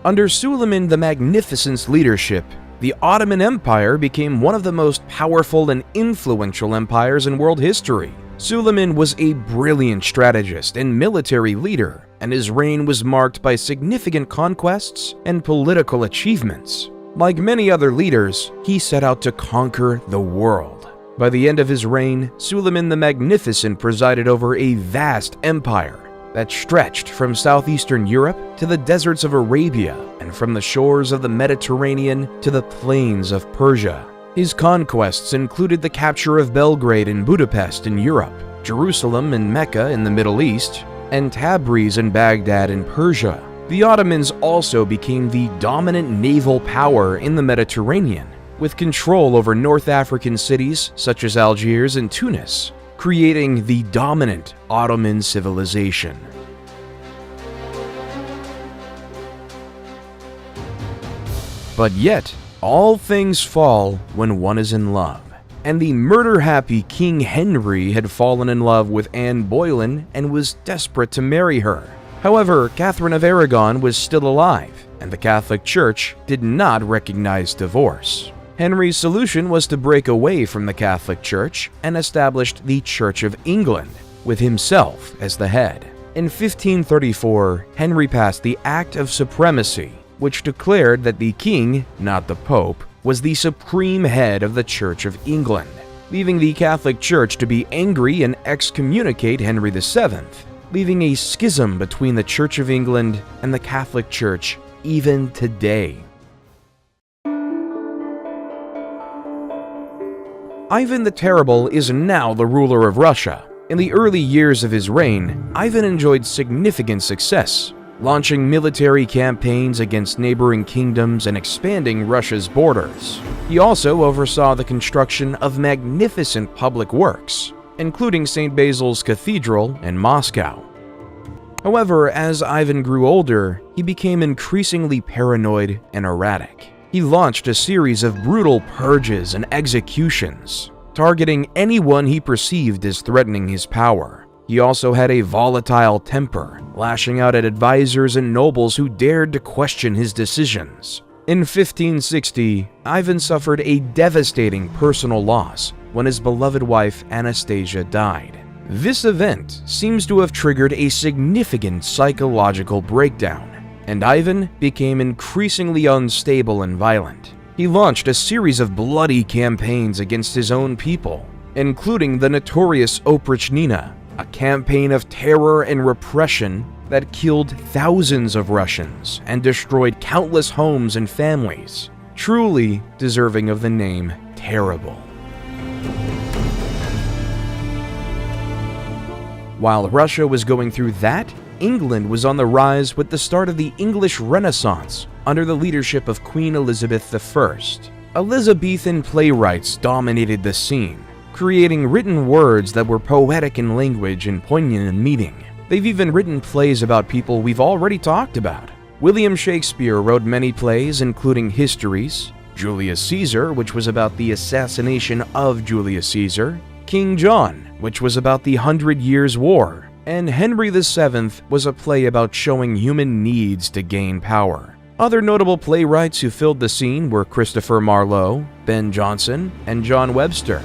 Under Suleiman the Magnificent's leadership, the Ottoman Empire became one of the most powerful and influential empires in world history. Suleiman was a brilliant strategist and military leader, and his reign was marked by significant conquests and political achievements. Like many other leaders, he set out to conquer the world. By the end of his reign, Suleiman the Magnificent presided over a vast empire, that stretched from southeastern Europe to the deserts of Arabia and from the shores of the Mediterranean to the plains of Persia. His conquests included the capture of Belgrade and Budapest in Europe, Jerusalem and Mecca in the Middle East, and Tabriz and Baghdad in Persia. The Ottomans also became the dominant naval power in the Mediterranean, with control over North African cities such as Algiers and Tunis, creating the dominant Ottoman civilization. But yet, all things fall when one is in love, and the murder-happy King Henry had fallen in love with Anne Boleyn and was desperate to marry her. However, Catherine of Aragon was still alive, and the Catholic Church did not recognize divorce. Henry's solution was to break away from the Catholic Church and established the Church of England, with himself as the head. In 1534, Henry passed the Act of Supremacy, which declared that the king, not the Pope, was the supreme head of the Church of England, leaving the Catholic Church to be angry and excommunicate Henry VII, leaving a schism between the Church of England and the Catholic Church even today. Ivan the Terrible is now the ruler of Russia. In the early years of his reign, Ivan enjoyed significant success, launching military campaigns against neighboring kingdoms and expanding Russia's borders. He also oversaw the construction of magnificent public works, including St. Basil's Cathedral in Moscow. However, as Ivan grew older, he became increasingly paranoid and erratic. He launched a series of brutal purges and executions, targeting anyone he perceived as threatening his power. He also had a volatile temper, lashing out at advisors and nobles who dared to question his decisions. In 1560, Ivan suffered a devastating personal loss when his beloved wife Anastasia died. This event seems to have triggered a significant psychological breakdown, and Ivan became increasingly unstable and violent. He launched a series of bloody campaigns against his own people, including the notorious Oprichnina, a campaign of terror and repression that killed thousands of Russians and destroyed countless homes and families, truly deserving of the name Terrible. While Russia was going through that, England was on the rise with the start of the English Renaissance under the leadership of Queen Elizabeth I. Elizabethan playwrights dominated the scene, creating written words that were poetic in language and poignant in meaning. They've even written plays about people we've already talked about. William Shakespeare wrote many plays, including Histories, Julius Caesar, which was about the assassination of Julius Caesar, King John, which was about the 100 Years' War, and Henry VII was a play about showing human needs to gain power. Other notable playwrights who filled the scene were Christopher Marlowe, Ben Jonson, and John Webster.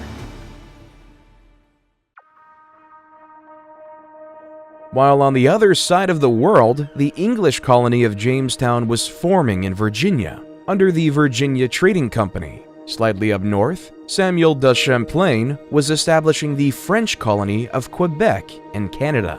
While on the other side of the world, the English colony of Jamestown was forming in Virginia, under the Virginia Trading Company. Slightly up north, Samuel de Champlain was establishing the French colony of Quebec in Canada.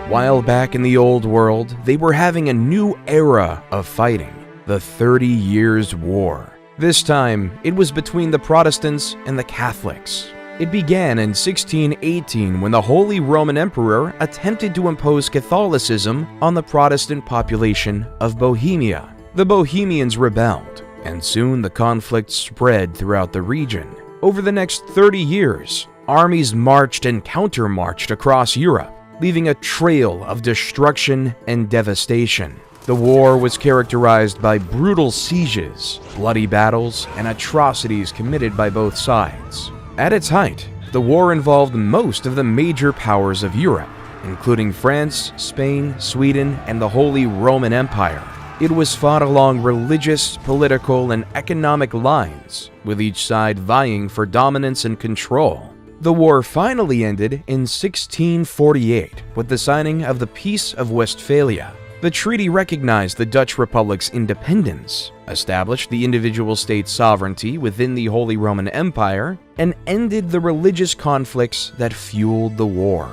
While back in the Old World, they were having a new era of fighting, the 30 Years' War. This time, it was between the Protestants and the Catholics. It began in 1618 when the Holy Roman Emperor attempted to impose Catholicism on the Protestant population of Bohemia. The Bohemians rebelled, and soon the conflict spread throughout the region. Over the next 30 years, armies marched and counter-marched across Europe, leaving a trail of destruction and devastation. The war was characterized by brutal sieges, bloody battles, and atrocities committed by both sides. At its height, the war involved most of the major powers of Europe, including France, Spain, Sweden, and the Holy Roman Empire. It was fought along religious, political, and economic lines, with each side vying for dominance and control. The war finally ended in 1648 with the signing of the Peace of Westphalia. The treaty recognized the Dutch Republic's independence, established the individual state's sovereignty within the Holy Roman Empire, and ended the religious conflicts that fueled the war.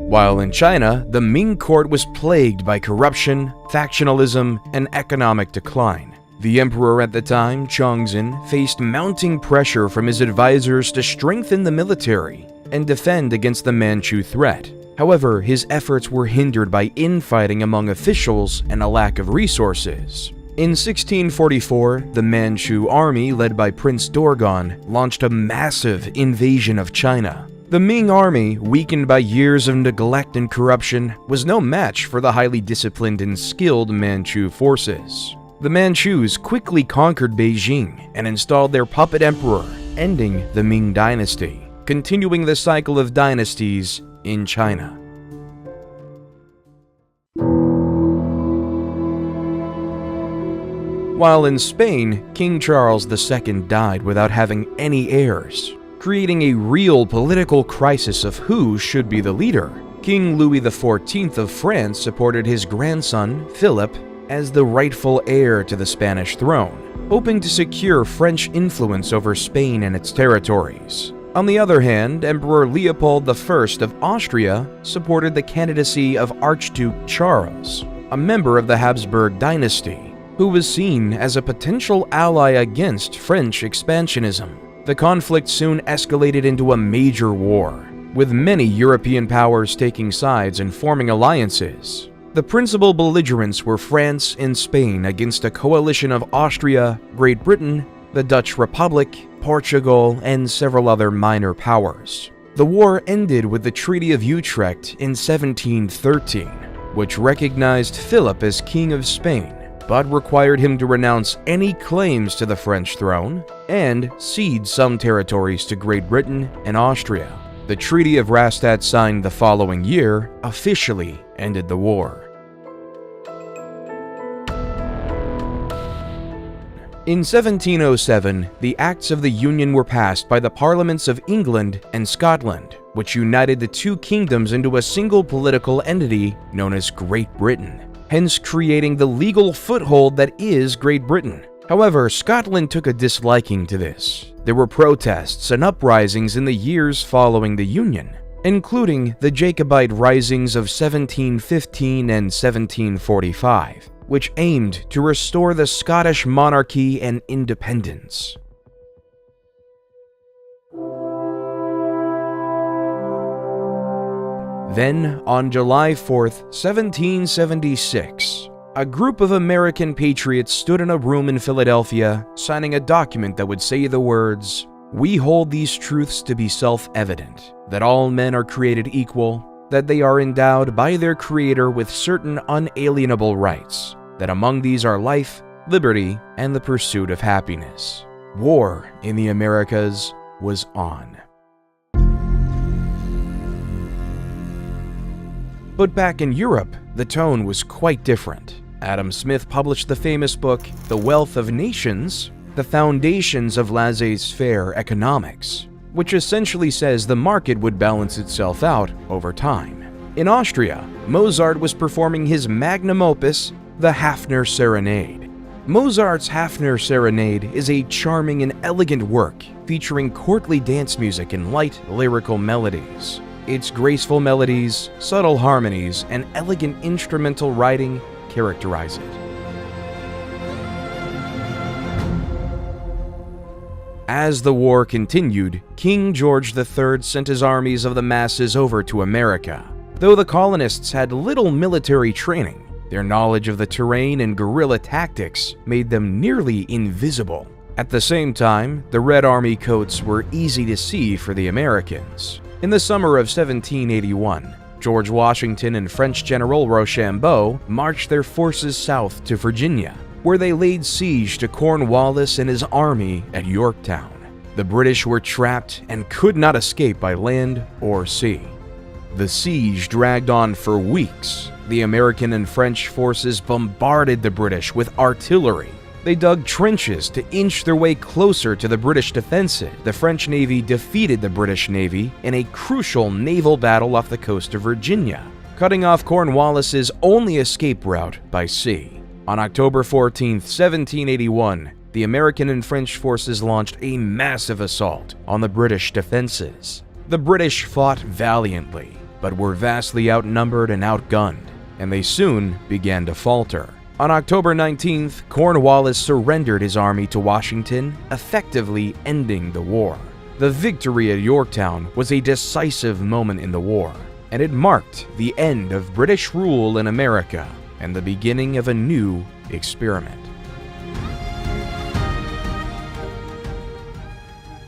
While in China, the Ming court was plagued by corruption, factionalism, and economic decline. The emperor at the time, Chongzhen, faced mounting pressure from his advisors to strengthen the military and defend against the Manchu threat. However, his efforts were hindered by infighting among officials and a lack of resources. In 1644, the Manchu army, led by Prince Dorgon, launched a massive invasion of China. The Ming army, weakened by years of neglect and corruption, was no match for the highly disciplined and skilled Manchu forces. The Manchus quickly conquered Beijing and installed their puppet emperor, ending the Ming dynasty, continuing the cycle of dynasties in China. While in Spain, King Charles II died without having any heirs, creating a real political crisis of who should be the leader. King Louis XIV of France supported his grandson, Philip, as the rightful heir to the Spanish throne, hoping to secure French influence over Spain and its territories. On the other hand, Emperor Leopold I of Austria supported the candidacy of Archduke Charles, a member of the Habsburg dynasty, who was seen as a potential ally against French expansionism. The conflict soon escalated into a major war, with many European powers taking sides and forming alliances. The principal belligerents were France and Spain against a coalition of Austria, Great Britain, the Dutch Republic, Portugal, and several other minor powers. The war ended with the Treaty of Utrecht in 1713, which recognized Philip as King of Spain, but required him to renounce any claims to the French throne and cede some territories to Great Britain and Austria. The Treaty of Rastatt, signed the following year, officially ended the war. In 1707, the Acts of the Union were passed by the Parliaments of England and Scotland, which united the two kingdoms into a single political entity known as Great Britain, hence creating the legal foothold that is Great Britain. However, Scotland took a disliking to this. There were protests and uprisings in the years following the Union, including the Jacobite risings of 1715 and 1745, which aimed to restore the Scottish monarchy and independence. Then, on July 4th, 1776, a group of American patriots stood in a room in Philadelphia, signing a document that would say the words, "We hold these truths to be self-evident, that all men are created equal, that they are endowed by their Creator with certain unalienable rights, that among these are life, liberty, and the pursuit of happiness." War in the Americas was on. But back in Europe, the tone was quite different. Adam Smith published the famous book, The Wealth of Nations, The Foundations of Laissez-faire Economics, which essentially says the market would balance itself out over time. In Austria, Mozart was performing his magnum opus, the Hafner Serenade. Mozart's Hafner Serenade is a charming and elegant work featuring courtly dance music and light, lyrical melodies. Its graceful melodies, subtle harmonies, and elegant instrumental writing characterize it. As the war continued, King George III sent his armies of the masses over to America. Though the colonists had little military training, their knowledge of the terrain and guerrilla tactics made them nearly invisible. At the same time, the Red Army coats were easy to see for the Americans. In the summer of 1781, George Washington and French General Rochambeau marched their forces south to Virginia, where they laid siege to Cornwallis and his army at Yorktown. The British were trapped and could not escape by land or sea. The siege dragged on for weeks. The American and French forces bombarded the British with artillery, They dug trenches to inch their way closer to the British defenses. The French Navy defeated the British Navy in a crucial naval battle off the coast of Virginia, cutting off Cornwallis's only escape route by sea. On October 14, 1781, the American and French forces launched a massive assault on the British defenses. The British fought valiantly, but were vastly outnumbered and outgunned, and they soon began to falter. On October 19th, Cornwallis surrendered his army to Washington, effectively ending the war. The victory at Yorktown was a decisive moment in the war, and it marked the end of British rule in America and the beginning of a new experiment.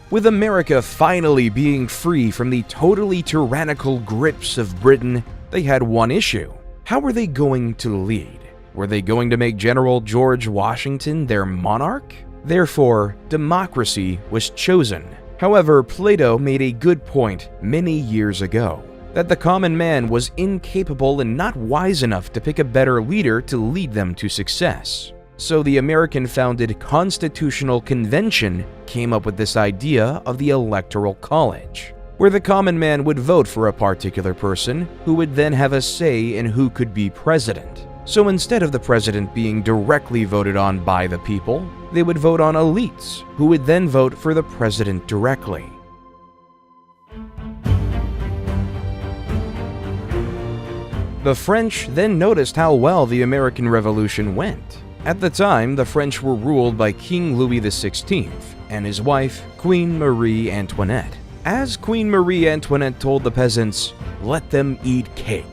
With America finally being free from the totally tyrannical grips of Britain, they had one issue. How were they going to lead? Were they going to make General George Washington their monarch? Therefore, democracy was chosen. However, Plato made a good point many years ago, that the common man was incapable and not wise enough to pick a better leader to lead them to success. So the American-founded Constitutional Convention came up with this idea of the Electoral College, where the common man would vote for a particular person who would then have a say in who could be president. So instead of the president being directly voted on by the people, they would vote on elites, who would then vote for the president directly. The French then noticed how well the American Revolution went. At the time, the French were ruled by King Louis XVI and his wife, Queen Marie Antoinette. As Queen Marie Antoinette told the peasants, "Let them eat cake,"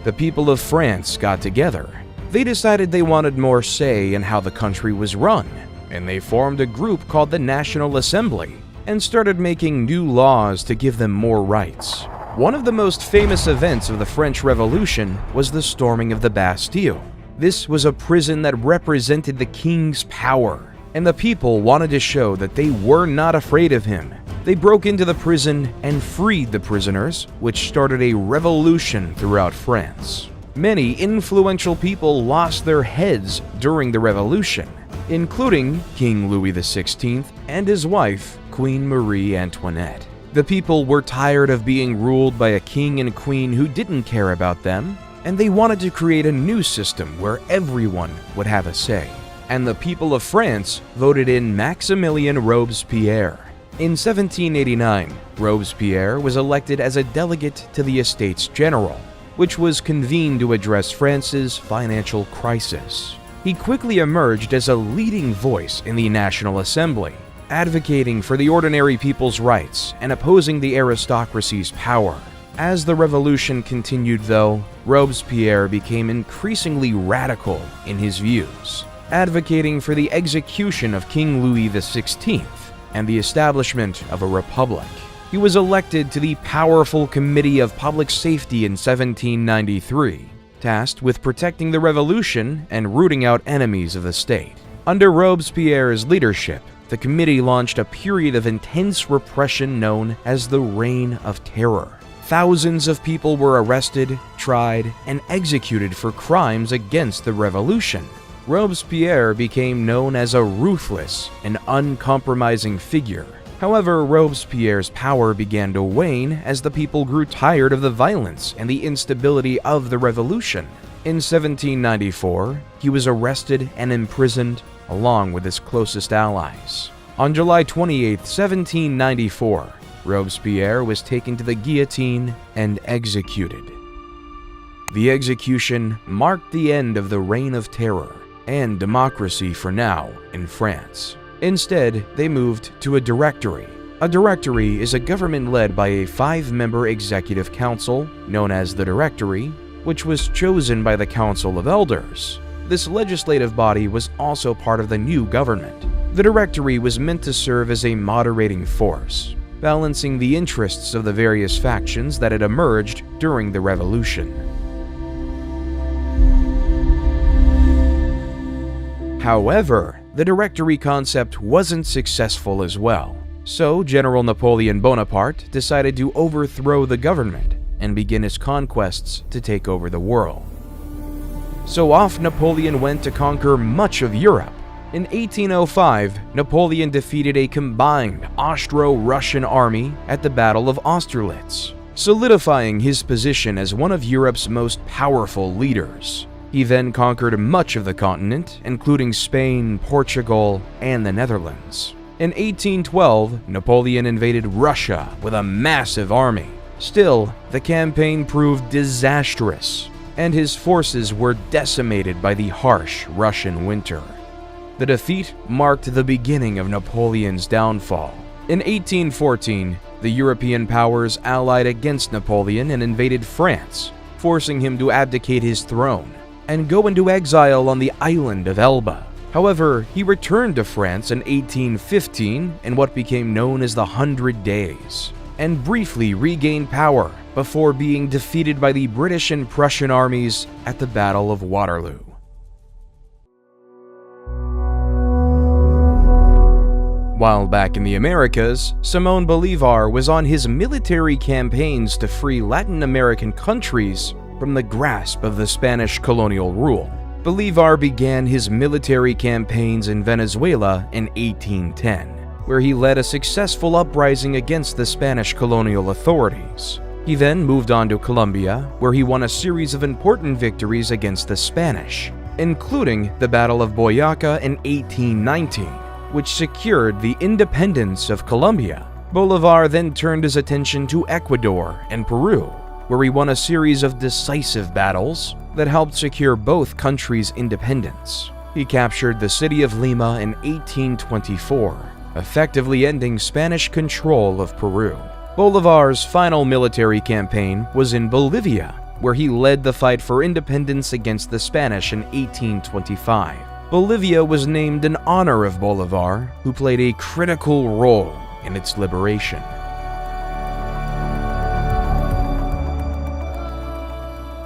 the people of France got together. They decided they wanted more say in how the country was run, and they formed a group called the National Assembly and started making new laws to give them more rights. One of the most famous events of the French Revolution was the storming of the Bastille. This was a prison that represented the king's power, and the people wanted to show that they were not afraid of him. They broke into the prison and freed the prisoners, which started a revolution throughout France. Many influential people lost their heads during the revolution, including King Louis XVI and his wife, Queen Marie Antoinette. The people were tired of being ruled by a king and queen who didn't care about them, and they wanted to create a new system where everyone would have a say. And the people of France voted in Maximilien Robespierre. In 1789, Robespierre was elected as a delegate to the Estates General, which was convened to address France's financial crisis. He quickly emerged as a leading voice in the National Assembly, advocating for the ordinary people's rights and opposing the aristocracy's power. As the revolution continued, though, Robespierre became increasingly radical in his views, advocating for the execution of King Louis XVI and the establishment of a republic. He was elected to the powerful Committee of Public Safety in 1793, tasked with protecting the revolution and rooting out enemies of the state. Under Robespierre's leadership, the committee launched a period of intense repression known as the Reign of Terror. Thousands of people were arrested, tried, and executed for crimes against the revolution. Robespierre became known as a ruthless and uncompromising figure. However, Robespierre's power began to wane as the people grew tired of the violence and the instability of the revolution. In 1794, he was arrested and imprisoned along with his closest allies. On July 28, 1794, Robespierre was taken to the guillotine and executed. The execution marked the end of the Reign of Terror and democracy for now in France. Instead, they moved to a directory. A directory is a government led by a 5-member executive council, known as the Directory, which was chosen by the Council of Elders. This legislative body was also part of the new government. The Directory was meant to serve as a moderating force, balancing the interests of the various factions that had emerged during the revolution. However, the Directory concept wasn't successful as well, so General Napoleon Bonaparte decided to overthrow the government and begin his conquests to take over the world. So off Napoleon went to conquer much of Europe, In 1805, Napoleon defeated a combined Austro-Russian army at the Battle of Austerlitz, solidifying his position as one of Europe's most powerful leaders. He then conquered much of the continent, including Spain, Portugal, and the Netherlands. In 1812, Napoleon invaded Russia with a massive army. Still, the campaign proved disastrous, and his forces were decimated by the harsh Russian winter. The defeat marked the beginning of Napoleon's downfall. In 1814, the European powers allied against Napoleon and invaded France, forcing him to abdicate his throne and go into exile on the island of Elba. However, he returned to France in 1815 in what became known as the 100 Days, and briefly regained power before being defeated by the British and Prussian armies at the Battle of Waterloo. While back in the Americas, Simón Bolívar was on his military campaigns to free Latin American countries from the grasp of the Spanish colonial rule. Bolívar began his military campaigns in Venezuela in 1810, where he led a successful uprising against the Spanish colonial authorities. He then moved on to Colombia, where he won a series of important victories against the Spanish, including the Battle of Boyacá in 1819, which secured the independence of Colombia. Bolívar then turned his attention to Ecuador and Peru, where he won a series of decisive battles that helped secure both countries' independence. He captured the city of Lima in 1824, effectively ending Spanish control of Peru. Bolívar's final military campaign was in Bolivia, where he led the fight for independence against the Spanish in 1825. Bolivia was named in honor of Bolívar, who played a critical role in its liberation.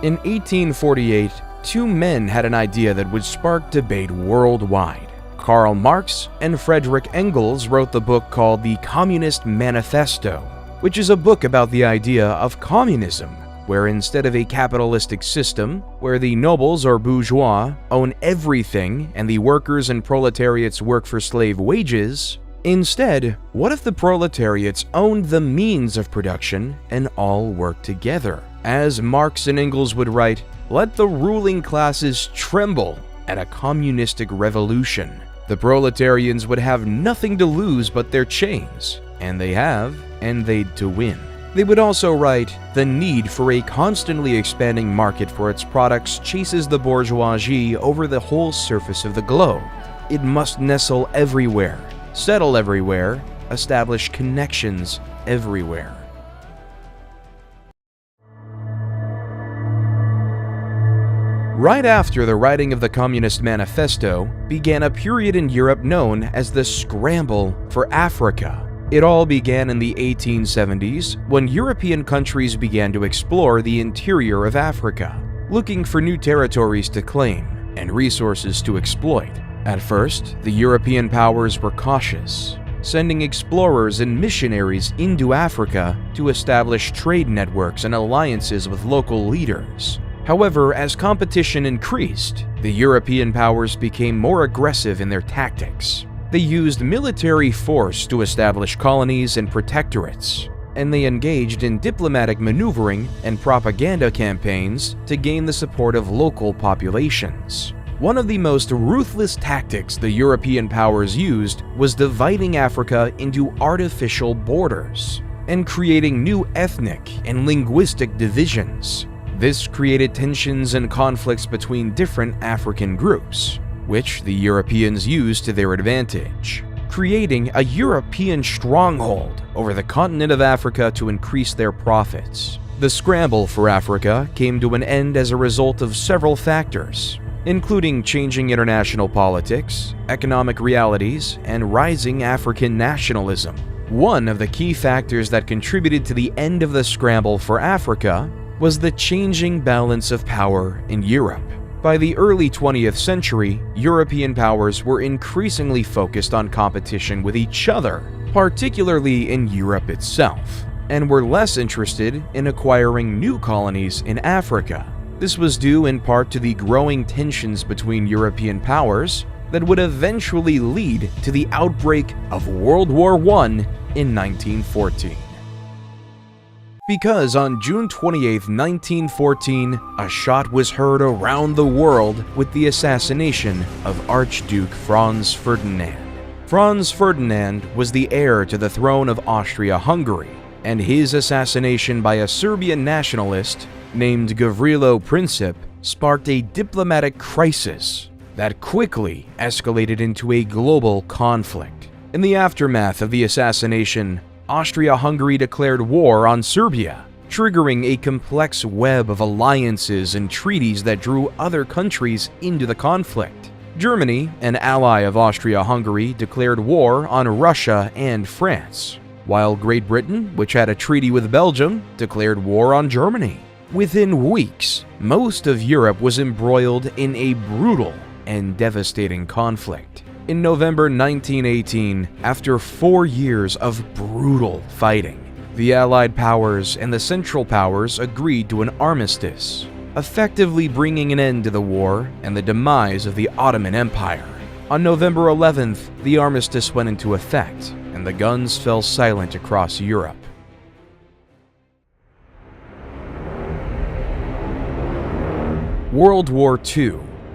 In 1848, two men had an idea that would spark debate worldwide. Karl Marx and Friedrich Engels wrote the book called The Communist Manifesto, which is a book about the idea of communism, where instead of a capitalistic system, where the nobles or bourgeois own everything and the workers and proletariats work for slave wages, instead, what if the proletariats owned the means of production and all worked together? As Marx and Engels would write, let the ruling classes tremble at a communistic revolution. The proletarians would have nothing to lose but their chains, and they have, and they'd to win. They would also write, the need for a constantly expanding market for its products chases the bourgeoisie over the whole surface of the globe. It must nestle everywhere, settle everywhere, establish connections everywhere. Right after the writing of the Communist Manifesto began a period in Europe known as the Scramble for Africa. It all began in the 1870s when European countries began to explore the interior of Africa, looking for new territories to claim and resources to exploit. At first, the European powers were cautious, sending explorers and missionaries into Africa to establish trade networks and alliances with local leaders. However, as competition increased, the European powers became more aggressive in their tactics. They used military force to establish colonies and protectorates, and they engaged in diplomatic maneuvering and propaganda campaigns to gain the support of local populations. One of the most ruthless tactics the European powers used was dividing Africa into artificial borders and creating new ethnic and linguistic divisions. This created tensions and conflicts between different African groups, which the Europeans used to their advantage, creating a European stronghold over the continent of Africa to increase their profits. The scramble for Africa came to an end as a result of several factors, including changing international politics, economic realities, and rising African nationalism. One of the key factors that contributed to the end of the scramble for Africa was the changing balance of power in Europe. By the early 20th century, European powers were increasingly focused on competition with each other, particularly in Europe itself, and were less interested in acquiring new colonies in Africa. This was due in part to the growing tensions between European powers that would eventually lead to the outbreak of World War I in 1914. Because on June 28, 1914, a shot was heard around the world with the assassination of Archduke Franz Ferdinand. Franz Ferdinand was the heir to the throne of Austria-Hungary, and his assassination by a Serbian nationalist named Gavrilo Princip sparked a diplomatic crisis that quickly escalated into a global conflict. In the aftermath of the assassination, Austria-Hungary declared war on Serbia, triggering a complex web of alliances and treaties that drew other countries into the conflict. Germany, an ally of Austria-Hungary, declared war on Russia and France, while Great Britain, which had a treaty with Belgium, declared war on Germany. Within weeks, most of Europe was embroiled in a brutal and devastating conflict. In November 1918, after 4 years of brutal fighting, the Allied powers and the Central Powers agreed to an armistice, effectively bringing an end to the war and the demise of the Ottoman Empire. On November 11th, the armistice went into effect, and the guns fell silent across Europe. World War II.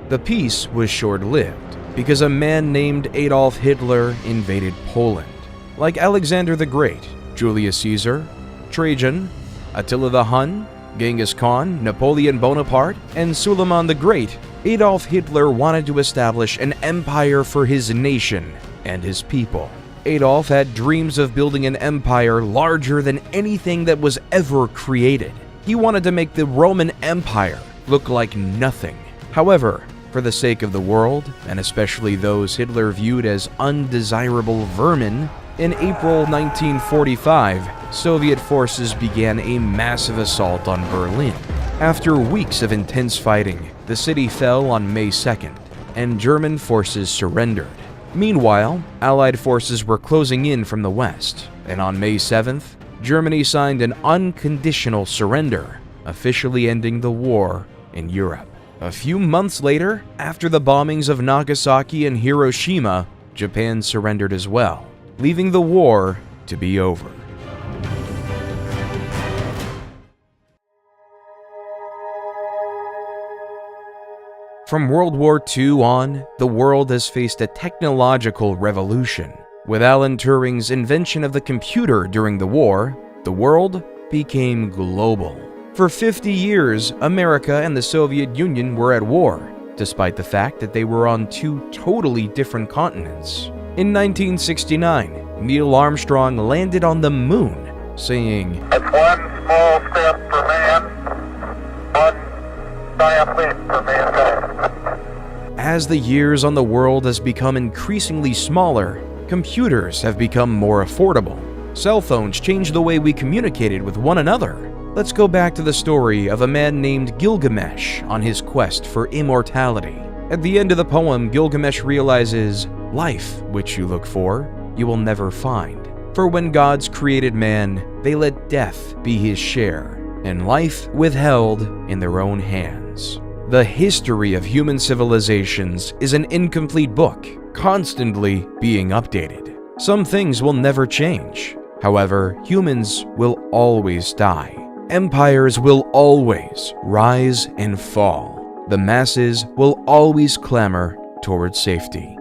The peace was short-lived because a man named Adolf Hitler invaded Poland. Like Alexander the Great, Julius Caesar, Trajan, Attila the Hun, Genghis Khan, Napoleon Bonaparte, and Suleiman the Great, Adolf Hitler wanted to establish an empire for his nation and his people. Adolf had dreams of building an empire larger than anything that was ever created. He wanted to make the Roman Empire look like nothing. However, for the sake of the world, and especially those Hitler viewed as undesirable vermin, in April 1945, Soviet forces began a massive assault on Berlin. After weeks of intense fighting, the city fell on May 2nd, and German forces surrendered. Meanwhile, Allied forces were closing in from the west, and on May 7th, Germany signed an unconditional surrender, officially ending the war in Europe. A few months later, after the bombings of Nagasaki and Hiroshima, Japan surrendered as well, leaving the war to be over. From World War II on, the world has faced a technological revolution. With Alan Turing's invention of the computer during the war, the world became global. For 50 years, America and the Soviet Union were at war, despite the fact that they were on two totally different continents. In 1969, Neil Armstrong landed on the moon, saying, "It's one small step for man, one giant leap for mankind." As the years on the world has become increasingly smaller, computers have become more affordable. Cell phones changed the way we communicated with one another. Let's go back to the story of a man named Gilgamesh on his quest for immortality. At the end of the poem, Gilgamesh realizes, life, which you look for, you will never find. For when gods created man, they let death be his share, and life withheld in their own hands. The history of human civilizations is an incomplete book, constantly being updated. Some things will never change. However, humans will always die. Empires will always rise and fall. The masses will always clamor towards safety.